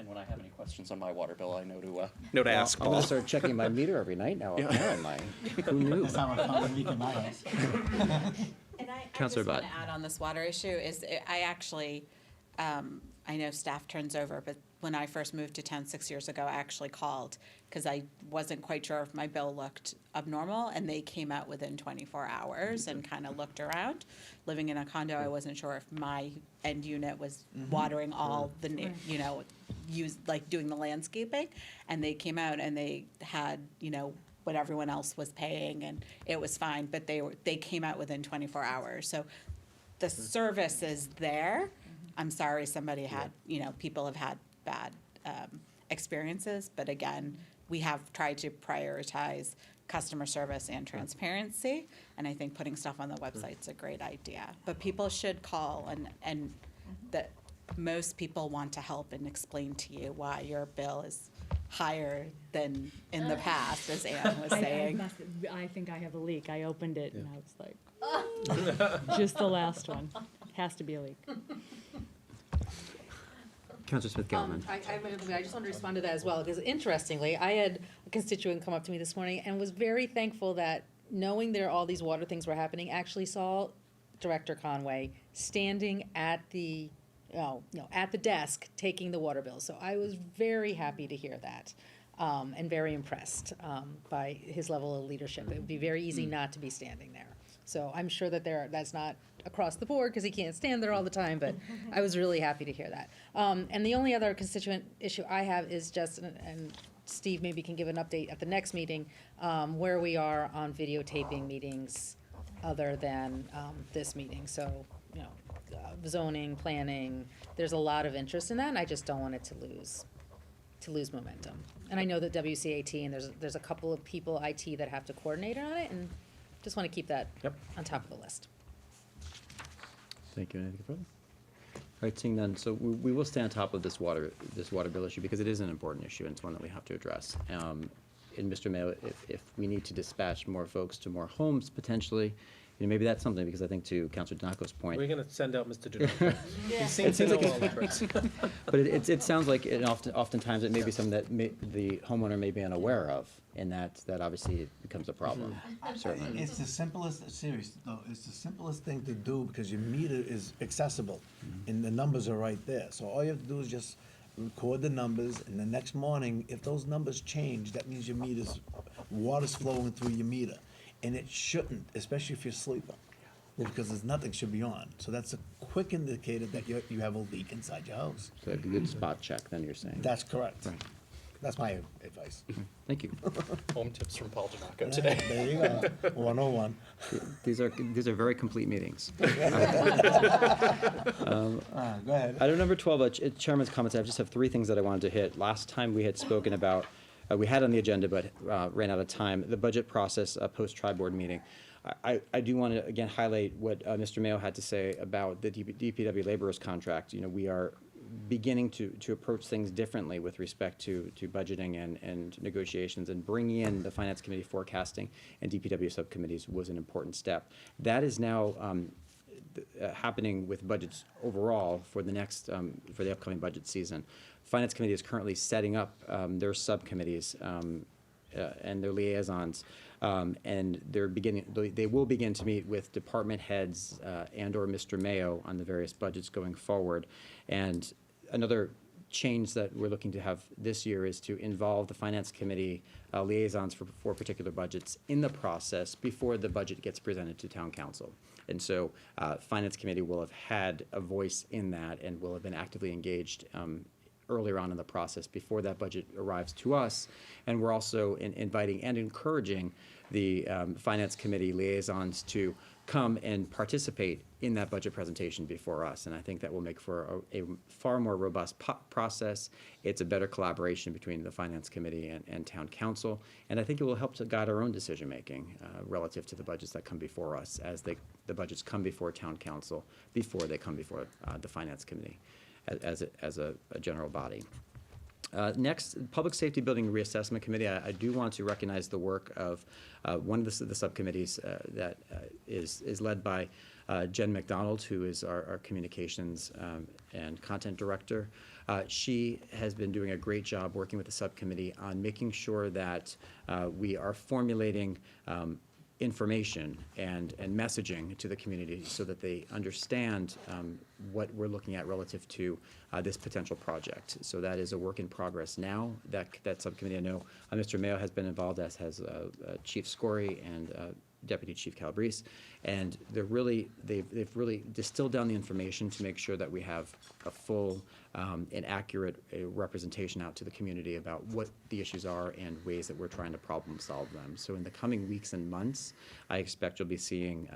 And when I have any questions on my water bill, I know to ask I'm Paul. gonna start checking my meter every night now, apparently. Who knew? That's how I found a leak in my house. And I Counselor just want Butt. to add on this water issue is, I actually, I know staff turns over, but when I first moved to town 6 years ago, I actually called because I wasn't quite sure if my bill looked abnormal, and they came out within 24 hours and kind of looked around. Living in a condo, I wasn't sure if my end unit was watering all the, like doing the landscaping, and they came out and they had, what everyone else was paying, and it was fine, but they came out within 24 hours. So the service is there. I'm sorry somebody had, people have had bad experiences, but again, we have tried to prioritize customer service and transparency, and I think putting stuff on the website's a great idea. But people should call, and that most people want to help and explain to you why your bill is higher than in the past, as Ann was saying. I think I have a leak. I opened it and I was like, just the last one. Has to be a leak. Counselor Smith-Gallivan. I just want to respond to that as well, because interestingly, I had a constituent come up to me this morning and was very thankful that, knowing there all these water things were happening, actually saw Director Conway standing at the, at the desk taking the water bill. So I was very happy to hear that, and very impressed by his level of leadership. It would be very easy not to be standing there. So I'm sure that that's not across the board, because he can't stand there all the time, but I was really happy to hear that. And the only other constituent issue I have is just, and Steve maybe can give an update at the next meeting, where we are on videotaping meetings other than this meeting. So, zoning, planning, there's a lot of interest in that, and I just don't want it to lose momentum. And I know that WCAT, and there's a couple of people, IT, that have to coordinate on it, and just want to keep that on top of the list. Thank you. Anything further? All right, seeing none, so we will stay on top of this water bill issue, because it is an important issue, and it's one that we have to address. And Mr. Mayo, if we need to dispatch more folks to more homes potentially, maybe that's something, because I think to Councilor Donaco's point. We're gonna send out Mr. Donaco. He seems to know all the tricks. But it sounds like, oftentimes it may be something that the homeowner may be unaware of, and that obviously it becomes a problem, certainly. It's the simplest, serious though, it's the simplest thing to do, because your meter is accessible and the numbers are right there. So all you have to do is just record the numbers, and the next morning, if those numbers change, that means your water's flowing through your meter. And it shouldn't, especially if you're sleeping, because there's nothing should be on. So that's a quick indicator that you have a leak inside your house. So a good spot check, then, you're saying. That's correct. Right. That's my advice. Thank you. Home tips from Paul Donaco today. There you go, 101. These are very complete meetings. Go ahead. Item number 12, Chairman's comments. I just have three things that I wanted to hit. Last time we had spoken about, we had on the agenda, but ran out of time, the budget process post-tri-board meeting. I do want to, again, highlight what Mr. Mayo had to say about the DPW laborers contract. We are beginning to approach things differently with respect to budgeting and negotiations, and bringing in the Finance Committee forecasting and DPW subcommittees was an important step. That is now happening with budgets overall for the next, for the upcoming budget season. Finance Committee is currently setting up their subcommittees and their liaisons, and they will begin to meet with department heads and/or Mr. Mayo on the various budgets going forward. And another change that we're looking to have this year is to involve the Finance Committee liaisons for particular budgets in the process before the budget gets presented to Town Council. And so Finance Committee will have had a voice in that and will have been actively engaged earlier on in the process before that budget arrives to us. And we're also inviting and encouraging the Finance Committee liaisons to come and participate in that budget presentation before us. And I think that will make for a far more robust process. It's a better collaboration between the Finance Committee and Town Council. And I think it will help to guide our own decision-making relative to the budgets that come before us, as the budgets come before Town Council, before they come before the Finance Committee as a general body. Next, Public Safety Building Reassessment Committee. I do want to recognize the work of one of the subcommittees that is led by Jen McDonald, who is our communications and content director. She has been doing a great job working with the subcommittee on making sure that we are formulating information and messaging to the community so that they understand what we're looking at relative to this potential project. So that is a work in progress now. That subcommittee, I know Mr. Mayo has been involved, as has Chief Scory and Deputy Chief Calabrese, and they've really distilled down the information to make sure that we have a full and accurate representation out to the community about what the issues are and ways that we're trying to problem solve them. So in the coming weeks and months, I expect you'll be seeing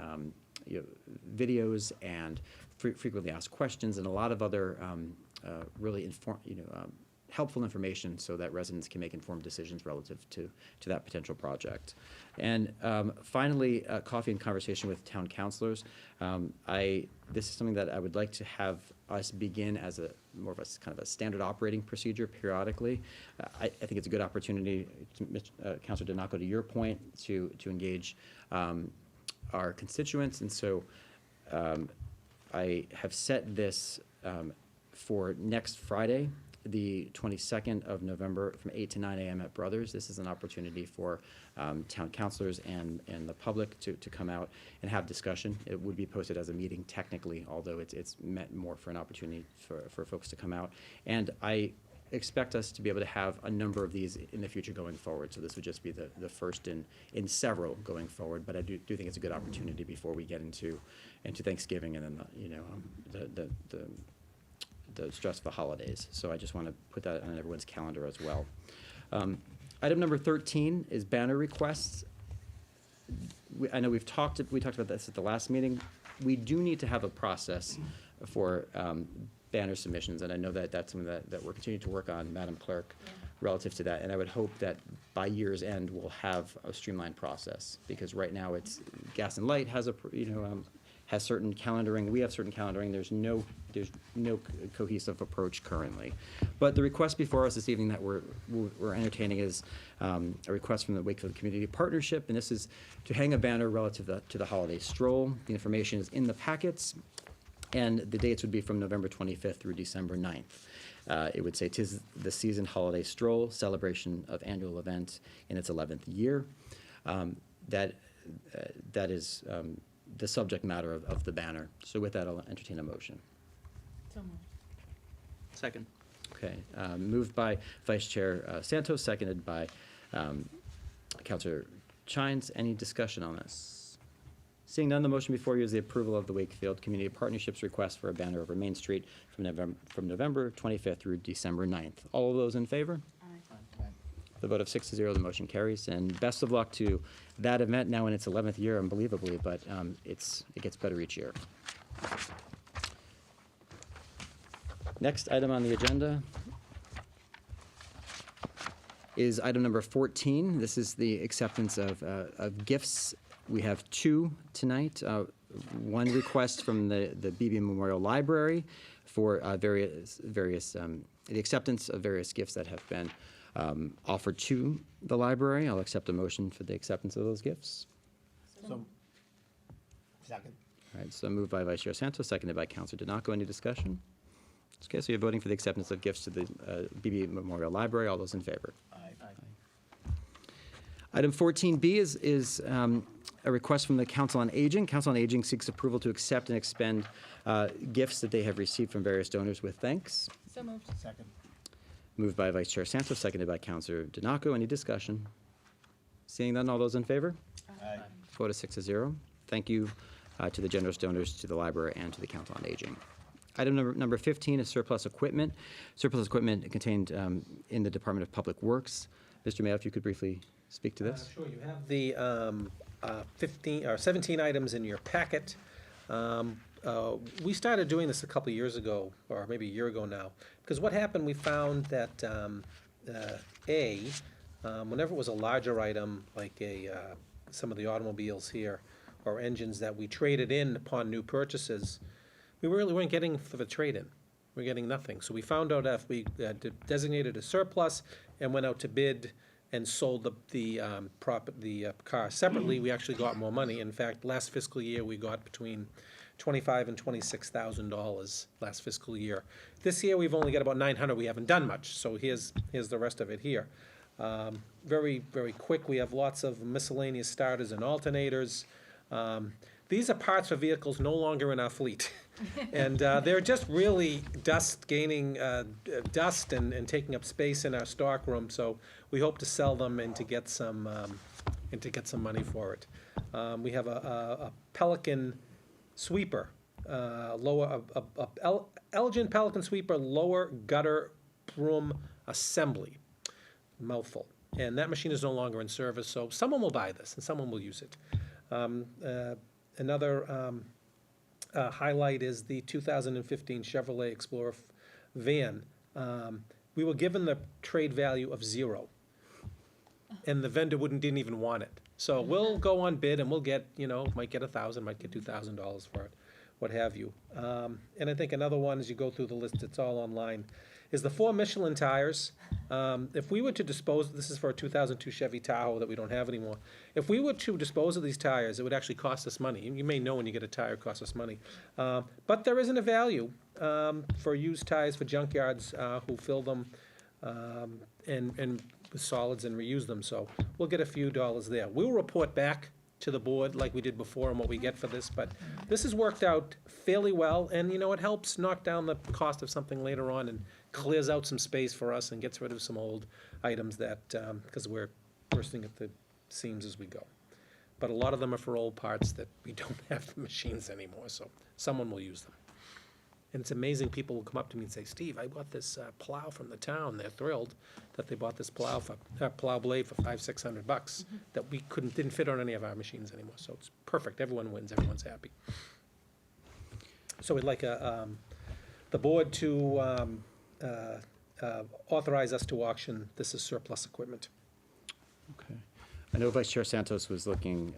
videos and frequently asked questions and a lot of other really helpful information so that residents can make informed decisions relative to that potential project. And finally, coffee and conversation with town councilors. This is something that I would like to have us begin as more of a kind of a standard operating procedure periodically. I think it's a good opportunity, Councilor Donaco, to your point, to engage our constituents. And so I have set this for next Friday, the 22nd of November from 8 to 9 a.m. at Brothers. This is an opportunity for town councilors and the public to come out and have discussion. It would be posted as a meeting technically, although it's meant more for an opportunity for folks to come out. And I expect us to be able to have a number of these in the future going forward. So this would just be the first in several going forward. But I do think it's a good opportunity before we get into Thanksgiving and then the stress of the holidays. So I just want to put that on everyone's calendar as well. Item number 13 is banner requests. I know we talked about this at the last meeting. We do need to have a process for banner submissions, and I know that that's something that we're continuing to work on, Madam Clerk, relative to that. And I would hope that by year's end we'll have a streamlined process, because right now it's Gas and Light has has certain calendaring. We have certain calendaring. There's no cohesive approach currently. But the request before us this evening that we're entertaining is a request from the Wakefield Community Partnership, and this is to hang a banner relative to the holiday stroll. The information is in the packets, and the dates would be from November 25th through December 9th. It would say, "'Tis the season holiday stroll, celebration of annual event in its 11th year." That is the subject matter of the banner. So with that, I'll entertain a motion. So moved. Second. Okay, moved by Vice Chair Santos, seconded by Councilor Chines. Any discussion on this? Seeing none, the motion before you is the approval of the Wakefield Community Partnership's request for a banner over Main Street from November 25th through December 9th. All of those in favor? The vote of 6-0, the motion carries. And best of luck to that event now in its 11th year, unbelievably, but it gets better each year. Next item on the agenda is item number 14. This is the acceptance of gifts. We have two tonight. One request from the BB Memorial Library for the acceptance of various gifts that have been offered to the library. I'll accept a motion for the acceptance of those gifts. So, second. All right, so moved by Vice Chair Santos, seconded by Councilor Donaco. Any discussion? Okay, so you're voting for the acceptance of gifts to the BB Memorial Library. All those in favor? Aye. Item 14B is a request from the Council on Aging. Council on Aging seeks approval to accept and expend gifts that they have received from various donors with thanks. So moved. Second. Moved by Vice Chair Santos, seconded by Councilor Donaco. Any discussion? Seeing none, all those in favor? Aye. Vote of 6-0. Thank you to the generous donors, to the library, and to the Council on Aging. Item number 15 is surplus equipment. Surplus equipment contained in the Department of Public Works. Mr. Mayo, if you could briefly speak to this. Sure, you have the 17 items in your packet. We started doing this a couple of years ago, or maybe a year ago now, because what happened, we found that whenever it was a larger item, like some of the automobiles here, or engines that we traded in upon new purchases, we really weren't getting for the trade-in. We're getting nothing. So we found out if we designated a surplus and went out to bid and sold the car separately, we actually got more money. In fact, last fiscal year, we got between $25,000 and $26,000 last fiscal year. This year, we've only got about 900. We haven't done much, so here's the rest of it here. Very, very quick. We have lots of miscellaneous starters and alternators. These are parts for vehicles no longer in our fleet. And they're just really gaining dust and taking up space in our stock room. So we hope to sell them and to get some money for it. We have a Pelican sweeper, Elgin Pelican sweeper lower gutter broom assembly. Mouthful. And that machine is no longer in service, so someone will buy this and someone will use it. Another highlight is the 2015 Chevrolet Explorer van. We were given the trade value of 0, and the vendor didn't even want it. So we'll go on bid and we'll get, might get $1,000, might get $2,000 for it, what have you. And I think another one, as you go through the list, it's all online, is the 4 Michelin tires. If we were to dispose, this is for a 2002 Chevy Tahoe that we don't have anymore. If we were to dispose of these tires, it would actually cost us money. You may know when you get a tire, it costs us money. But there isn't a value for used tires for junkyards who fill them and with solids and reuse them. So we'll get a few dollars there. We'll report back to the board like we did before and what we get for this, but this has worked out fairly well, and it helps knock down the cost of something later on and clears out some space for us and gets rid of some old items that, because we're bursting at the seams as we go. But a lot of them are for old parts that we don't have the machines anymore, so someone will use them. And it's amazing, people will come up to me and say, Steve, I bought this plow from the town. They're thrilled that they bought this plow blade for $500-600 that we didn't fit on any of our machines anymore. So it's perfect. Everyone wins. Everyone's happy. So we'd like the board to authorize us to auction. This is surplus equipment. Okay. I know Vice Chair Santos was looking,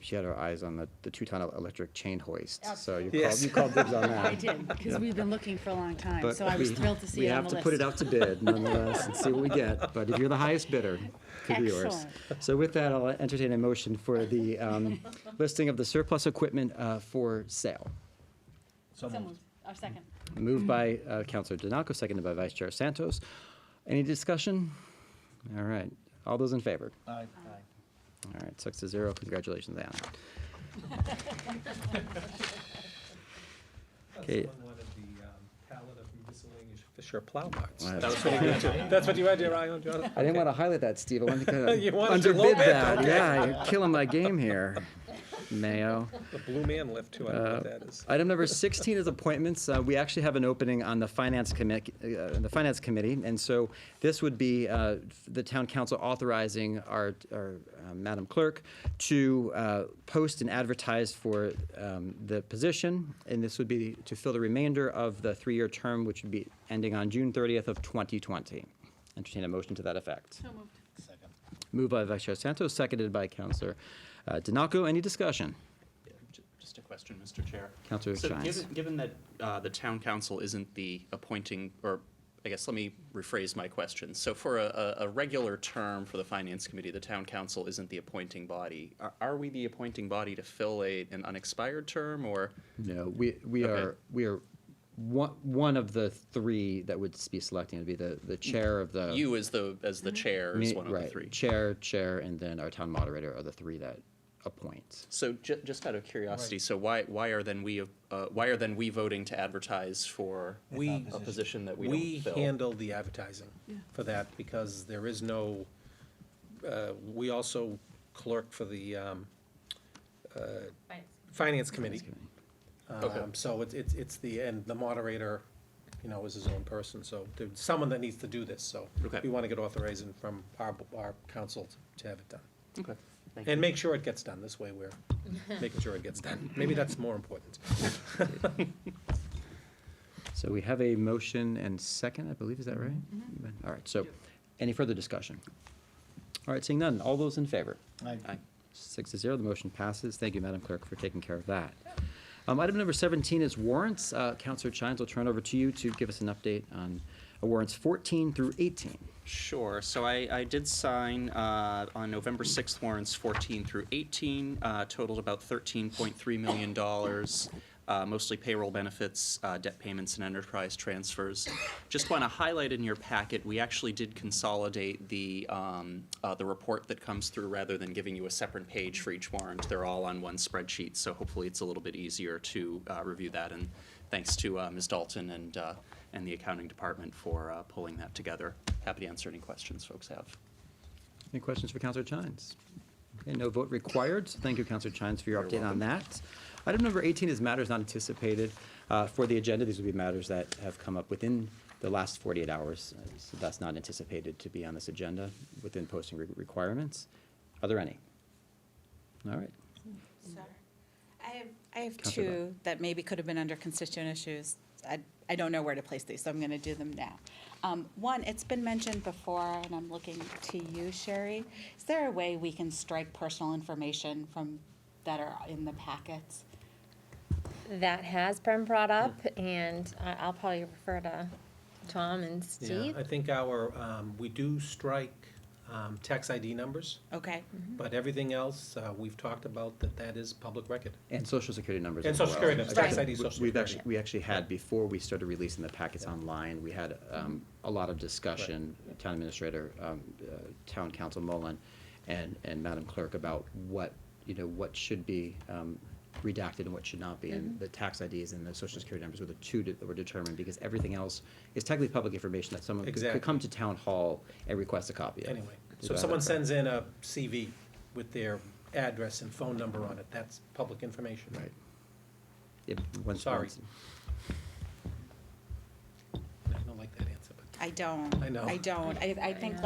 she had her eyes on the 2-ton electric chain hoist. So you called dibs on that. I did, because we've been looking for a long time, But so I was thrilled to see it on the list. We have to put it out to bid nonetheless and see what we get. But if you're the highest bidder, it could be yours. Excellent. So with that, I'll entertain a motion for the listing of the surplus equipment for sale. So moved. Our second. Moved by Councilor Denalco, seconded by Vice Chair Santos. Any discussion? All right. All those in favor? Aye. All right, 6-0. Congratulations, Anna. Okay. Someone wanted the palette of miscellaneous Fisher plow parts. Wow. That was pretty good, too. That's what you had your eye on, Jonathan? I didn't want to highlight that, Steve. I wanted to kind You of wanted to low underbid bid, that. okay. Yeah, you're killing my game here, Mayo. The Blue Man lift, too, I don't know what that is. Item number 16 is appointments. We actually have an opening on the Finance Committee, and so this would be the Town Council authorizing our Madam Clerk to post and advertise for the position, and this would be to fill the remainder of the 3-year term, which would be ending on June 30th of 2020. Entertain a motion to that effect. So moved. Second. Moved by Vice Chair Santos, seconded by Councilor Denalco. Any discussion? Just a question, Mr. Chair. Councilor So Shines. given that the town council isn't the appointing, or I guess let me rephrase my question. So for a regular term for the Finance Committee, the town council isn't the appointing body. Are we the appointing body to fill an unexpired term, or? No, we Okay. are one of the 3 that would be selecting. It'd be the chair of the. You as the chair is Me- one of the right, 3. Chair, and then our town moderator are the 3 that appoint. So just out of curiosity, so why are then we voting to advertise for We- a position that we We don't fill? handle the advertising for that because there is no, we also clerk for the Finance Committee. Okay. So it's and the moderator, is his own person, so there's someone that needs to do this, so. Okay. We want to get authorization from our council to have it done. Okay. Thank you. And make sure it gets done, this way we're making sure it gets done. Maybe that's more important. So we have a motion and second, I believe, is that right? All right, so any further discussion? All right, seeing none, all those in favor? Aye. Aye. 6-0, the motion passes. Thank you, Madam Clerk, for taking care of that. Item number 17 is warrants. Councilor Shines, I'll turn over to you to give us an update on warrants 14 through 18. Sure. So I did sign on November 6th warrants 14 through 18, totaled about $13.3 million. mostly payroll benefits, debt payments, and enterprise transfers. Just want to highlight in your packet, we actually did consolidate the report that comes through rather than giving you a separate page for each warrant. They're all on one spreadsheet, so hopefully it's a little bit easier to review that. And thanks to Ms. Dalton and the accounting department for pulling that together. Happy to answer any questions folks have. Any questions for Counselor Chines? Okay, no vote required. So thank you, Counselor Chines, for your You're update on that. Item number 18 is matters not anticipated for the agenda. These would be matters that have come up within the last 48 hours. So that's not anticipated to be on this agenda within posting requirements. Are there any? All right. I have Counselor two that maybe could have been under constituent issues. I don't know where to place these, so I'm going to do them now. One, it's been mentioned before, and I'm looking to you, Sherry. Is there a way we can strike personal information from that are in the packets? That has been brought up, and I'll probably refer to Tom and Yeah, Steve. I think we do strike tax ID numbers, Okay. but everything else, we've talked about that is public record. And Social Security numbers And as Social well. Security numbers, tax ID, Social We've Security. actually, we actually had, before we started releasing the packets online, we had a lot of discussion, Town Administrator, Town Council Mullen, and Madam Clerk about what should be redacted and what should not be. And the tax IDs and the Social Security numbers were the two that were determined, because everything else is technically public information that someone Exactly. could come to Town Hall and request a copy of. Anyway, Is so if that someone correct? sends in a CV with their address and phone number on it, that's public information. Right. Yep, once- Sorry. once- I don't like that answer, but. I don't. I know. I don't. I think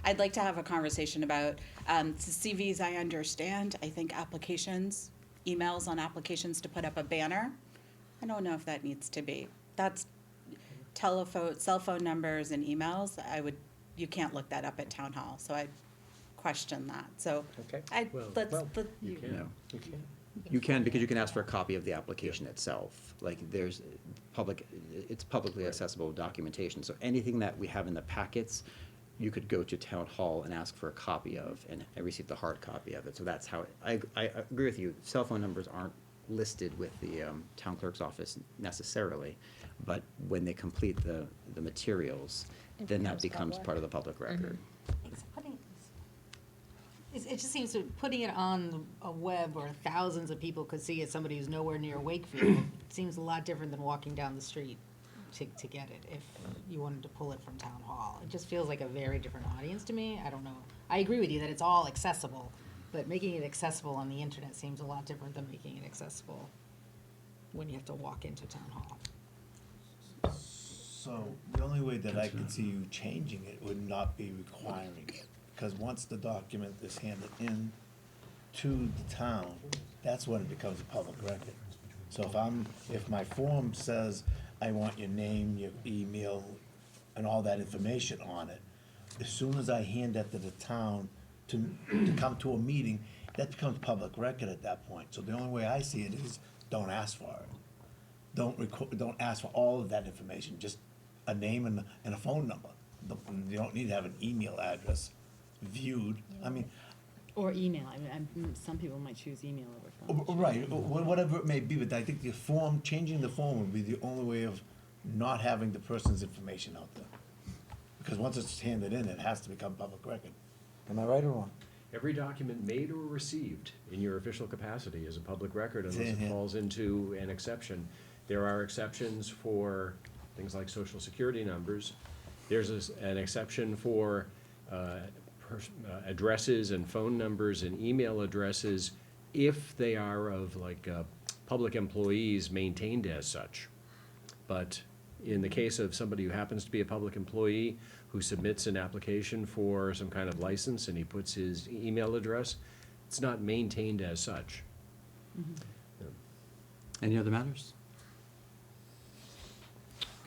I'd like to have a conversation about, CVs I understand. I think applications, emails on applications to put up a banner. I don't know if that needs to be. That's telephone, cell phone numbers and emails. You can't look that up at Town Hall, so I question that. So Okay. let's, No. Okay. You can, because you can ask for a copy of the application itself. Like, it's publicly accessible documentation. So anything that we have in the packets, you could go to Town Hall and ask for a copy of and receive the hard copy of it. So that's how, I agree with you. Cell phone numbers aren't listed with the town clerk's office necessarily, but when they complete the materials, It then that becomes becomes public. part of the public record. It just seems that putting it on a web where thousands of people could see it, somebody who's nowhere near Wakefield, seems a lot different than walking down the street to get it, if you wanted to pull it from Town Hall. It just feels like a very different audience to me. I don't know. I agree with you that it's all accessible, but making it accessible on the internet seems a lot different than making it accessible when you have to walk into Town Hall. So the only way that I could see you changing it would not be requiring it. Because once the document is handed in to the town, that's when it becomes a public record. So if my form says, I want your name, your email, and all that information on it, as soon as I hand that to the town to come to a meeting, that becomes public record at that point. So the only way I see it is, don't ask for it. Don't ask for all of that information, just a name and a phone number. You don't need to have an email address viewed. I mean, Or email. Some people might choose email over phone. right, whatever it may be, but I think changing the form would be the only way of not having the person's information out there. Because once it's handed in, it has to become public record. Am I right or wrong? Every document made or received in your official capacity is a public record unless it Yeah. falls into an exception. There are exceptions for things like social security numbers. There's an exception for addresses and phone numbers and email addresses if they are of public employees maintained as such. But in the case of somebody who happens to be a public employee who submits an application for some kind of license and he puts his email address, it's not maintained as such. Any other matters?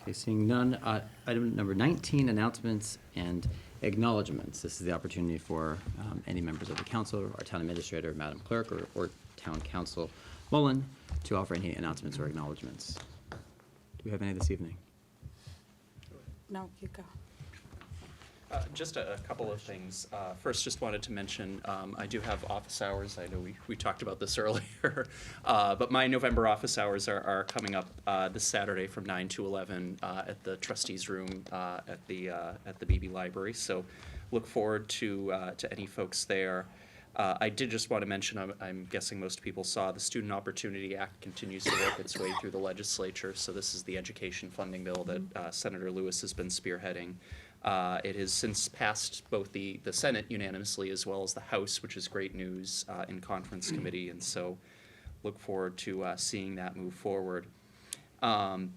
Okay, seeing none, item number 19, announcements and acknowledgements. This is the opportunity for any members of the council, our town administrator, Madam Clerk, or town council Mullen to offer any announcements or acknowledgements. Do we have any this evening? No, you go. Just a couple of things. First, just wanted to mention, I do have office hours. I know we talked about this earlier. But my November office hours are coming up this Saturday from 9 to 11 at the trustees' room at the BB Library. So look forward to any folks there. I did just want to mention, I'm guessing most people saw, the Student Opportunity Act continues to work its way through the legislature. So this is the education funding bill that Senator Lewis has been spearheading. It has since passed both the Senate unanimously as well as the House, which is great news in conference committee, and so look forward to seeing that move forward. On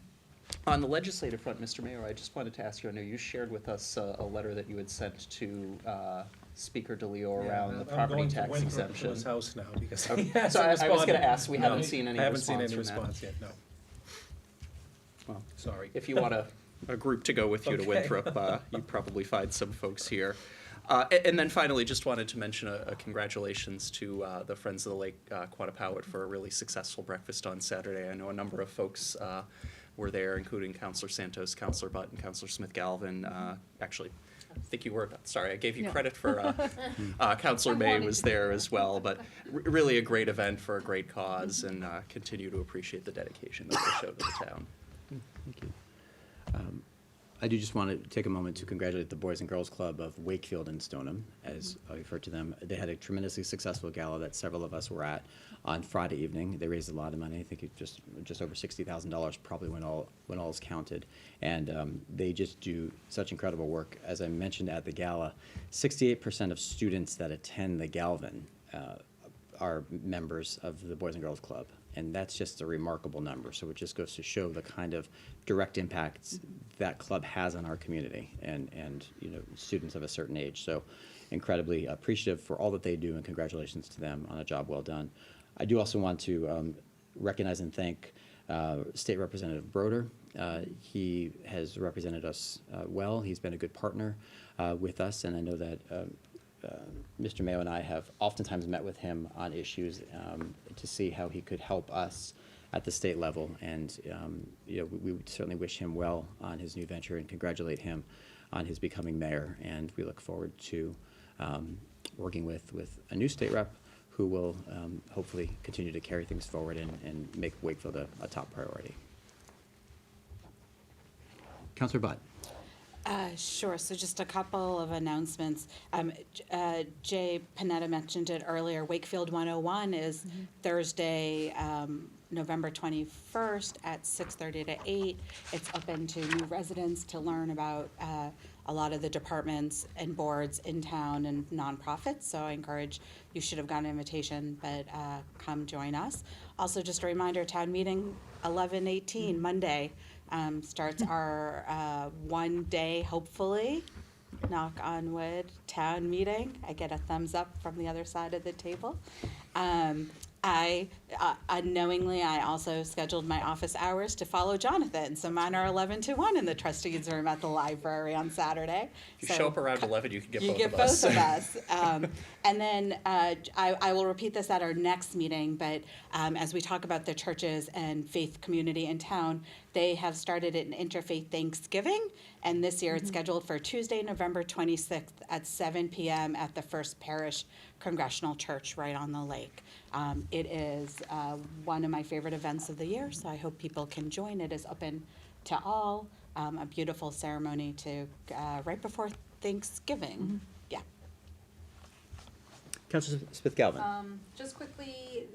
the legislative front, Mr. Mayor, I just wanted to ask you, I know you shared with us a letter that you had sent to Speaker DeLeo around the property tax exemption. I'm going to Winthrop's house now because Okay. he hasn't So I was going responded. to ask, we No, haven't seen any I haven't response seen any from that. response yet, no. Well, Sorry. if you want a group to go with you to Okay. Winthrop, you'd probably find some folks here. And then finally, just wanted to mention a congratulations to the Friends of the Lake Quannapowitt for a really successful breakfast on Saturday. I know a number of folks were there, including Councilor Santos, Councilor Butt, and Councilor Smith-Galvin. Actually, I think you were, sorry, I gave you credit for, Councilor May was there as well, but really a great event for a great cause, and continue to appreciate the dedication that they showed to the town. Thank you. I do just want to take a moment to congratulate the Boys and Girls Club of Wakefield and Stoneham, as I refer to them. They had a tremendously successful gala that several of us were at on Friday evening. They raised a lot of money. I think it just over $60,000 probably when all is counted. And they just do such incredible work. As I mentioned at the gala, 68% of students that attend the Galvin are members of the Boys and Girls Club. And that's just a remarkable number. So it just goes to show the kind of direct impacts that club has on our community and students of a certain age. So incredibly appreciative for all that they do, and congratulations to them on a job well done. I do also want to recognize and thank State Representative Broder. He has represented us well. He's been a good partner with us, and I know that Mr. Mayo and I have oftentimes met with him on issues to see how he could help us at the state level. And we would certainly wish him well on his new venture and congratulate him on his becoming mayor. And we look forward to working with a new state rep who will hopefully continue to carry things forward and make Wakefield a top priority. Councilor Butt. Sure, so just a couple of announcements. Jay Panetta mentioned it earlier. Wakefield 101 is Thursday, November 21st at 6:30 to 8. It's open to new residents to learn about a lot of the departments and boards in town and nonprofits. So I encourage, you should have gotten an invitation, but come join us. Also, just a reminder, town meeting 11/18, Monday. Starts our one day, hopefully, knock on wood, town meeting. I get a thumbs up from the other side of the table. Unknowingly, I also scheduled my office hours to follow Jonathan. So mine are 11 to 1 in the trustees' room at the library on Saturday. If you show up around 11, you can get You both get of us. both of us. And then I will repeat this at our next meeting, but as we talk about the churches and faith community in town, they have started an interfaith Thanksgiving, and this year it's scheduled for Tuesday, November 26th at 7 p.m. at the First Parish Congregational Church right on the lake. It is one of my favorite events of the year, so I hope people can join. It is open to all. A beautiful ceremony to right before Thanksgiving. Yeah. Councilor Smith-Galvin. Just quickly,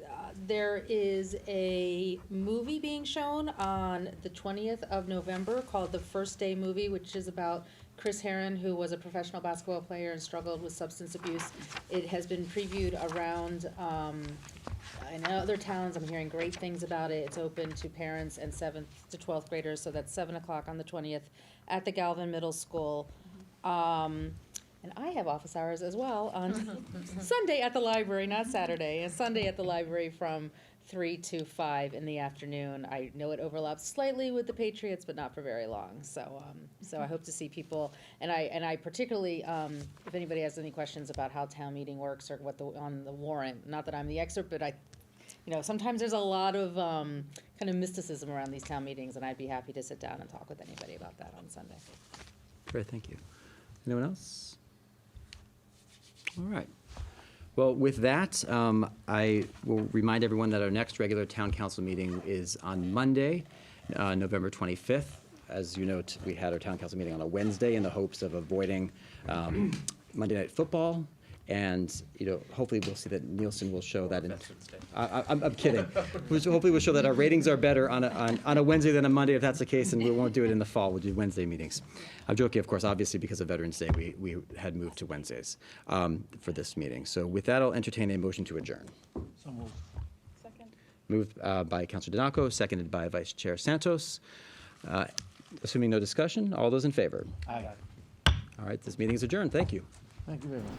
there is a movie being shown on the 20th of November called The First Day Movie, which is about Chris Herron, who was a professional basketball player and struggled with substance abuse. It has been previewed around in other towns. I'm hearing great things about it. It's open to parents and 7th to 12th graders, so that's 7 o'clock on the 20th at the Galvin Middle School. And I have office hours as well on Sunday at the library, not Saturday, and Sunday at the library from 3 to 5 in the afternoon. I know it overlaps slightly with the Patriots, but not for very long. So, so I hope to see people. And I particularly, if anybody has any questions about how town meeting works or what on the warrant, not that I'm the expert, but sometimes there's a lot of kind of mysticism around these town meetings, and I'd be happy to sit down and talk with anybody about that on Sunday. Great, thank you. Anyone else? All right. Well, with that, I will remind everyone that our next regular town council meeting is on Monday, November 25th. As you know, we had our town council meeting on a Wednesday in the hopes of avoiding Monday Night Football. And, hopefully we'll see that Nielsen will show that. Veterans Day. I'm kidding. Hopefully we'll show that our ratings are better on a Wednesday than a Monday. If that's the case, and we won't do it in the fall. We'll do Wednesday meetings. I'm joking, of course, obviously, because of Veterans Day, we had moved to Wednesdays for this meeting. So with that, I'll entertain a motion to adjourn. So moved. Moved by Councilor Donaco, seconded by Vice Chair Santos. Assuming no discussion, all those in favor? Aye. All right, this meeting is adjourned. Thank you. Thank you very much.